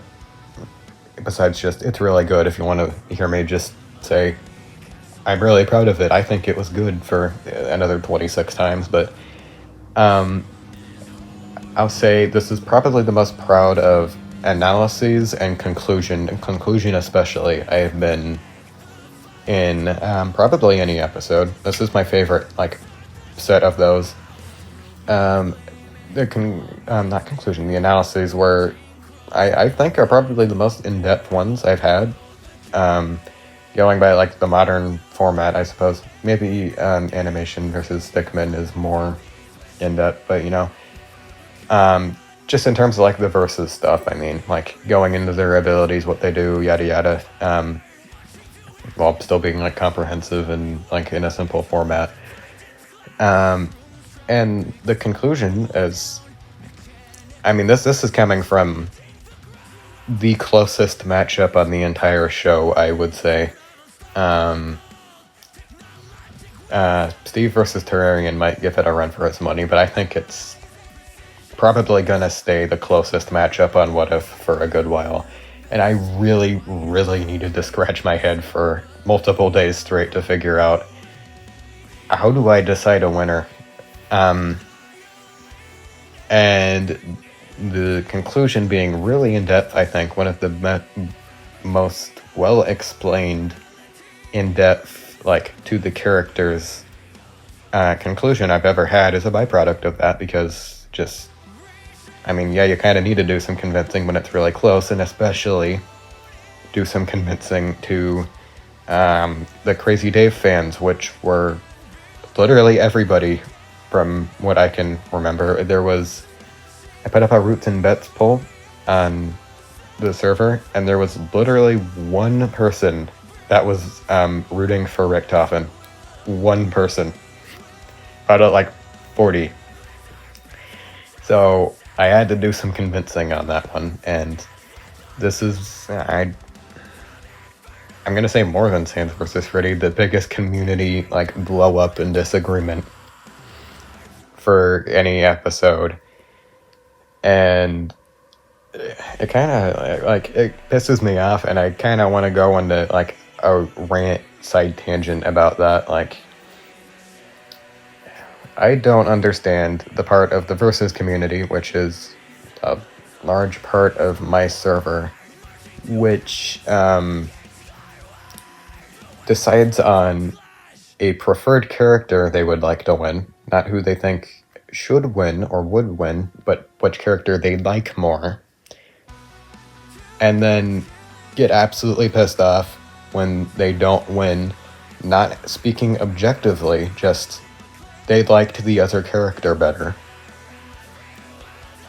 Speaker 1: besides just it's really good. If you want to hear me just say I'm really proud of it, I think it was good for another 26 times, but I'll say this is probably the most proud of analyses and conclusion especially I have been in probably any episode. This is my favorite like set of those. Not conclusion, the analyses were I think are probably the most in-depth ones I've had. Going by like the modern format, I suppose. Maybe animation versus Stickmin is more in-depth, but you know, just in terms of like the versus stuff, I mean, like going into their abilities, what they do, yada yada, while still being like comprehensive and like in a simple format. And the conclusion is, I mean, this is coming from the closest matchup on the entire show, I would say. Steve versus Terrarian might give it a run for its money, but I think it's probably gonna stay the closest matchup on What If for a good while. And I really, really needed to scratch my head for multiple days straight to figure out how do I decide a winner. And the conclusion being really in-depth, I think, one of the most well-explained, in-depth, like, to the characters conclusion I've ever had is a byproduct of that, because just, I mean, yeah, you kind of need to do some convincing when it's really close, and especially do some convincing to the Crazy Dave fans, which were literally everybody from what I can remember. I put up a Roots and Bets poll on the server, and there was literally one person that was rooting for Richtofen. One person. Out of like 40. So I had to do some convincing on that one, and this is, I'm gonna say more than Sans vs. Freddy, the biggest community like blow up and disagreement for any episode. And it kind of like it pisses me off, and I kind of want to go into like a rant side tangent about that. Like, I don't understand the part of the versus community, which is a large part of my server, which decides on a preferred character they would like to win, not who they think should win or would win, but which character they like more. and then get absolutely pissed off when they don't win, not speaking objectively, just they liked the other character better.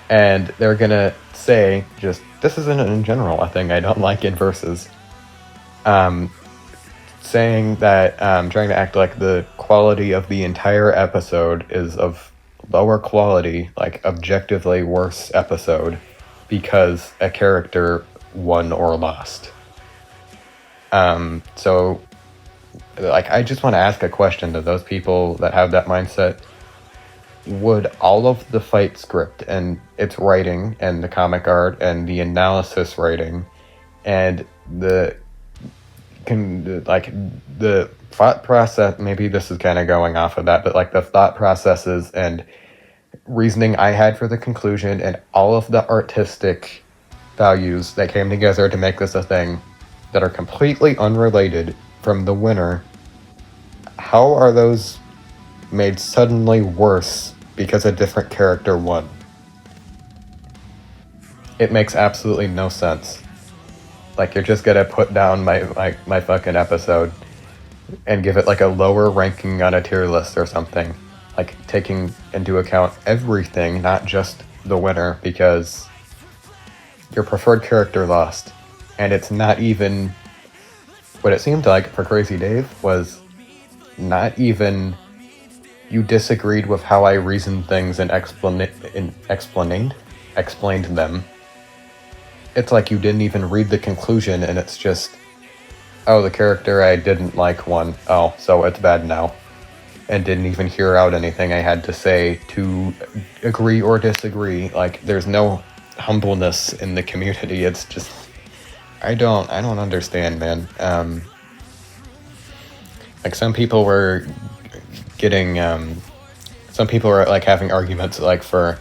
Speaker 1: And they're gonna say, just, this isn't in general a thing I don't like in verses. Saying that, trying to act like the quality of the entire episode is of lower quality, like objectively worse episode, because a character won or lost. So, like, I just want to ask a question to those people that have that mindset. Would all of the fight script and its writing and the comic art and the analysis writing and the thought process, maybe this is kind of going off of that, but like the thought processes and reasoning I had for the conclusion and all of the artistic values that came together to make this a thing that are completely unrelated from the winner, how are those made suddenly worse because a different character won? It makes absolutely no sense. Like, you're just gonna put down my fucking episode and give it like a lower ranking on a tier list or something. Like, taking into account everything, not just the winner, because your preferred character lost. And it's not even... What it seemed like for Crazy Dave was not even... You disagreed with how I reasoned things and explained them. It's like you didn't even read the conclusion, and it's just, oh, the character I didn't like won. Oh, so it's bad now. And didn't even hear out anything I had to say to agree or disagree. Like, there's no humbleness in the community. It's just, I don't understand, man. Like, some people were getting, some people were like having arguments like for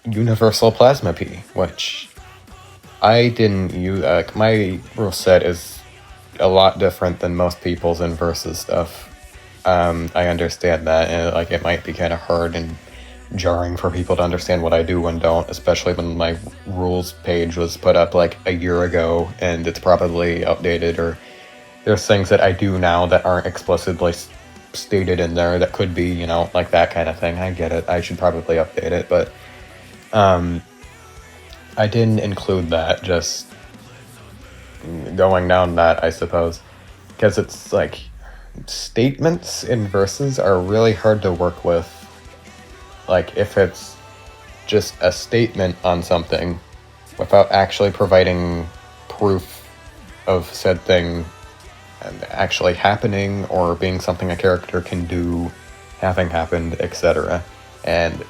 Speaker 1: Universal Plasma P, which I didn't use. My rule set is a lot different than most people's in versus stuff. I understand that, and like it might be kind of hard and jarring for people to understand what I do and don't, especially when my rules page was put up like a year ago and it's probably outdated, or there's things that I do now that aren't explicitly stated in there that could be, you know, like that kind of thing. I get it. I should probably update it, but I didn't include that, just going down that, I suppose, because it's like statements in verses are really hard to work with. Like, if it's just a statement on something without actually providing proof of said thing actually happening or being something a character can do, having happened, etc. And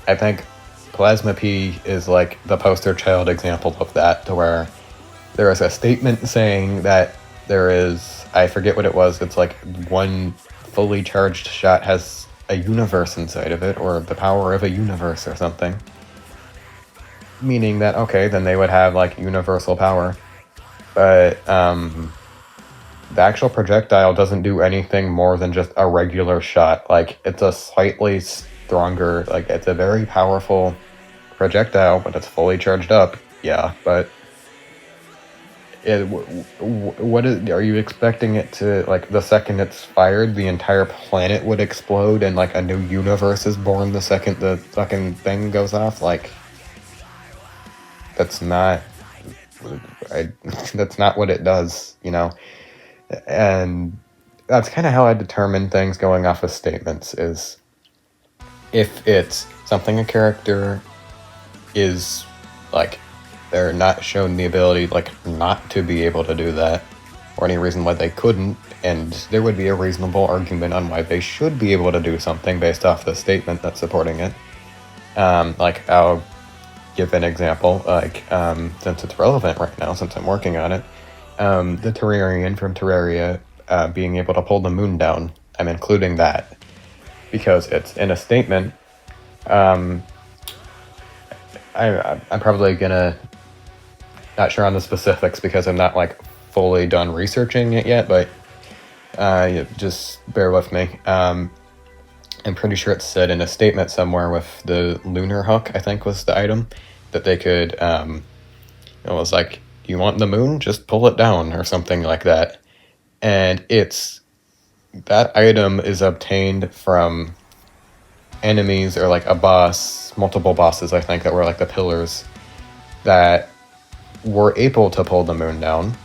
Speaker 1: I think Plasma P is like the poster child example of that, to where there is a statement saying that there is, I forget what it was, it's like one fully charged shot has a universe inside of it, or the power of a universe or something. Meaning that, okay, then they would have like universal power. But the actual projectile doesn't do anything more than just a regular shot. Like, it's a slightly stronger, like, it's a very powerful projectile when it's fully charged up, yeah, but are you expecting it to, like, the second it's fired, the entire planet would explode and, like, a new universe is born the second the fucking thing goes off? Like, that's not what it does, you know? And that's kind of how I determine things going off of statements, is if it's something a character is, like, they're not shown the ability, like, not to be able to do that, or any reason why they couldn't, and there would be a reasonable argument on why they should be able to do something based off the statement that's supporting it. Like, I'll give an example, like, since it's relevant right now, since I'm working on it, the Terrarian from Terraria being able to pull the moon down. I'm including that because it's in a statement. I'm probably gonna, not sure on the specifics because I'm not like fully done researching it yet, but just bear with me. I'm pretty sure it's said in a statement somewhere with the lunar hook, I think was the item, that they could It was like, you want the moon? Just pull it down, or something like that. And that item is obtained from enemies, or like a boss, multiple bosses, I think, that were like the pillars, that were able to pull the moon down.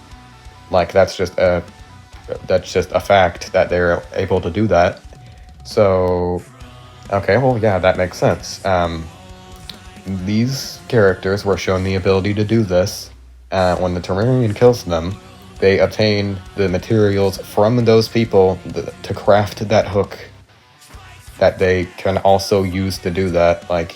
Speaker 1: Like, that's just a fact that they're able to do that. So, okay, well, yeah, that makes sense. These characters were shown the ability to do this. When the Terrarian kills them, they obtain the materials from those people to craft that hook that they can also use to do that. Like,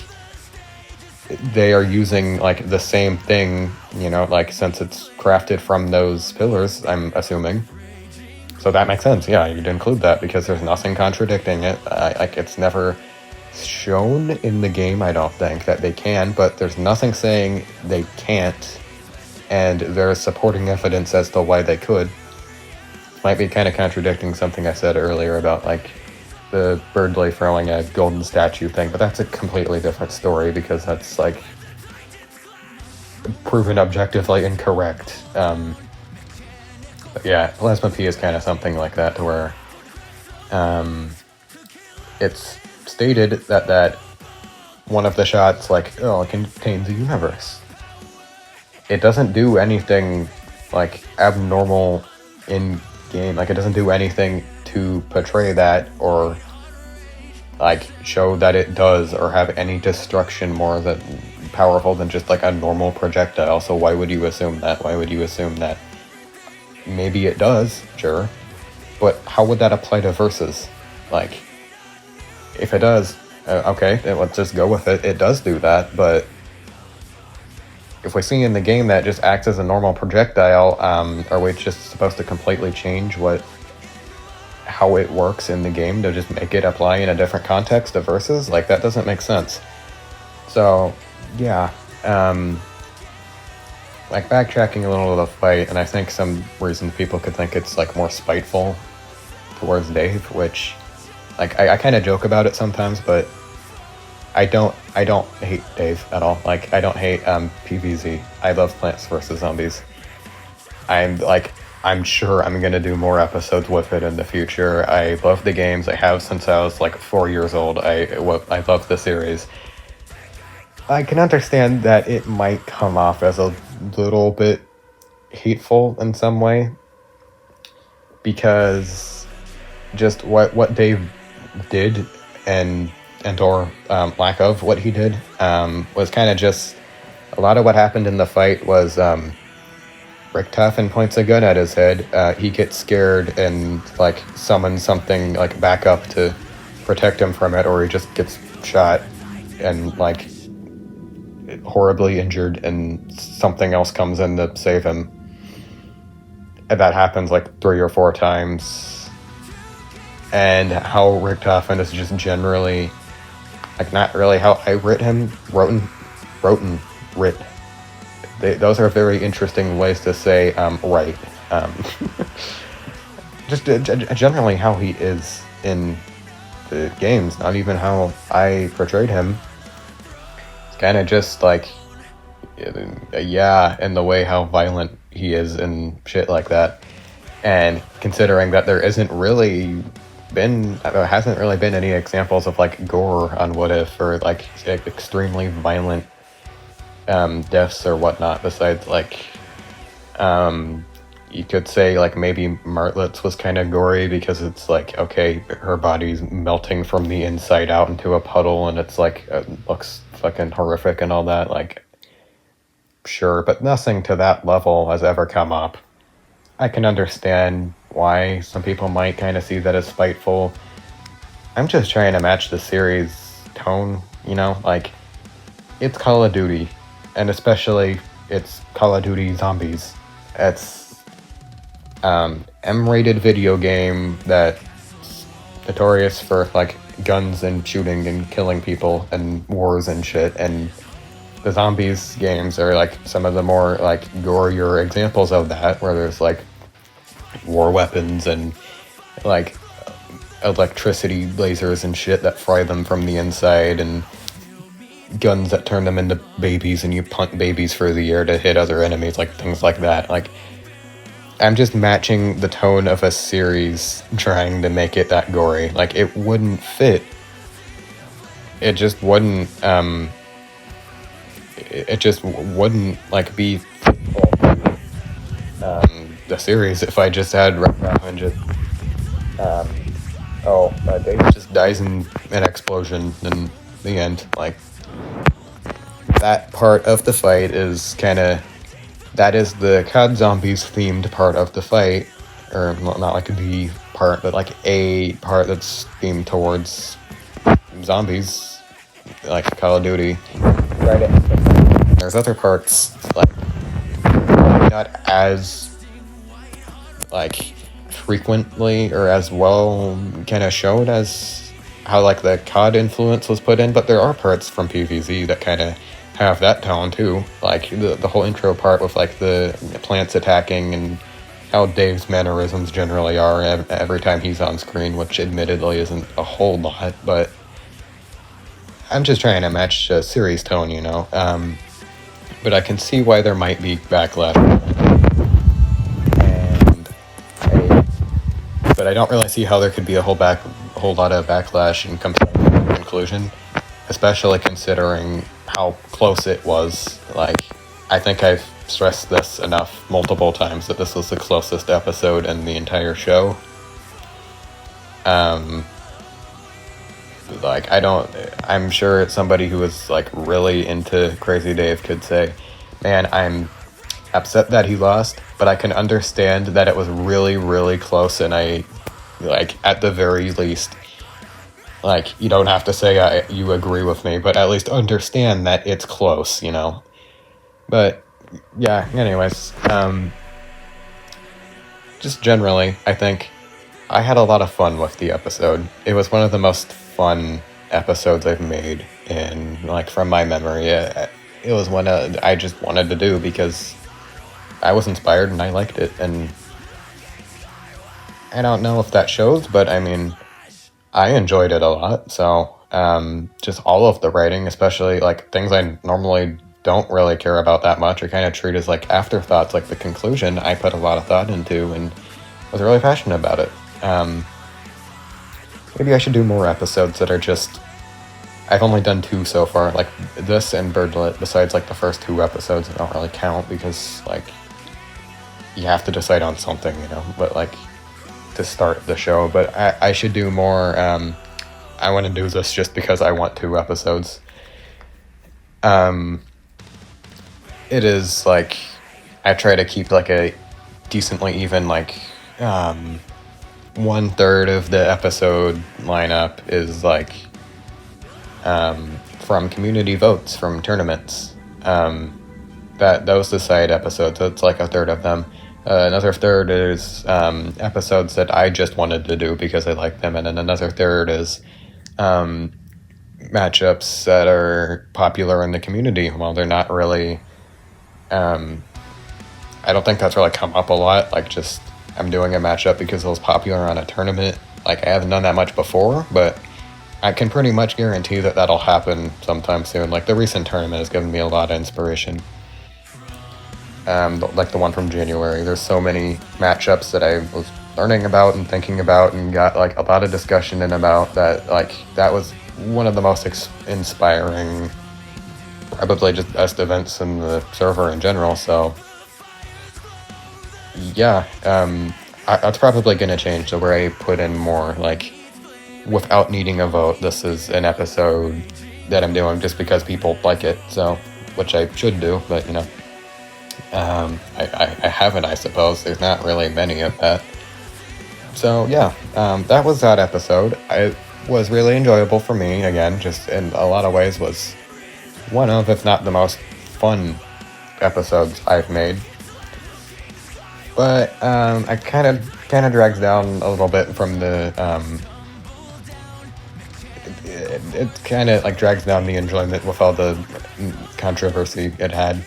Speaker 1: they are using, like, the same thing, you know, like, since it's crafted from those pillars, I'm assuming. So that makes sense, yeah, you'd include that, because there's nothing contradicting it. Like, it's never shown in the game, I don't think, that they can, but there's nothing saying they can't, and there's supporting evidence as to why they could. Might be kind of contradicting something I said earlier about, like, the Berdly throwing a golden statue thing, but that's a completely different story, because that's, like, proven objectively incorrect. But yeah, Plasma P is kind of something like that, to where it's stated that one of the shots, like, oh, it contains a universe. It doesn't do anything, like, abnormal in game. Like, it doesn't do anything to portray that, or, like, show that it does, or have any destruction more powerful than just, like, a normal projectile. So why would you assume that? Why would you assume that? Maybe it does, sure, but how would that apply to Versus? Like, if it does, okay, let's just go with it. It does do that, but if we see in the game that it just acts as a normal projectile, are we just supposed to completely change how it works in the game to just make it apply in a different context to Versus? Like, that doesn't make sense. So, yeah, like, backtracking a little of the fight, and I think some reasons people could think it's, like, more spiteful towards Dave, which, like, I kind of joke about it sometimes, but I don't hate Dave at all. Like, I don't hate PvZ. I love Plants vs. Zombies. I'm sure I'm gonna do more episodes with it in the future. I love the games. I have since I was, like, 4 years old. I love the series. I can understand that it might come off as a little bit hateful in some way, because just what Dave did and or lack of what he did was kind of just a lot of what happened in the fight was Richtofen points a gun at his head. He gets scared and, like, summons something, like, back up to protect him from it, or he just gets shot and, like, horribly injured, and something else comes in to save him. And that happens, like, 3 or 4 times. And how Richtofen is just generally, like, not really how I writ him. Writ. Those are very interesting ways to say right. Just generally how he is in the games, not even how I portrayed him. It's kind of just, like, yeah, in the way how violent he is and shit like that. And considering that there hasn't really been any examples of, like, gore on What If, or, like, extremely violent deaths or whatnot, besides, like, you could say, like, maybe Martlet's was kind of gory, because it's like, okay, her body's melting from the inside out into a puddle, and it's like, it looks fucking horrific and all that. Like, sure, but nothing to that level has ever come up. I can understand why some people might kind of see that as spiteful. I'm just trying to match the series tone, you know? Like, it's Call of Duty, and especially it's Call of Duty Zombies. It's M-rated video game that's notorious for, like, guns and shooting and killing people and wars and shit, and the Zombies games are, like, some of the more, like, gorier examples of that, where there's, like, war weapons and, like, electricity lasers and shit that fry them from the inside, and guns that turn them into babies and you punt babies through the air to hit other enemies, like things like that. Like, I'm just matching the tone of a series trying to make it that gory. Like, it wouldn't fit. It just wouldn't, it just wouldn't, like, be the series if I just had Richtofen just, Dave just dies in an explosion in the end. Like, that part of the fight is kind of, that is the COD Zombies themed part of the fight, or not like the part, but like a part that's themed towards zombies, like Call of Duty. Right. There's other parts, like, not as, like, frequently or as well kind of showed as how, like, the COD influence was put in, but there are parts from PvZ that kind of have that tone too, like the whole intro part with, like, the plants attacking and how Dave's mannerisms generally are every time he's on screen, which admittedly isn't a whole lot, but I'm just trying to match a series tone, you know. But I can see why there might be backlash. But I don't really see how there could be a whole lot of backlash and come to a conclusion, especially considering how close it was. Like, I think I've stressed this enough multiple times that this was the closest episode in the entire show. Like, I'm sure somebody who is, like, really into Crazy Dave could say, man, I'm upset that he lost, but I can understand that it was really, really close, and I, like, at the very least, like, you don't have to say you agree with me, but at least understand that it's close, you know? But, yeah, anyways, just generally, I think I had a lot of fun with the episode. It was one of the most fun episodes I've made, and, like, from my memory, it was one I just wanted to do because I was inspired and I liked it, and I don't know if that shows, but I mean, I enjoyed it a lot. So just all of the writing, especially, like, things I normally don't really care about that much or kind of treat as, like, afterthoughts, like the conclusion, I put a lot of thought into and was really passionate about it. Maybe I should do more episodes that are just, I've only done 2 so far, like this and Berdly, besides, like, the first 2 episodes that don't really count because, like, you have to decide on something, you know, but, like, to start the show. But I should do more. I want to do this just because I want 2 episodes. It is, like, I try to keep, like, a decently even, like, 1/3 of the episode lineup is, like, from community votes from tournaments. That those decide episodes, so it's like 1/3 of them. Another 1/3 is episodes that I just wanted to do because I like them, and then another 1/3 is matchups that are popular in the community. Well, they're not really, I don't think that's really come up a lot, like, just I'm doing a matchup because it was popular on a tournament. Like, I haven't done that much before, but I can pretty much guarantee that that'll happen sometime soon. Like, the recent tournament has given me a lot of inspiration. Like the one from January. There's so many matchups that I was learning about and thinking about and got, like, a lot of discussion in about that. Like, that was one of the most inspiring, probably just best events in the server in general. So, yeah, that's probably going to change to where I put in more, like, without needing a vote. This is an episode that I'm doing just because people like it. So, which I should do, but, you know. I haven't, I suppose. There's not really many of that. So, yeah, that was that episode. It was really enjoyable for me, again, just in a lot of ways was one of, if not the most fun episodes I've made. But, I kind of drags down a little bit from the, it kind of, like, drags down the enjoyment with all the controversy it had.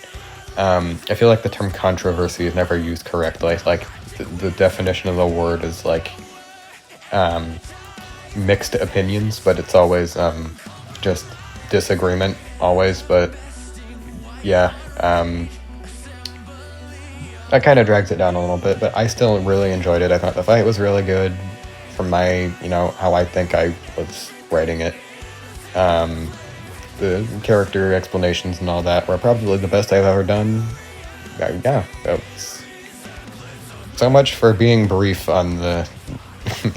Speaker 1: I feel like the term controversy is never used correctly. Like, the definition of the word is, like, mixed opinions, but it's always just disagreement always, but yeah, that kind of drags it down a little bit, but I still really enjoyed it. I thought the fight was really good from my, how I think I was writing it. The character explanations and all that were probably the best I've ever done. Yeah, that was so much for being brief on the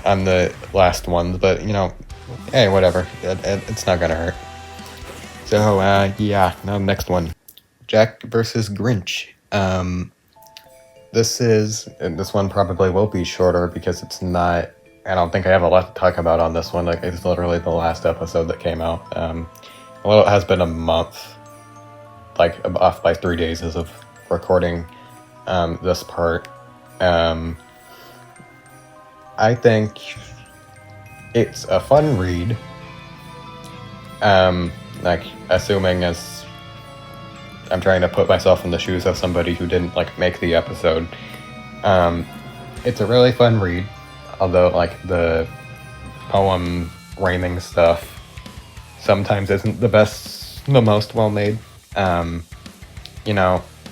Speaker 1: on the last ones, but hey, whatever. It's not gonna hurt. So yeah, now next one, Jack versus Grinch. This one probably will be shorter because it's not. I don't think I have a lot to talk about on this one. Like, it's literally the last episode that came out. Well, it has been a month, like off by 3 days as of recording this part. I think it's a fun read. Like, assuming as I'm trying to put myself in the shoes of somebody who didn't make the episode. It's a really fun read, although the poem rhyming stuff sometimes isn't the most well made.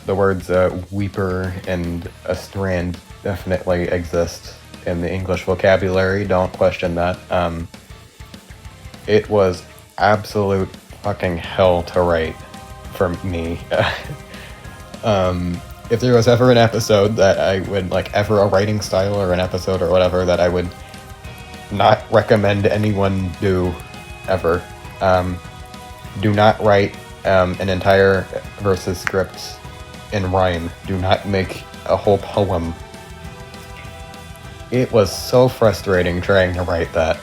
Speaker 1: The words weeper and a strand definitely exist in the English vocabulary. Don't question that. It was absolute fucking hell to write for me. If there was ever an episode that I would ever a writing style or an episode or whatever that I would not recommend anyone do ever, do not write an entire versus script in rhyme. Do not make a whole poem. It was so frustrating trying to write that.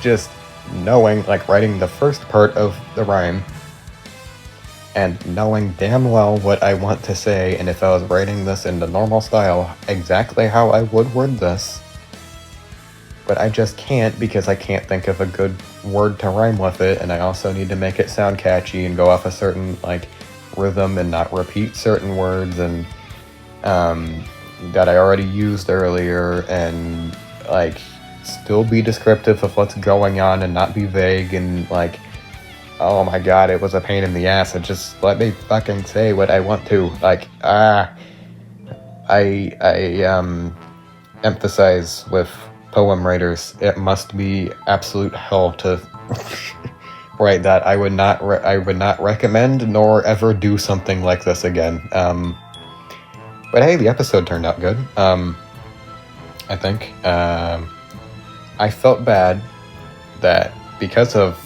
Speaker 1: Just knowing, writing the first part of the rhyme and knowing damn well what I want to say, and if I was writing this in the normal style, exactly how I would word this. But I just can't, because I can't think of a good word to rhyme with it, and I also need to make it sound catchy and go off a certain, rhythm and not repeat certain words and that I already used earlier, and still be descriptive of what's going on and not be vague and oh my god, it was a pain in the ass, and just let me fucking say what I want to. I emphasize with poem writers, it must be absolute hell to write that. I would not recommend nor ever do something like this again. But hey, the episode turned out good. I think. I felt bad that because of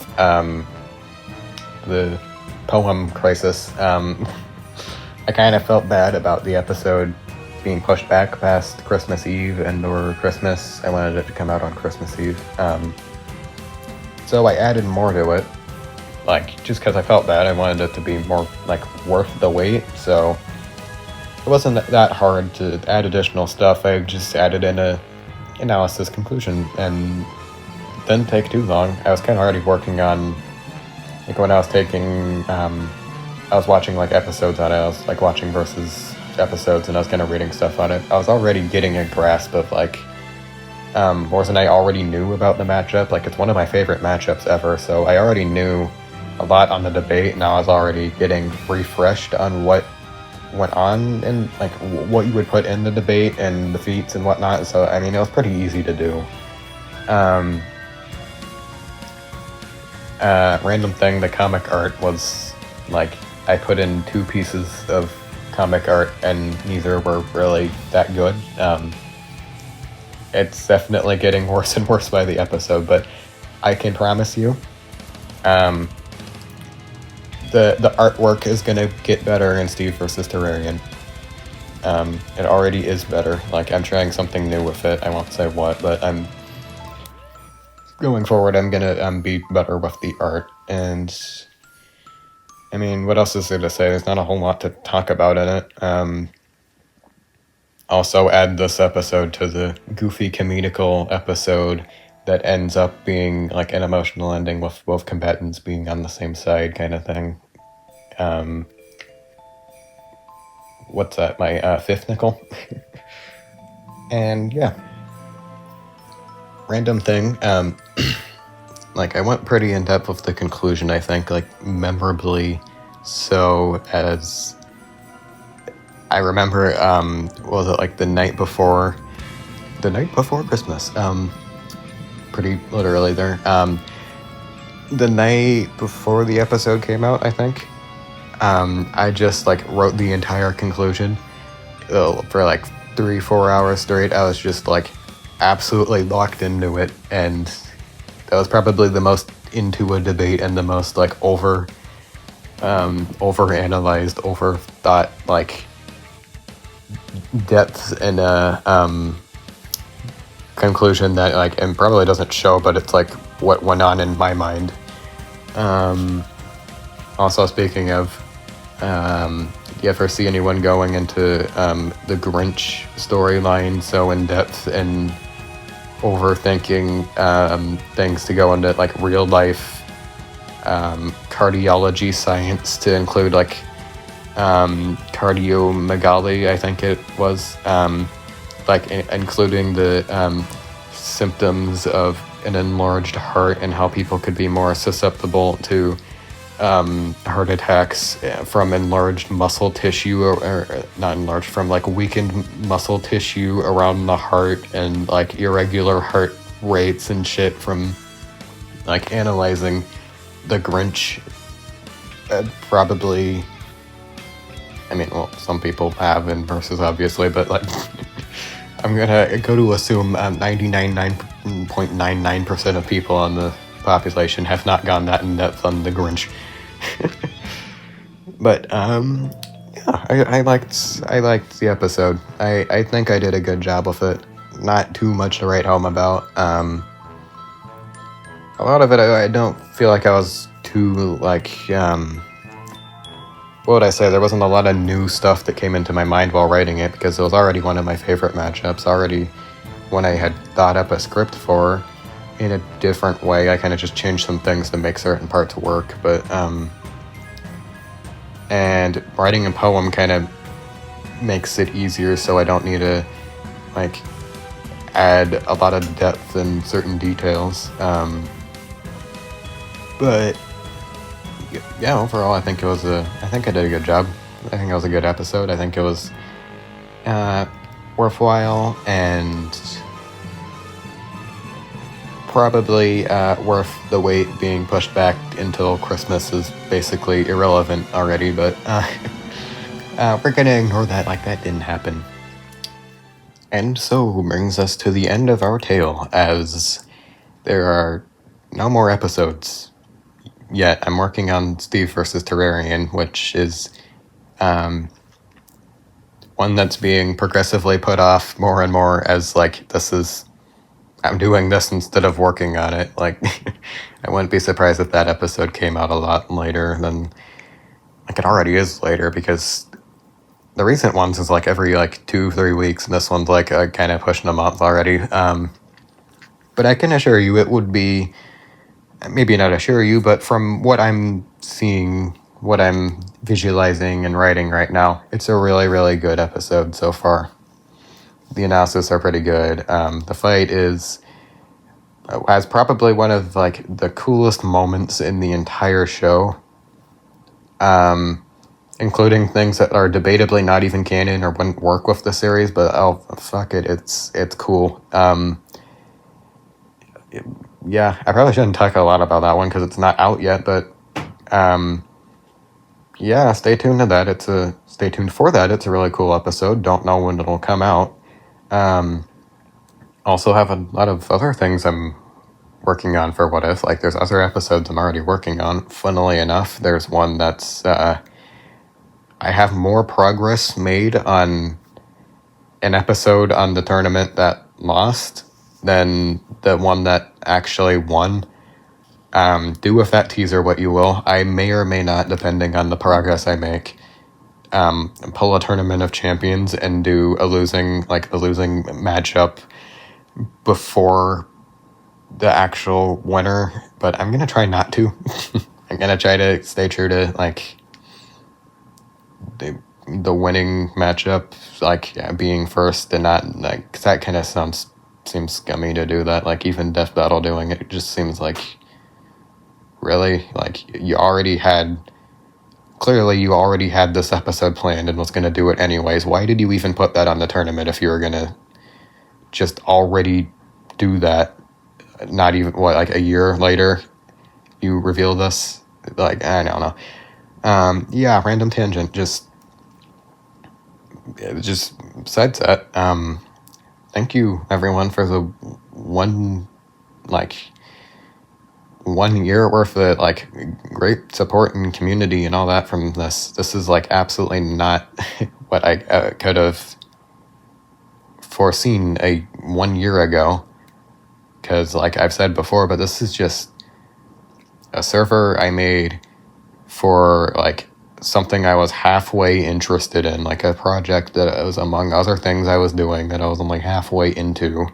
Speaker 1: the poem crisis, I kind of felt bad about the episode being pushed back past Christmas Eve or Christmas. I wanted it to come out on Christmas Eve. So I added more to it. Just because I felt bad, I wanted it to be more, worth the wait. So it wasn't that hard to add additional stuff. I just added in a analysis conclusion, and it didn't take too long. I was kind of already working on, when I was taking, I was watching episodes on it. I was watching versus episodes, and I was kind of reading stuff on it. I was already getting a grasp of more than I already knew about the matchup. It's one of my favorite matchups ever, so I already knew a lot on the debate, and I was already getting refreshed on what went on and what you would put in the debate and the feats and whatnot. So I mean, it was pretty easy to do. Random thing, the comic art was I put in 2 pieces of comic art and neither were really that good. It's definitely getting worse and worse by the episode, but I can promise you the artwork is gonna get better in Steve vs. Terrarian. It already is better. I'm trying something new with it. I won't say what, but I'm going forward. I'm gonna be better with the art. And I mean, what else is there to say? There's not a whole lot to talk about in it. Also, add this episode to the goofy comedical episode that ends up being an emotional ending with both combatants being on the same side, kind of thing. What's that? My 5th nickel? And yeah. Random thing. like, I went pretty in depth with the conclusion, I think, like, memorably so, as I remember, was it like the night before Christmas, pretty literally there, the night before the episode came out, I think, I just, like, wrote the entire conclusion for, like, 3-4 hours straight. I was just, like, absolutely locked into it, and that was probably the most into a debate and the most, like, overanalyzed, overthought, like, depth in a conclusion that, like, and probably doesn't show, but it's like what went on in my mind. Also, speaking of, do you ever see anyone going into the Grinch storyline so in depth and overthinking things to go into, like, real life cardiology science to include, like, cardiomegaly, I think it was, like, including the symptoms of an enlarged heart and how people could be more susceptible to heart attacks from enlarged muscle tissue, or not enlarged, from, like, weakened muscle tissue around the heart, and, like, irregular heart rates and shit from, like, analyzing the Grinch. Probably, I mean, well, some people have in verses, obviously, but, like, I'm gonna go to assume 99.99% of people on the population have not gone that in depth on the Grinch. But yeah, I liked the episode. I think I did a good job with it. Not too much to write home about. A lot of it, I don't feel like I was too, like, what would I say? There wasn't a lot of new stuff that came into my mind while writing it, because it was already one of my favorite matchups, already one I had thought up a script for in a different way. I kind of just changed some things to make certain parts work, but, and writing a poem kind of makes it easier, so I don't need to, like, add a lot of depth in certain details. But yeah, overall, I think I did a good job. I think it was a good episode. I think it was worthwhile, and probably worth the wait. Being pushed back until Christmas is basically irrelevant already, but we're gonna ignore that like that didn't happen. And so brings us to the end of our tale, as there are no more episodes yet. I'm working on Steve vs. Terrarian, which is one that's being progressively put off more and more, as, like, I'm doing this instead of working on it. Like, I wouldn't be surprised if that episode came out a lot later than, like, it already is later, because the recent ones is, like, every, like, 2-3 weeks, and this one's, like, kind of pushing a month already. But I can assure you it would be, maybe not assure you, but from what I'm seeing, what I'm visualizing and writing right now, it's a really, really good episode so far. The analysis are pretty good. The fight has probably one of, like, the coolest moments in the entire show, including things that are debatably not even canon or wouldn't work with the series, but oh, fuck it, it's cool. Yeah, I probably shouldn't talk a lot about that one because it's not out yet, but yeah, stay tuned to that. Stay tuned for that. It's a really cool episode. Don't know when it'll come out. Also have a lot of other things I'm working on for What If. Like, there's other episodes I'm already working on. Funnily enough, there's one that's I have more progress made on an episode on the tournament that lost than the one that actually won. Do with that teaser what you will. I may or may not, depending on the progress I make, pull a Tournament of Champions and do the losing matchup before the actual winner, but I'm gonna try not to. I'm gonna try to stay true to, like, the winning matchup, like, yeah, being first, and not, like, 'cause that kind of seems scummy to do that. Like, even Death Battle doing it just seems like Really? Like, clearly you already had this episode planned and was going to do it anyways. Why did you even put that on the tournament if you were going to just already do that? Not even, like a year later, you reveal this? Like, I don't know. Yeah, random tangent, just side set. Thank you, everyone, for the 1 year worth of, like, great support and community and all that from this. This is, like, absolutely not what I could have foreseen 1 year ago. Because, like I've said before, but this is just a server I made for, like, something I was halfway interested in, like a project that was among other things I was doing that I was only halfway into.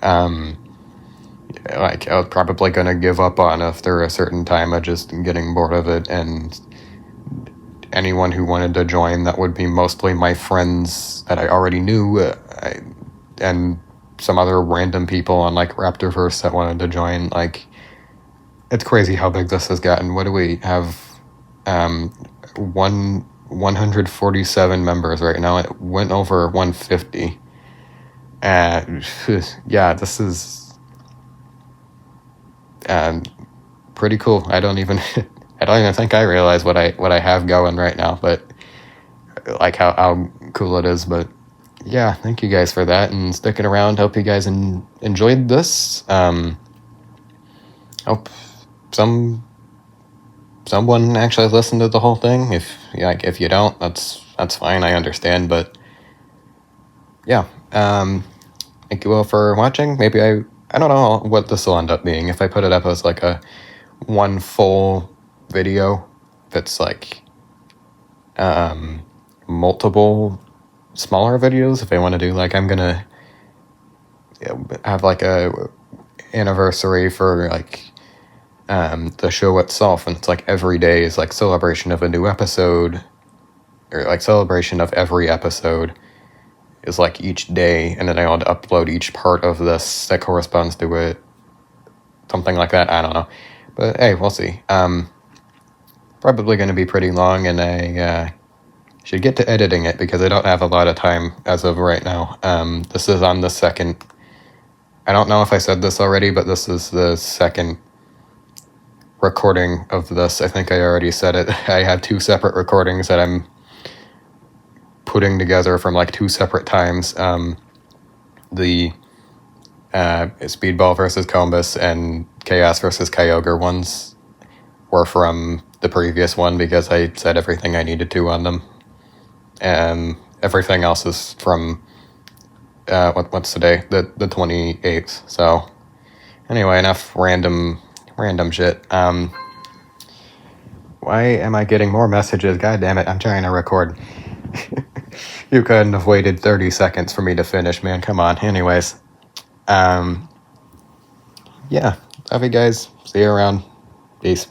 Speaker 1: Like, I was probably going to give up on after a certain time of just getting bored of it, and anyone who wanted to join, that would be mostly my friends that I already knew, and some other random people on, like, Raptorverse that wanted to join. Like, it's crazy how big this has gotten. What do we have? 147 members right now. It went over 150. Yeah, this is pretty cool. I don't even think I realize what I have going right now, but like how cool it is. But yeah, thank you guys for that and sticking around. Hope you guys enjoyed this. Hope someone actually listened to the whole thing. If you don't, that's fine. I understand. But yeah, thank you all for watching. Maybe I don't know what this will end up being. If I put it up as like a one full video that's like multiple smaller videos. If I want to do, like, I'm gonna have like a anniversary for, like, the show itself, and it's like every day is like celebration of a new episode, or like celebration of every episode is like each day, and then I want to upload each part of this that corresponds to it, something like that. I don't know, but hey, we'll see. Probably going to be pretty long, and I should get to editing it because I don't have a lot of time as of right now. This is on the second. I don't know if I said this already, but this is the second recording of this. I think I already said it. I have 2 separate recordings that I'm putting together from, like, 2 separate times. The Speedball versus Whatcommbis and Chaos versus Kyogre ones were from the previous one because I said everything I needed to on them. And everything else is from what's today? The 28th. So anyway, enough random shit. Why am I getting more messages? God damn it, I'm trying to record. You couldn't have waited 30 seconds for me to finish, man. Come on. Anyways. Yeah. Love you guys. See you around. Peace.